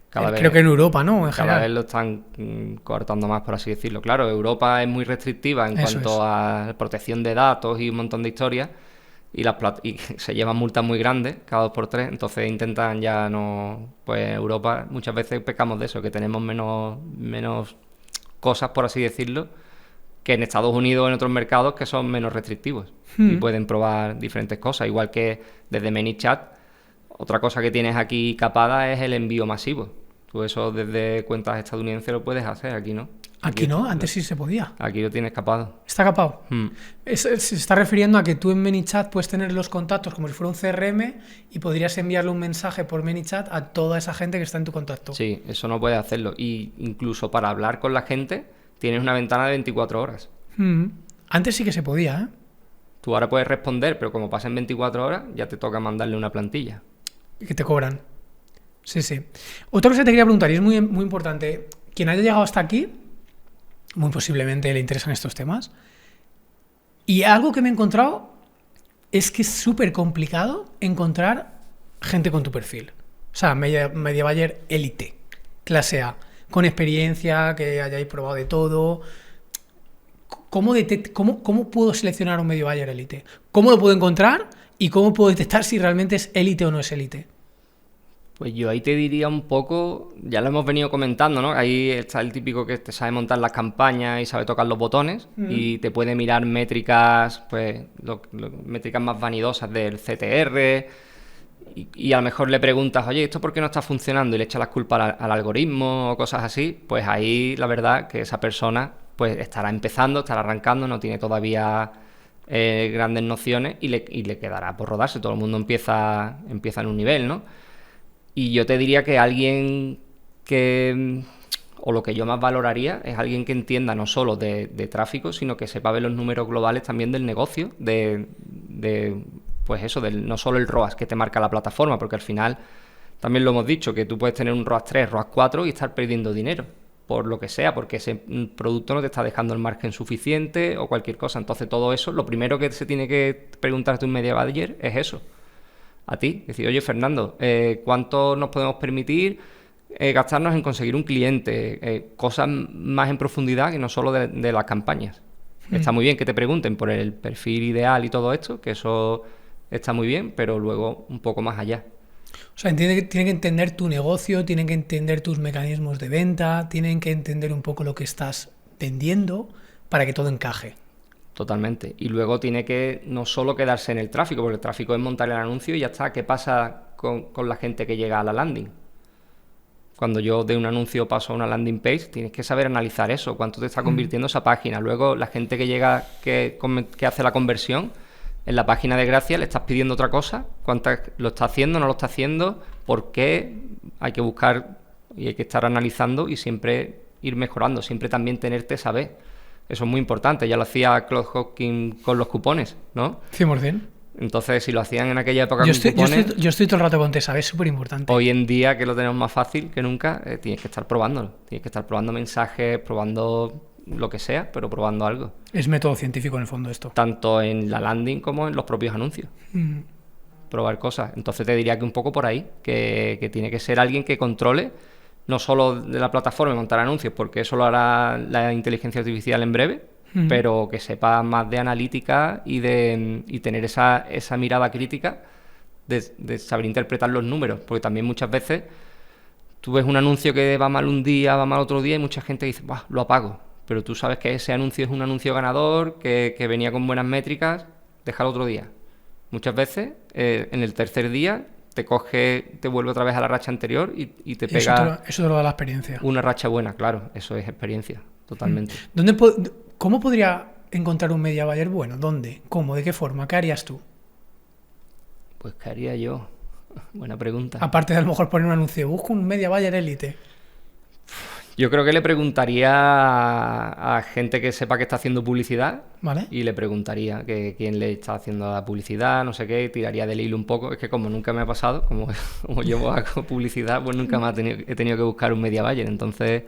creo que en Europa, ¿no? En cada vez lo están coartando más, por así decirlo. Claro, Europa es muy restrictiva en cuanto a protección de datos y un montón de historias, y se llevan multas muy grandes cada 2x3, entonces intentan ya no... Pues Europa muchas veces pecamos de eso, que tenemos menos cosas, por así decirlo, que en Estados Unidos o en otros mercados que son menos restrictivos y pueden probar diferentes cosas, igual que desde ManyChat. Otra cosa que tienes aquí capada es el envío masivo. Tú eso desde cuentas estadounidenses lo puedes hacer, aquí no. Aquí no, antes sí se podía. Aquí lo tienes capado. ¿Está capado? Se está refiriendo a que tú en ManyChat puedes tener los contactos como si fuera un CRM y podrías enviarle un mensaje por ManyChat a toda esa gente que está en tu contacto. Sí, eso no puedes hacerlo. Y incluso para hablar con la gente tienes una ventana de 24 horas. Antes sí que se podía, ¿eh? Tú ahora puedes responder, pero como pasen 24 horas ya te toca mandarle una plantilla. Que te cobran. Sí. Otra cosa que te quería preguntar, y es muy, muy importante, quien haya llegado hasta aquí, muy posiblemente le interesan estos temas, y algo que me he encontrado es que es súper complicado encontrar gente con tu perfil. O sea, media buyer élite, clase A, con experiencia, que hayáis probado de todo. ¿Cómo puedo seleccionar un media buyer élite? ¿Cómo lo puedo encontrar? ¿Y cómo puedo detectar si realmente es élite o no es élite? Pues yo ahí te diría un poco, ya lo hemos venido comentando, ¿no? Ahí está el típico que te sabe montar las campañas y sabe tocar los botones y te puede mirar métricas, pues métricas más vanidosas del CTR y a lo mejor le preguntas, oye, ¿esto por qué no está funcionando? Y le echas las culpas al algoritmo o cosas así, pues ahí la verdad que esa persona pues estará empezando, estará arrancando, no tiene todavía grandes nociones y le quedará por rodarse. Todo el mundo empieza en un nivel, ¿no? Y yo te diría que alguien que, o lo que yo más valoraría, es alguien que entienda no solo de tráfico, sino que sepa ver los números globales también del negocio, pues eso, no solo el ROAS que te marca la plataforma, porque al final, también lo hemos dicho, que tú puedes tener un ROAS 3, ROAS 4 y estar perdiendo dinero, por lo que sea, porque ese producto no te está dejando el margen suficiente o cualquier cosa. Entonces todo eso, lo primero que se tiene que preguntarte un media buyer es eso. A ti, decir, oye Fernando, ¿cuánto nos podemos permitir gastarnos en conseguir un cliente? Cosas más en profundidad que no solo de las campañas. Está muy bien que te pregunten por el perfil ideal y todo esto, que eso está muy bien, pero luego un poco más allá. O sea, tienen que entender tu negocio, tienen que entender tus mecanismos de venta, tienen que entender un poco lo que estás vendiendo para que todo encaje. Totalmente. Y luego tiene que no solo quedarse en el tráfico, porque el tráfico es montar el anuncio y ya está. ¿Qué pasa con la gente que llega a la landing? Cuando yo de un anuncio paso a una landing page, tienes que saber analizar eso, cuánto te está convirtiendo esa página. Luego, la gente que llega, que hace la conversión, en la página de gracia le estás pidiendo otra cosa, cuántas lo está haciendo, no lo está haciendo, por qué. Hay que buscar y hay que estar analizando y siempre ir mejorando, siempre también tenerte saber. Eso es muy importante, ya lo hacía Claude Hopkins con los cupones, ¿no? 100%. Entonces, si lo hacían en aquella época con cupones... Yo estoy todo el rato con Tesa, es súper importante. Hoy en día, que lo tenemos más fácil que nunca, tienes que estar probándolo. Tienes que estar probando mensajes, probando lo que sea, pero probando algo. Es método científico en el fondo esto. Tanto en la landing como en los propios anuncios. Probar cosas. Entonces te diría que un poco por ahí, que tiene que ser alguien que controle no solo de la plataforma montar anuncios, porque eso lo hará la inteligencia artificial en breve, pero que sepa más de analítica y tener esa mirada crítica de saber interpretar los números, porque también muchas veces tú ves un anuncio que va mal un día, va mal otro día y mucha gente dice, bah, lo apago, pero tú sabes que ese anuncio es un anuncio ganador, que venía con buenas métricas, déjalo otro día. Muchas veces en el tercer día te vuelve otra vez a la racha anterior y te pega... Eso te lo da la experiencia. Una racha buena, claro, eso es experiencia, totalmente. ¿Cómo podría encontrar un media buyer bueno? ¿Dónde? ¿Cómo? ¿De qué forma? ¿Qué harías tú? Pues, ¿qué haría yo? Buena pregunta. Aparte de a lo mejor poner un anuncio, busco un media buyer élite. Yo creo que le preguntaría a gente que sepa que está haciendo publicidad, ¿vale? Y le preguntaría que quién le está haciendo la publicidad, no sé qué, tiraría del hilo un poco. Es que como nunca me ha pasado, como yo hago publicidad, pues nunca más he tenido que buscar un media buyer, entonces...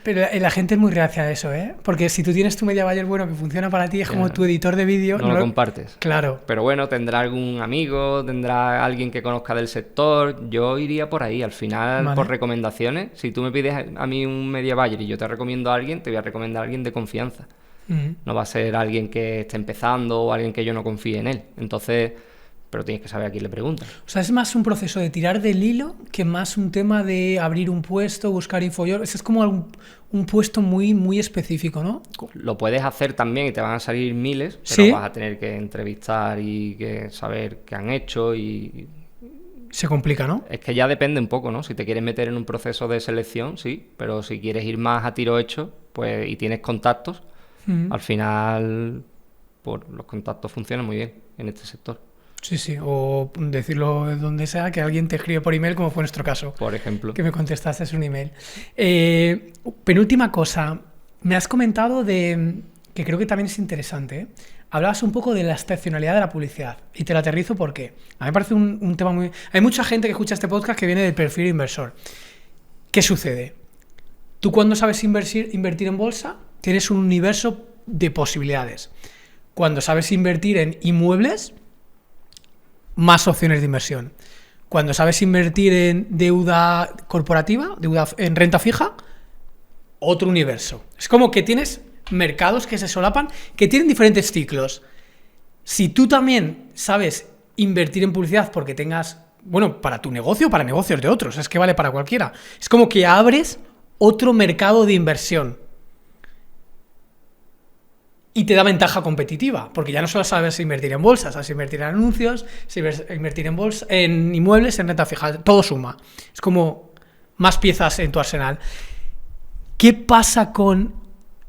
Pero la gente es muy reacia a eso, ¿eh? Porque si tú tienes tu media buyer bueno que funciona para ti, es como tu editor de vídeo. No lo compartes. Claro. Pero bueno, tendrá algún amigo, tendrá alguien que conozca del sector. Yo iría por ahí, al final, ¿vale? Por recomendaciones. Si tú me pides a mí un media buyer y yo te recomiendo a alguien, te voy a recomendar a alguien de confianza. No va a ser alguien que esté empezando o alguien que yo no confíe en él. Entonces... pero tienes que saber a quién le preguntas. O sea, es más un proceso de tirar del hilo que más un tema de abrir un puesto, buscar InfoYob. Es como un puesto muy, muy específico, ¿no? Lo puedes hacer también y te van a salir miles, pero ¿sí? Vas a tener que entrevistar y que saber qué han hecho y... Se complica, ¿no? Es que ya depende un poco, ¿no? Si te quieres meter en un proceso de selección, sí, pero si quieres ir más a tiro hecho, pues y tienes contactos, al final pues, los contactos funcionan muy bien en este sector. Sí, sí, o decirlo de donde sea, que alguien te escribe por email, como fue nuestro caso. Por ejemplo. Que me contestaste un email. Penúltima cosa, me has comentado que creo que también es interesante, ¿eh? Hablabas un poco de la estacionalidad de la publicidad, y te la aterrizo porque a mí me parece un tema muy... Hay mucha gente que escucha este podcast que viene del perfil inversor. ¿Qué sucede? Tú cuando sabes invertir en bolsa, tienes un universo de posibilidades. Cuando sabes invertir en inmuebles, más opciones de inversión. Cuando sabes invertir en deuda corporativa, deuda en renta fija, otro universo. Es como que tienes mercados que se solapan, que tienen diferentes ciclos. Si tú también sabes invertir en publicidad porque tengas, bueno, para tu negocio, para negocios de otros, es que vale para cualquiera. Es como que abres otro mercado de inversión. Y te da ventaja competitiva, porque ya no solo sabes invertir en bolsas, sabes invertir en anuncios, sabes invertir en inmuebles, en renta fija, todo suma. Es como más piezas en tu arsenal. ¿Qué pasa con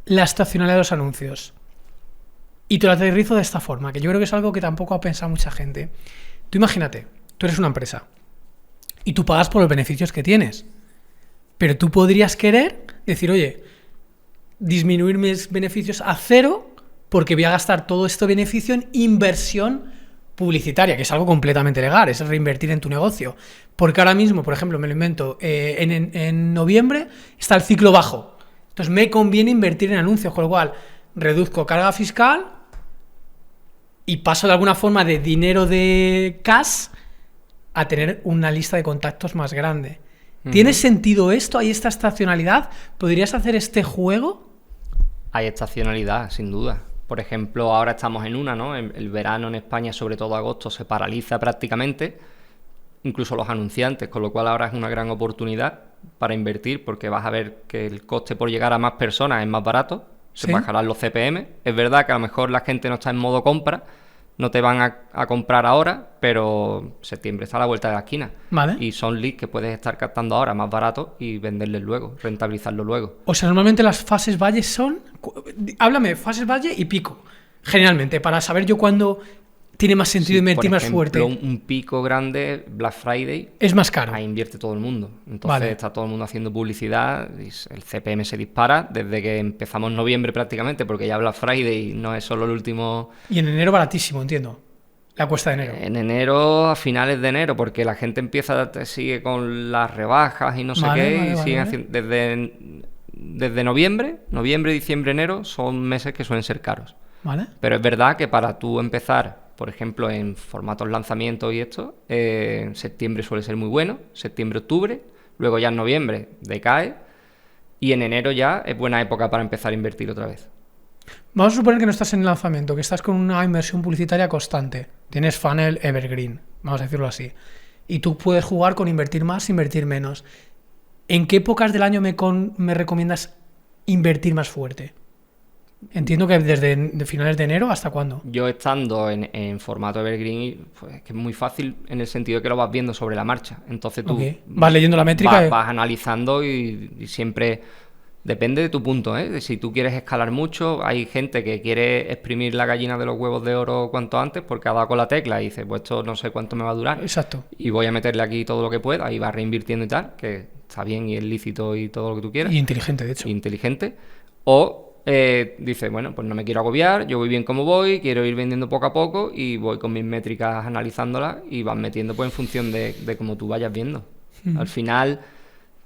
la estacionalidad de los anuncios? Y te lo aterrizo de esta forma, que yo creo que es algo que tampoco ha pensado mucha gente. Tú imagínate, tú eres una empresa y tú pagas por los beneficios que tienes, pero tú podrías querer decir, oye, disminuir mis beneficios a 0 porque voy a gastar todo este beneficio en inversión publicitaria, que es algo completamente legal, es reinvertir en tu negocio. Porque ahora mismo, por ejemplo, me lo invento, en noviembre está el ciclo bajo. Entonces me conviene invertir en anuncios, con lo cual reduzco carga fiscal y paso de alguna forma de dinero de cash a tener una lista de contactos más grande. ¿Tiene sentido esto? ¿Hay esta estacionalidad? ¿Podrías hacer este juego? Hay estacionalidad, sin duda. Por ejemplo, ahora estamos en una, ¿no? El verano en España, sobre todo agosto, se paraliza prácticamente, incluso los anunciantes, con lo cual ahora es una gran oportunidad para invertir, porque vas a ver que el coste por llegar a más personas es más barato, se bajarán los CPM. Es verdad que a lo mejor la gente no está en modo compra, no te van a comprar ahora, pero septiembre está a la vuelta de la esquina. Vale. Y son leads que puedes estar captando ahora más barato y venderles luego, rentabilizarlo luego. O sea, normalmente las fases valle son... Háblame, fases valle y pico. Generalmente, para saber yo cuándo tiene más sentido invertir más fuerte. Por ejemplo, un pico grande, Black Friday... Es más caro. Ahí invierte todo el mundo. Entonces está todo el mundo haciendo publicidad y el CPM se dispara desde que empezamos noviembre prácticamente, porque ya Black Friday no es solo el último... Y en enero baratísimo, entiendo. La cuesta de enero. En enero, a finales de enero, porque la gente sigue con las rebajas y no sé qué, y siguen haciendo... Desde noviembre, diciembre, enero, son meses que suelen ser caros. Vale. Pero es verdad que para tú empezar... Por ejemplo, en formatos lanzamientos y esto, septiembre suele ser muy bueno, septiembre, octubre, luego ya en noviembre decae y en enero ya es buena época para empezar a invertir otra vez. Vamos a suponer que no estás en lanzamiento, que estás con una inversión publicitaria constante, tienes funnel evergreen, vamos a decirlo así, y tú puedes jugar con invertir más, invertir menos. ¿En qué épocas del año me recomiendas invertir más fuerte? Entiendo que desde finales de enero, ¿hasta cuándo? Yo estando en formato evergreen, pues es que es muy fácil en el sentido de que lo vas viendo sobre la marcha. Entonces tú vas leyendo la métrica. Vas analizando y siempre depende de tu punto, ¿eh? De si tú quieres escalar mucho, hay gente que quiere exprimir la gallina de los huevos de oro cuanto antes porque ha dado con la tecla y dice, pues esto no sé cuánto me va a durar. Exacto. Y voy a meterle aquí todo lo que pueda y va reinvirtiendo y tal, que está bien y es lícito y todo lo que tú quieras. Y inteligente, de hecho. Inteligente. O... dice, bueno, pues no me quiero agobiar, yo voy bien como voy, quiero ir vendiendo poco a poco y voy con mis métricas analizándolas y vas metiendo pues en función de cómo tú vayas viendo. Al final,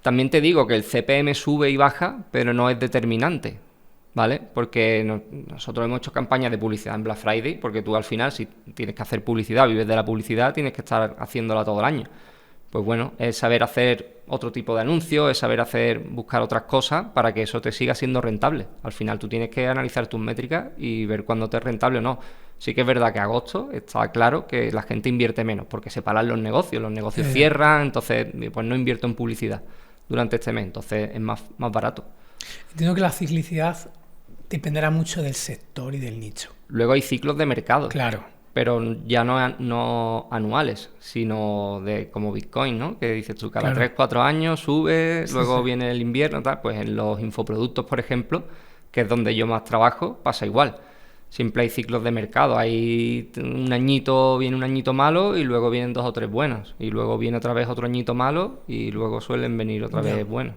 también te digo que el CPM sube y baja, pero no es determinante, ¿vale? Porque nosotros hemos hecho campañas de publicidad en Black Friday, porque tú al final, si tienes que hacer publicidad, vives de la publicidad, tienes que estar haciéndola todo el año. Pues bueno, es saber hacer otro tipo de anuncios, es saber buscar otras cosas para que eso te siga siendo rentable. Al final tú tienes que analizar tus métricas y ver cuándo te es rentable o no. Sí que es verdad que agosto está claro que la gente invierte menos porque se paran los negocios cierran, entonces pues no invierto en publicidad durante este mes, entonces es más barato. Entiendo que la ciclicidad dependerá mucho del sector y del nicho. Luego hay ciclos de mercado. Claro. Pero ya no anuales, sino de como Bitcoin, ¿no? Que dices tú, cada 3-4 años sube, luego viene el invierno, tal. Pues en los infoproductos, por ejemplo, que es donde yo más trabajo, pasa igual. Siempre hay ciclos de mercado, hay viene un añito malo y luego vienen 2 o 3 buenos. Y luego viene otra vez otro añito malo y luego suelen venir otra vez buenos.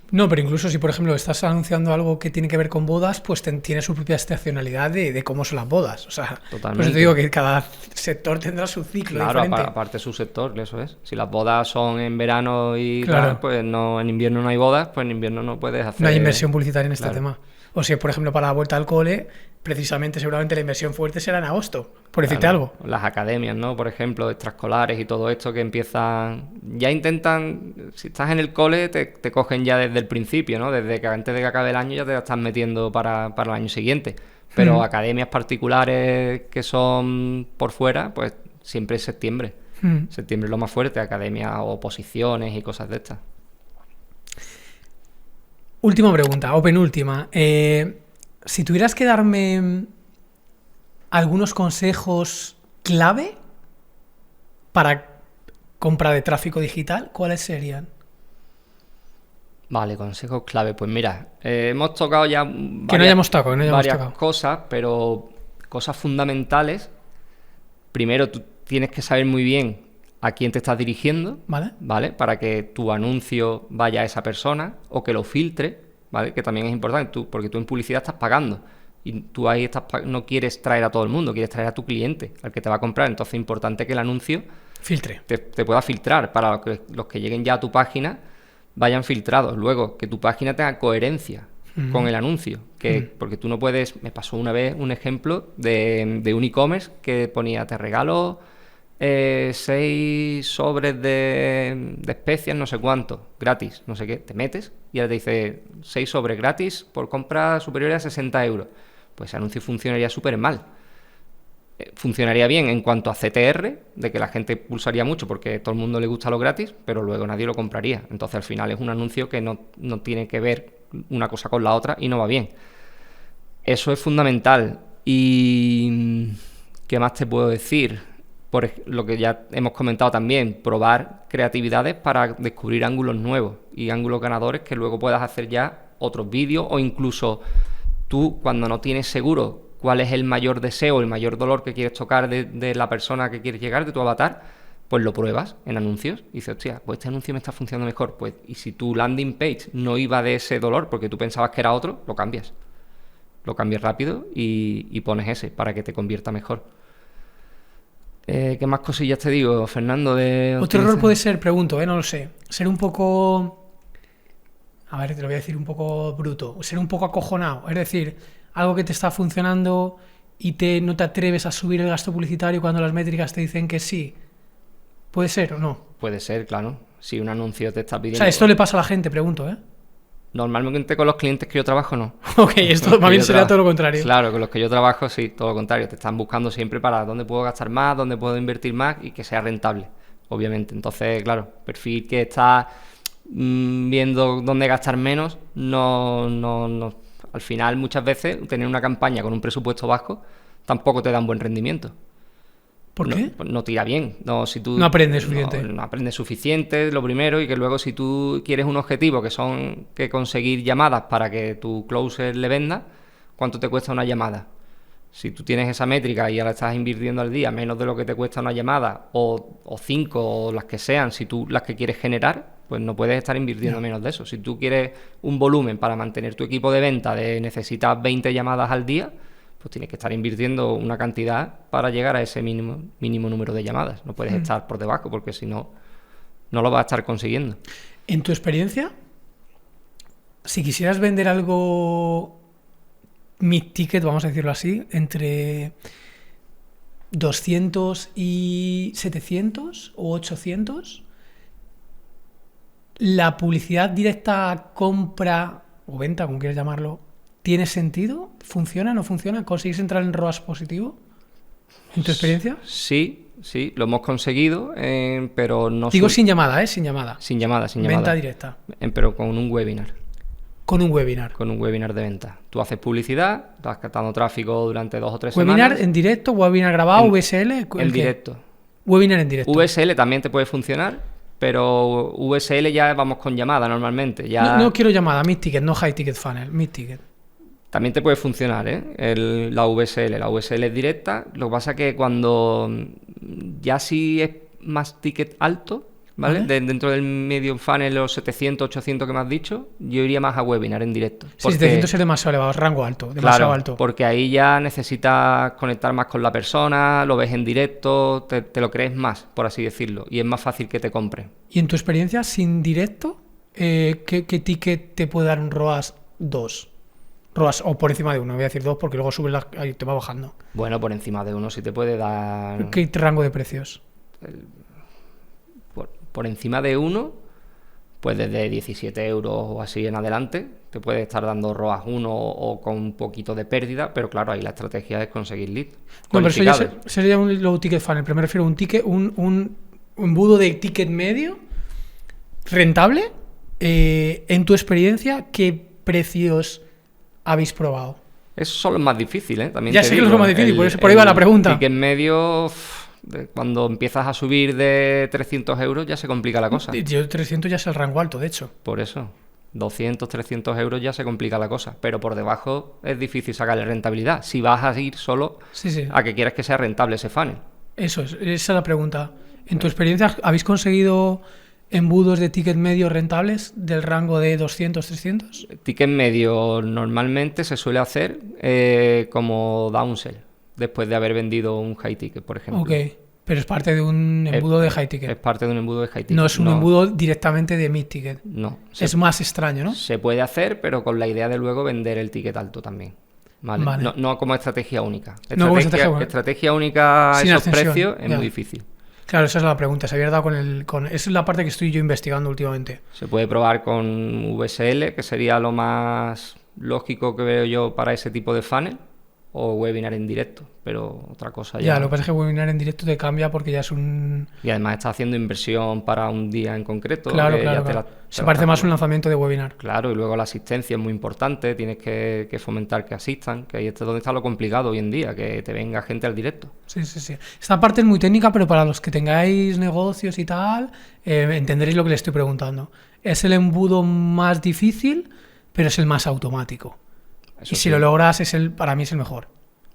No, pero incluso si, por ejemplo, estás anunciando algo que tiene que ver con bodas, pues tiene su propia estacionalidad de cómo son las bodas. O sea, totalmente. Pues te digo que cada sector tendrá su ciclo diferente. Claro, aparte su sector, eso es. Si las bodas son en verano y tal, pues no, en invierno no hay bodas, pues en invierno no puedes hacer... No hay inversión publicitaria en este tema. O si, por ejemplo, para la vuelta al cole, precisamente seguramente la inversión fuerte será en agosto, por decirte Claro, algo. las academias, ¿no? Por ejemplo, extraescolares y todo esto que empiezan, ya intentan, si estás en el cole, te cogen ya desde el principio, ¿no? Desde que antes de que acabe el año ya te la están metiendo para el año siguiente. Pero academias particulares que son por fuera, pues siempre es septiembre. Septiembre es lo más fuerte, academias o oposiciones y cosas de estas. Última pregunta, o penúltima. Si tuvieras que darme algunos consejos clave para compra de tráfico digital, ¿cuáles serían? Vale, consejos clave. Pues mira, hemos tocado ya varias cosas, pero cosas fundamentales. Primero, tú tienes que saber muy bien a quién te estás dirigiendo, ¿vale? Para que tu anuncio vaya a esa persona o que lo filtre, ¿vale? Que también es importante, porque tú en publicidad estás pagando y tú ahí no quieres traer a todo el mundo, quieres traer a tu cliente, al que te va a comprar. Entonces es importante que el anuncio filtre, te pueda filtrar para los que lleguen ya a tu página vayan filtrados. Luego, que tu página tenga coherencia con el anuncio. Porque tú no puedes... Me pasó una vez un ejemplo de un e-commerce que ponía, te regalo 6 sobres de especias, no sé cuánto, gratis, no sé qué. Te metes y ahora te dice 6 sobres gratis por compra superior a 60 euros. Pues ese anuncio funcionaría súper mal. Funcionaría bien en cuanto a CTR, de que la gente pulsaría mucho porque a todo el mundo le gusta lo gratis, pero luego nadie lo compraría. Entonces al final es un anuncio que no tiene que ver una cosa con la otra y no va bien. Eso es fundamental. ¿Y qué más te puedo decir? Por lo que ya hemos comentado también, probar creatividades para descubrir ángulos nuevos y ángulos ganadores que luego puedas hacer ya otros vídeos, o incluso tú, cuando no tienes seguro cuál es el mayor deseo, el mayor dolor que quieres tocar de la persona que quieres llegar, de tu avatar, pues lo pruebas en anuncios y dices, hostia, pues este anuncio me está funcionando mejor. Pues, y si tu landing page no iba de ese dolor porque tú pensabas que era otro, lo cambias. Lo cambias rápido y pones ese para que te convierta mejor. ¿Qué más cosillas te digo, Fernando? Otro error puede ser, pregunto, no lo sé, ser un poco... A ver, te lo voy a decir un poco bruto. Ser un poco acojonado. Es decir, algo que te está funcionando y no te atreves a subir el gasto publicitario cuando las métricas te dicen que sí. ¿Puede ser o no? Puede ser, claro. Si un anuncio te está pidiendo... O sea, esto le pasa a la gente, pregunto, ¿eh? Normalmente con los clientes que yo trabajo, no. Ok, esto más bien sería todo lo contrario. Claro, con los que yo trabajo, sí, todo lo contrario. Te están buscando siempre para dónde puedo gastar más, dónde puedo invertir más y que sea rentable, obviamente. Entonces, claro, perfil que está viendo dónde gastar menos, no. Al final, muchas veces, tener una campaña con un presupuesto bajo tampoco te da un buen rendimiento. ¿Por qué? No tira bien. No aprendes suficiente. No aprendes suficiente, lo primero, y que luego si tú quieres un objetivo que conseguir llamadas para que tu closer le venda, ¿cuánto te cuesta una llamada? Si tú tienes esa métrica y ya la estás invirtiendo al día menos de lo que te cuesta una llamada, o 5 o las que sean, si tú las que quieres generar, pues no puedes estar invirtiendo menos de eso. Si tú quieres un volumen para mantener tu equipo de venta necesitas 20 llamadas al día, pues tienes que estar invirtiendo una cantidad para llegar a ese mínimo número de llamadas. No puedes estar por debajo, porque si no, no lo vas a estar consiguiendo. En tu experiencia, si quisieras vender algo mid-ticket, vamos a decirlo así, entre 200 y 700 o 800, ¿la publicidad directa compra o venta, como quieras llamarlo, tiene sentido? ¿Funciona? ¿No funciona? ¿Consigues entrar en ROAS positivo? ¿En tu experiencia? Sí, lo hemos conseguido, pero no... Digo sin llamada, ¿eh? Sin llamada. Sin llamada. Venta directa. Pero con un webinar. Con un webinar. Con un webinar de venta. Tú haces publicidad, vas captando tráfico durante 2 o 3 semanas. ¿Webinar en directo? ¿Webinar grabado? ¿VSL? En directo. Webinar en directo. VSL también te puede funcionar, pero VSL ya vamos con llamada normalmente. Ya... No quiero llamada, mid-ticket, no high-ticket funnel, mid-ticket. También te puede funcionar, la VSL. La VSL es directa. Lo que pasa es que cuando ya sí es más ticket alto, ¿vale? Dentro del medium funnel, los 700, 800 que me has dicho, yo iría más a webinar en directo. Sí, 700 es demasiado elevado, rango alto, demasiado alto. Porque ahí ya necesitas conectar más con la persona, lo ves en directo, te lo crees más, por así decirlo, y es más fácil que te compren. ¿Y en tu experiencia, sin directo, qué ticket te puede dar un ROAS 2? ROAS, o por encima de 1, voy a decir 2 porque luego subes ahí te va bajando. Bueno, por encima de 1 sí te puede dar... ¿Qué rango de precios? Por encima de 1, pues desde 17 euros o así en adelante, te puede estar dando ROAS 1 o con un poquito de pérdida, pero claro, ahí la estrategia es conseguir lead. No, pero eso ya sería un low ticket funnel, pero me refiero a un embudo de ticket medio rentable. En tu experiencia, ¿qué precios habéis probado? Esos son los más difíciles, también ya te sé digo, que los más difíciles, por ahí va la pregunta. Ticket medio, cuando empiezas a subir de 300 euros ya se complica la cosa. Yo 300 ya es el rango alto, de hecho. Por eso, 200, 300 euros ya se complica la cosa, pero por debajo es difícil sacarle rentabilidad. Si vas a ir solo a que quieras que sea rentable ese funnel. Eso es, esa es la pregunta. En tu experiencia, ¿habéis conseguido embudos de ticket medio rentables del rango de 200, 300? Ticket medio normalmente se suele hacer como downsell, después de haber vendido un high ticket, por ejemplo. Ok, pero es parte de un embudo de high ticket. Es parte de un embudo de high ticket. No es un embudo directamente de mid ticket. No. Es más extraño, ¿no? Se puede hacer, pero con la idea de luego vender el ticket alto también. Vale. No como estrategia única. Estrategia única a esos precios es muy difícil. Claro, esa es la pregunta. Se había dado esa es la parte que estoy yo investigando últimamente. Se puede probar con VSL, que sería lo más lógico que veo yo para ese tipo de funnel, o webinar en directo, pero otra cosa ya... Ya, lo que pasa es que webinar en directo te cambia porque ya es un... Y además estás haciendo inversión para un día en concreto. Claro. Se parece más a un lanzamiento de webinar. Claro, y luego la asistencia es muy importante, tienes que fomentar que asistan, que ahí es donde está lo complicado hoy en día, que te venga gente al directo. Sí. Esta parte es muy técnica, pero para los que tengáis negocios y tal, entenderéis lo que les estoy preguntando. Es el embudo más difícil, pero es el más automático. Eso y si lo logras, para mí es el mejor.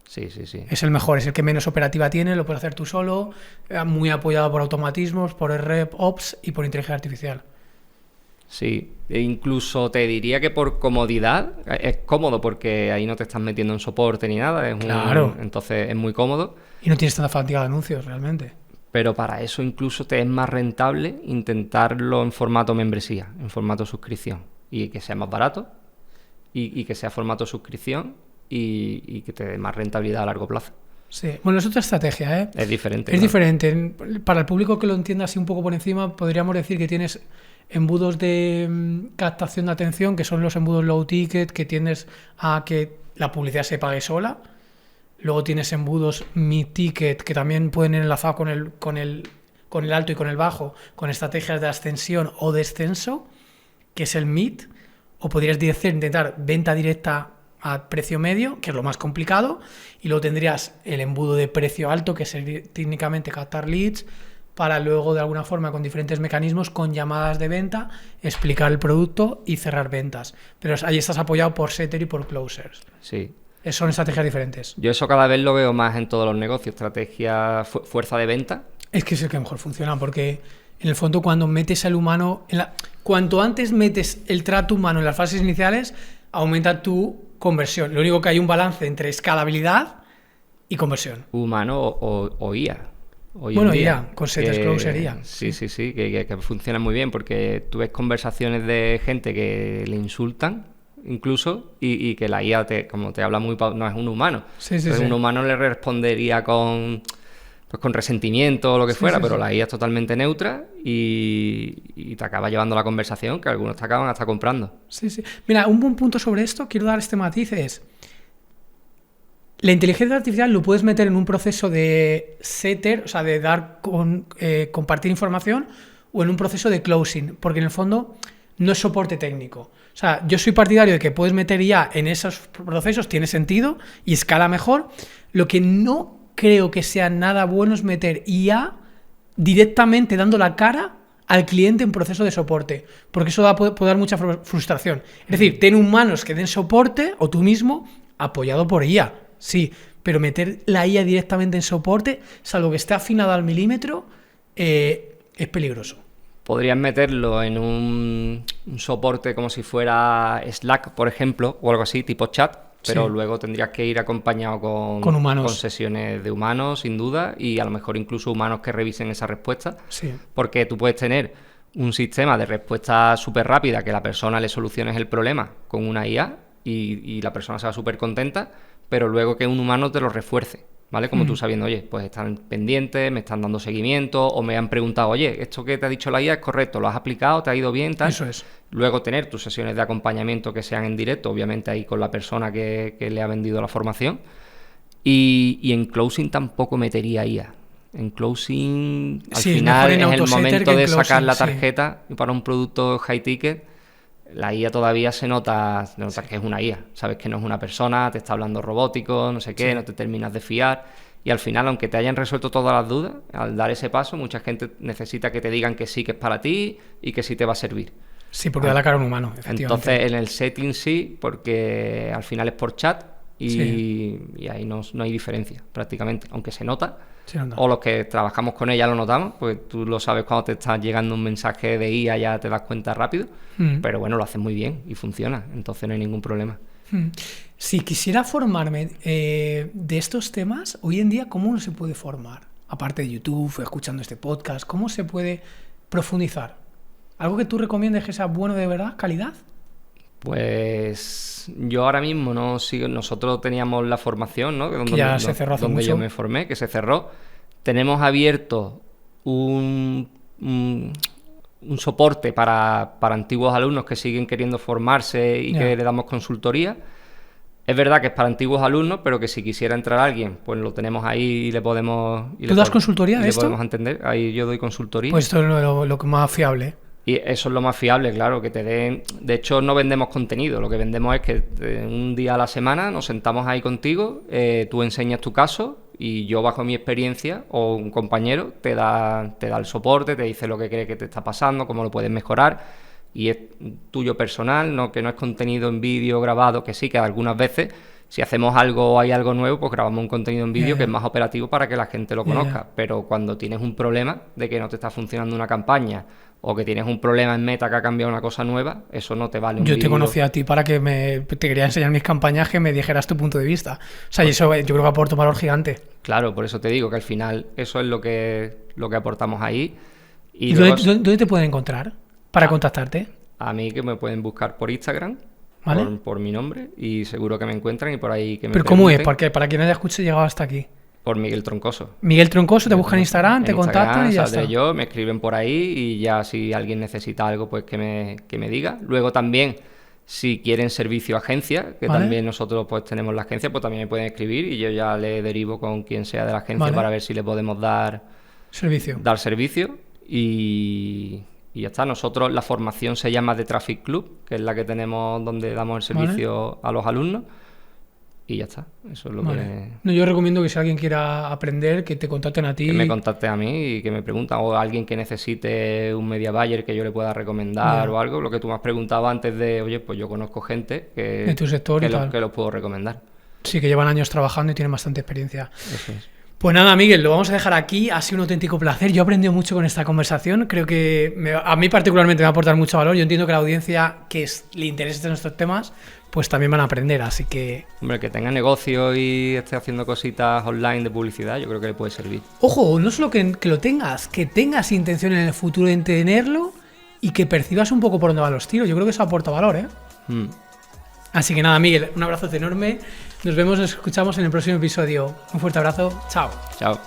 Sí. Es el mejor, es el que menos operativa tiene, lo puedes hacer tú solo, muy apoyado por automatismos, por RevOps y por inteligencia artificial. Sí, e incluso te diría que por comodidad es cómodo porque ahí no te estás metiendo en soporte ni nada, claro. Entonces es muy cómodo. Y no tienes tanta fatiga de anuncios realmente. Pero para eso incluso te es más rentable intentarlo en formato membresía, en formato suscripción, y que sea más barato. Y que sea formato suscripción y que te dé más rentabilidad a largo plazo. Sí, bueno, es otra estrategia, ¿eh? Es diferente. Es diferente. Para el público que lo entienda así un poco por encima, podríamos decir que tienes embudos de captación de atención, que son los embudos low ticket, que tiendes a que la publicidad se pague sola. Luego tienes embudos mid ticket, que también pueden ir enlazados con el alto y con el bajo, con estrategias de ascensión o descenso, que es el mid. O podrías intentar venta directa a precio medio, que es lo más complicado, y luego tendrías el embudo de precio alto, que es técnicamente captar leads, para luego de alguna forma con diferentes mecanismos, con llamadas de venta, explicar el producto y cerrar ventas. Pero ahí estás apoyado por setter y por closers. Sí. Son estrategias diferentes. Yo eso cada vez lo veo más en todos los negocios, estrategia fuerza de venta. Es que es el que mejor funciona, porque en el fondo cuando metes al humano, cuanto antes metes el trato humano en las fases iniciales, aumenta tu conversión. Lo único que hay un balance entre escalabilidad y conversión. Humano o IA. Bueno, IA, con setters closer IA. Sí, que funciona muy bien, porque tú ves conversaciones de gente que le insultan, incluso, y que la IA, como te habla no es un humano. Entonces un humano le respondería con resentimiento o lo que fuera, pero la IA es totalmente neutra y te acaba llevando la conversación, que algunos te acaban hasta comprando. Sí. Mira, un buen punto sobre esto, quiero dar este matiz, es la inteligencia artificial lo puedes meter en un proceso de setter, o sea, de dar compartir información, o en un proceso de closing, porque en el fondo no es soporte técnico. O sea, yo soy partidario de que puedes meter IA en esos procesos, tiene sentido y escala mejor. Lo que no creo que sea nada bueno es meter IA directamente dando la cara al cliente en proceso de soporte, porque eso puede dar mucha frustración. Es decir, ten humanos que den soporte, o tú mismo, apoyado por IA, sí, pero meter la IA directamente en soporte, salvo que esté afinado al milímetro, es peligroso. Podrías meterlo en un soporte como si fuera Slack, por ejemplo, o algo así, tipo chat, pero luego tendrías que ir acompañado con humanos, con sesiones de humanos, sin duda, y a lo mejor incluso humanos que revisen esa respuesta, porque tú puedes tener un sistema de respuesta súper rápida que la persona le soluciones el problema con una IA, y la persona se va súper contenta, pero luego que un humano te lo refuerce, ¿vale? Como tú sabiendo, oye, pues están pendientes, me están dando seguimiento, o me han preguntado, oye, esto que te ha dicho la IA es correcto, ¿lo has aplicado? ¿Te ha ido bien? Tal. Eso es. Luego tener tus sesiones de acompañamiento que sean en directo, obviamente ahí con la persona que le ha vendido la formación. Y en closing tampoco metería IA. En closing, al final es el momento de sacar la tarjeta y para un producto high ticket, la IA todavía se nota que es una IA. Sabes que no es una persona, te está hablando robótico, no sé qué, no te terminas de fiar. Y al final, aunque te hayan resuelto todas las dudas, al dar ese paso, mucha gente necesita que te digan que sí, que es para ti y que sí te va a servir. Sí, porque da la cara a un humano, efectivamente. Entonces, en el setting sí, porque al final es por chat y ahí no hay diferencia prácticamente, aunque se nota. O los que trabajamos con ella lo notamos, pues tú lo sabes cuando te está llegando un mensaje de IA, ya te das cuenta rápido, pero bueno, lo haces muy bien y funciona, entonces no hay ningún problema. Si quisiera formarme de estos temas, hoy en día, ¿cómo uno se puede formar? Aparte de YouTube, escuchando este podcast, ¿cómo se puede profundizar? ¿Algo que tú recomiendes que sea bueno de verdad, calidad? Pues yo ahora mismo no sigo. Nosotros teníamos la formación, ¿no? Que ya se cerró hace mucho. Donde yo me formé, que se cerró. Tenemos abierto un soporte para antiguos alumnos que siguen queriendo formarse y que le damos consultoría. Es verdad que es para antiguos alumnos, pero que si quisiera entrar alguien, pues lo tenemos ahí y le podemos... ¿Tú das consultoría de esto? Podemos entender. Ahí yo doy consultoría. Pues esto es lo más fiable. Y eso es lo más fiable, claro, que te den... De hecho, no vendemos contenido, lo que vendemos es que un día a la semana nos sentamos ahí contigo, tú enseñas tu caso y yo bajo mi experiencia o un compañero te da el soporte, te dice lo que cree que te está pasando, cómo lo puedes mejorar y es tuyo personal, que no es contenido en vídeo grabado, que sí, que algunas veces si hacemos algo o hay algo nuevo, pues grabamos un contenido en vídeo que es más operativo para que la gente lo conozca, pero cuando tienes un problema de que no te está funcionando una campaña o que tienes un problema en Meta que ha cambiado una cosa nueva, eso no te vale un Yo vídeo. te conocí a ti para que te quería enseñar mis campañas, que me dijeras tu punto de vista. O sea, y eso yo creo que aporta un valor gigante. Claro, por eso te digo que al final eso es lo que aportamos ahí. ¿Y dónde te pueden encontrar para contactarte? A mí que me pueden buscar por Instagram, ¿vale? por mi nombre, y seguro que me encuentran y por ahí que me ¿Pero cómo es? Porque para quien haya escuchado llegado hasta aquí. Por Miguel Troncoso. Miguel Troncoso, te buscan en Instagram, te contactan y ya está. Yo, me escriben por ahí y ya si alguien necesita algo, pues que me diga. Luego también, si quieren servicio agencia, que también nosotros pues tenemos la agencia, pues también me pueden escribir y yo ya le derivo con quien sea de la agencia para ver si le podemos dar servicio. Y ya está. Nosotros, la formación se llama The Traffic Club, que es la que tenemos donde damos el servicio a los alumnos. Y ya está, eso es lo que... No, yo recomiendo que si alguien quiera aprender, que te contacten a ti. Que me contacte a mí y que me pregunten, o alguien que necesite un media buyer que yo le pueda recomendar o algo, lo que tú me has preguntado antes de, oye, pues yo conozco gente que, en tu sector que los puedo recomendar. Sí, que llevan años trabajando y tienen bastante experiencia. Eso es. Pues nada, Miguel, lo vamos a dejar aquí. Ha sido un auténtico placer. Yo he aprendido mucho con esta conversación. Creo que a mí particularmente me va a aportar mucho valor. Yo entiendo que la audiencia que le interese nuestros temas, pues también van a aprender, así que... Hombre, que tenga negocio y esté haciendo cositas online de publicidad, yo creo que le puede servir. Ojo, no solo que lo tengas, que tengas intención en el futuro de tenerlo y que percibas un poco por dónde van los tiros. Yo creo que eso aporta valor, ¿eh? Así que nada, Miguel, un abrazote enorme. Nos vemos, nos escuchamos en el próximo episodio. Un fuerte abrazo. Chao. Chao.